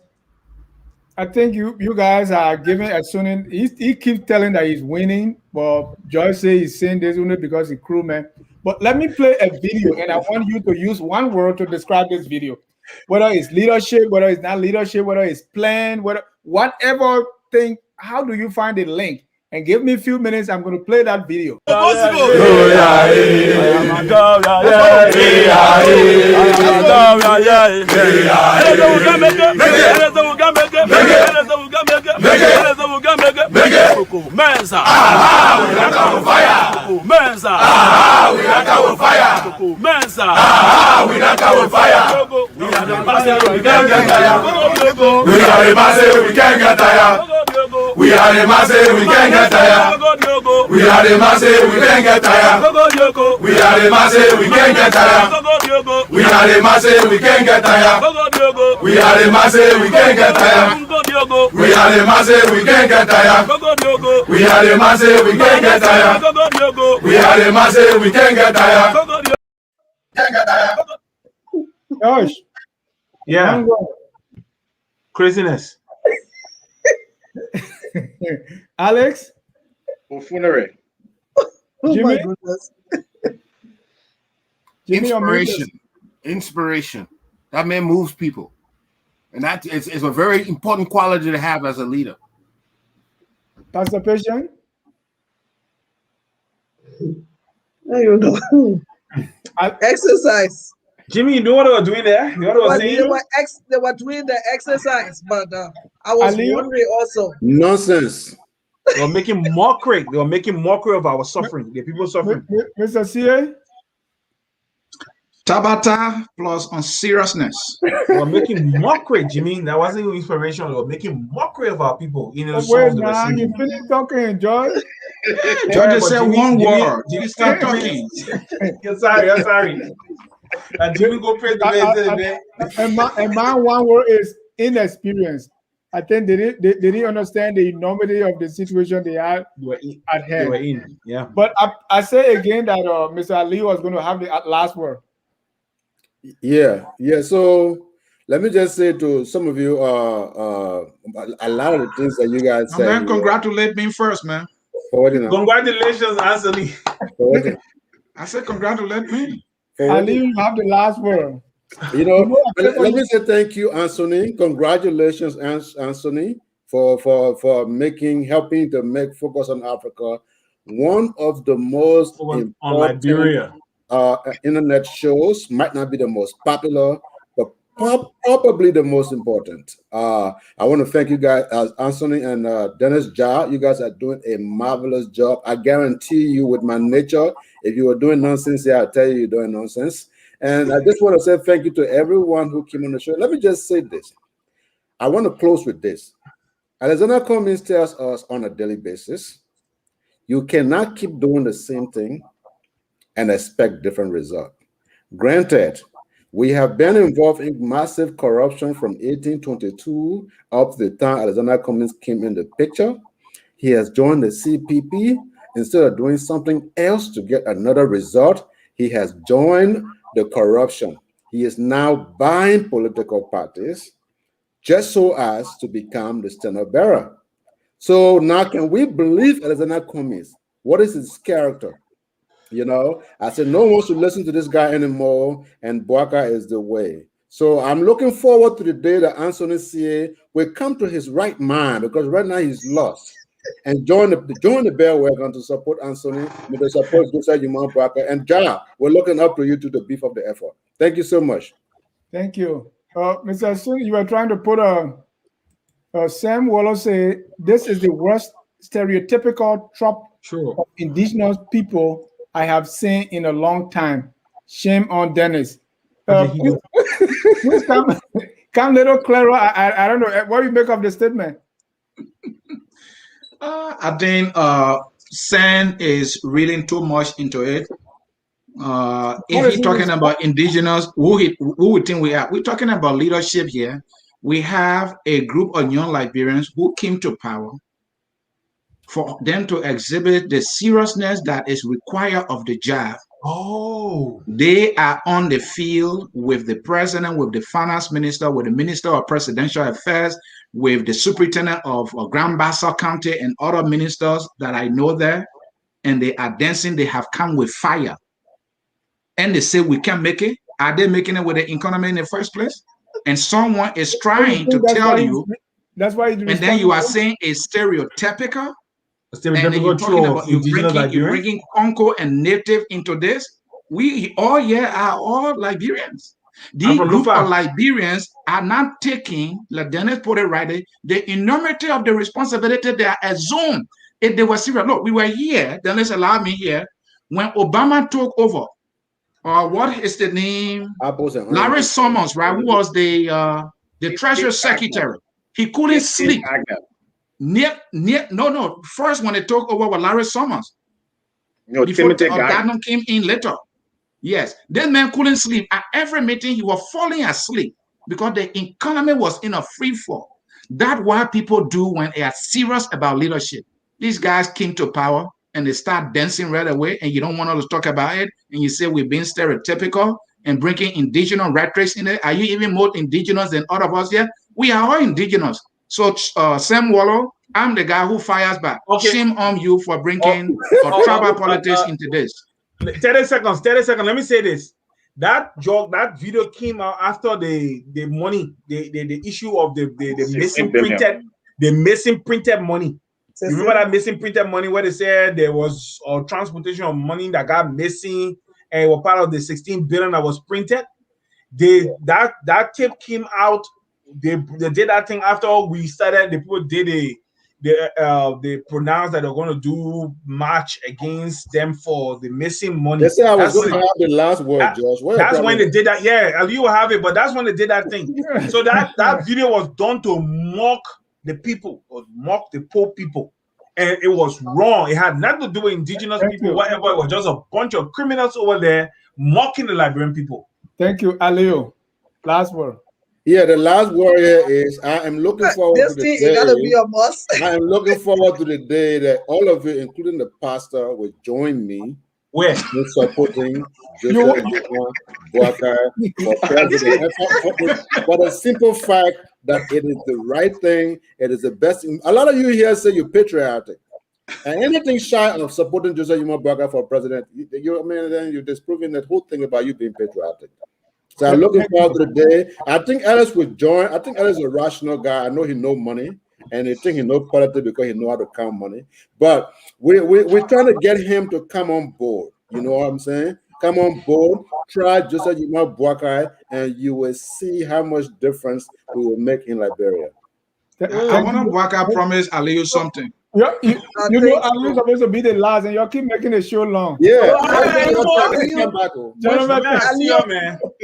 I think you guys are giving Asune. He keeps telling that he's winning, but Joyce says he's saying this only because he's crewman. But let me play a video, and I want you to use one word to describe this video. Whether it's leadership, whether it's not leadership, whether it's plan, whatever thing. How do you find the link? And give me a few minutes. I'm going to play that video. We are the masses, we can't get tired. We are the masses, we can't get tired. We are the masses, we can't get tired. We are the masses, we can't get tired. We are the masses, we can't get tired. We are the masses, we can't get tired. We are the masses, we can't get tired. We are the masses, we can't get tired. Josh. Yeah. Craziness. Alex? Buffoonery. Jimmy? My goodness. Jimmy, Inspiration. Inspiration. That man moves people. And that is a very important quality to have as a leader. Pastor Patient? I don't know. Exercise. Jimmy, you know what I was doing there? You know what I was saying? They were doing the exercise, but I was wondering also. Nonsense. They were making mockery. They were making mockery of our suffering. The people suffering. Mr. CA? Tabata plus unseriousness. They were making mockery, Jimmy. That wasn't even inspiration. They were making mockery of our people in the Wait, songs they were now you singing. finished talking, George. George just said Jimmy, one Jimmy, word. Did you start talking? I'm sorry. And Jimmy go pray the and my one word is inexperience. I think they didn't understand the enormity of the situation they had at hand. They were in, yeah. But I say again that Mr. Ali was going to have the last word. Yeah. So let me just say to some of you, a lot of the things that you guys said. Man, congratulate me first, man. Congratulations, Anthony. I said congratulate me. Ali, you have the last word. Let me say thank you, Anthony. Congratulations, Anthony, for helping to make Focus on Africa one of the most important on Liberia internet shows. Might not be the most popular, but probably the most important. I want to thank you guys, Anthony and Dennis Ja. You guys are doing a marvelous job. I guarantee you, with my nature, if you were doing nonsense here, I'll tell you you're doing nonsense. And I just want to say thank you to everyone who came on the show. Let me just say this. I want to close with this. Alexander Cummings tells us on a daily basis, you cannot keep doing the same thing and expect different results. Granted, we have been involved in massive corruption from 1822 up to the time Alexander Cummings came in the picture. He has joined the CPP. Instead of doing something else to get another result, he has joined the corruption. He is now buying political parties just so as to become the standard bearer. So now can we believe Alexander Cummings? What is his character? I said, no one should listen to this guy anymore, and Bwaka is the way. So I'm looking forward to the day that Anthony CA will come to his right mind, because right now he's lost. And join the bear wagon to support Anthony, to support Joseph Yuman Bwaka. And Ja, we're looking up to you to the beef of the effort. Thank you so much. Thank you. Mr. Sun, you were trying to put Sam Wallace say this is the worst stereotypical trope of indigenous people I have seen in a long time. Shame on Dennis. Please come a little clearer. I don't know. What do you make of the statement? I think Sam is reading too much into it. If he's talking about indigenous, who we think we are? We're talking about leadership here. We have a group of young Liberians who came to power for them to exhibit the seriousness that is required of the job. Oh, they are on the field with the president, with the finance minister, with the minister of presidential affairs, with the superintendent of Grand Bassa County and other ministers that I know there, and they are dancing. They have come with fire, and they say we can make it. Are they making it with the economy in the first place? And someone is trying to tell you. That's why. And then you are saying it's stereotypical. And then you're talking about you're bringing Congo and native into this. We all here are all Liberians. These group of Liberians are not taking, like Dennis put it right, the enormity of the responsibility they are assumed if they were serious. Look, we were here, Dennis allowed me here, when Obama took over. What is the name? Larry Summers, right? Who was the Treasury Secretary. He couldn't sleep. First, when they took over with Larry Summers, before Timothy Guy. Gardner came in later. Yes, this man couldn't sleep. At every meeting, he was falling asleep because the economy was in a free fall. That's what people do when they are serious about leadership. These guys came to power and they start dancing right away, and you don't want us to talk about it, and you say we're being stereotypical and bringing indigenous rhetoric in it. Are you even more indigenous than all of us here? We are all indigenous. So Sam Wallow, I'm the guy who fires back. Okay. Shame on you for bringing tribal politics into this. 30 seconds. Let me say this. That video came out after the money, the issue of the missing printed money. You remember that missing printed money where they said there was transportation of money that got missing and was part of the 16 billion that was printed? That tape came out. They did that thing after we started. The people did they pronounced that they're going to do march against them for the missing money. They said I was going to have the last word, Josh. That's when they did that. Yeah, you will have it, but that's when they did that thing. So that video was done to mock the people, or mock the poor people, and it was wrong. It had nothing to do with indigenous people, whatever. It was just a bunch of criminals over there mocking the Liberian people. Thank you, Alio. Last word. Yeah, the last word here is I am looking forward to the day. Gotta be a must. I am looking forward to the day that all of you, including the pastor, will join me in supporting Joseph Boakai for president. For the simple fact that it is the right thing, it is the best. A lot of you here say you're patriotic, and anything shy of supporting Joseph Boakai for president, then you're disproving that whole thing about you being patriotic. So I'm looking forward to the day. I think Ellis would join. I think Ellis is a rational guy. I know he knows money, and I think he knows politics because he knows how to count money. But we're trying to get him to come on board. You know what I'm saying? Come on board. Try Joseph Boakai, and you will see how much difference we will make in Liberia. I want to Boakai promise Aliyu something. You know, I'm supposed to be the last, and y'all keep making the show long. Yeah. Gentlemen,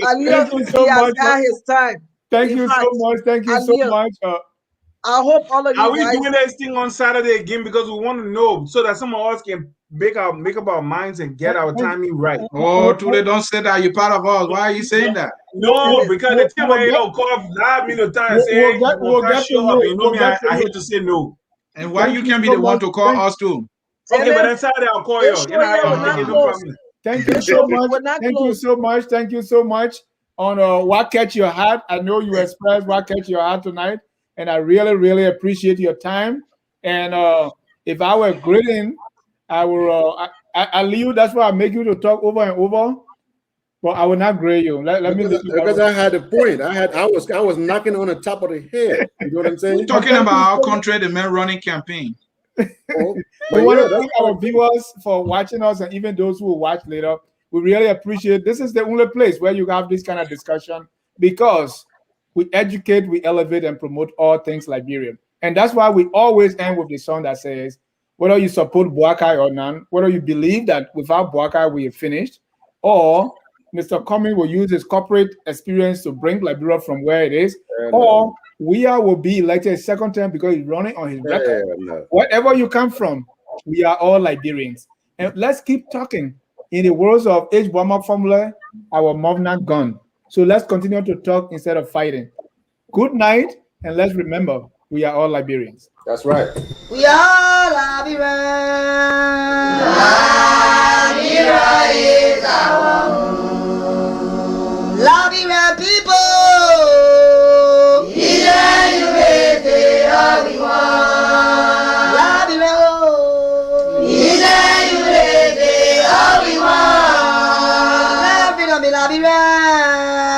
thank you so much. His time. Thank you so much. Thank you so much. I hope all of you Are we guys... doing this thing on Saturday again because we want to know so that some of us can make up our minds and get our timing right? Oh, Tule, don't say that. You're part of us. Why are you saying that? No, because the time where you call last minute time say we'll get show up. You know me, I hate to say no. And why you can be the one to call us too? Okay, but then Saturday I'll call you. Thank you so much. Thank you so much. Thank you so much on what catch your heart. I know you expressed what catch your heart tonight, and I really, really appreciate your time. And if I were grading, I will. I leave you. That's why I make you to talk over and over. But I will not grade you. Let me because I had a point. I was knocking on the top of the head. You know what I'm saying? We're talking about our country, the men running campaign. We want to thank our viewers for watching us, and even those who will watch later. We really appreciate. This is the only place where you have this kind of discussion because we educate, we elevate, and promote all things Liberian. And that's why we always end with the song that says, whether you support Boakai or none, whether you believe that without Boakai we are finished, or Mr. Cumming will use his corporate experience to bring Liberia from where it is, or will be elected a second term because he's running on his record. Wherever you come from, we are all Liberians. And let's keep talking. In the words of H. Boma formula, our mouth not gone. So let's continue to talk instead of fighting. Good night, and let's remember, we are all Liberians. That's right. We are Liberians. Liberia is our home. Liberian people. USA, all we want. Liberia, USA, all we want. Liberia, Liberia.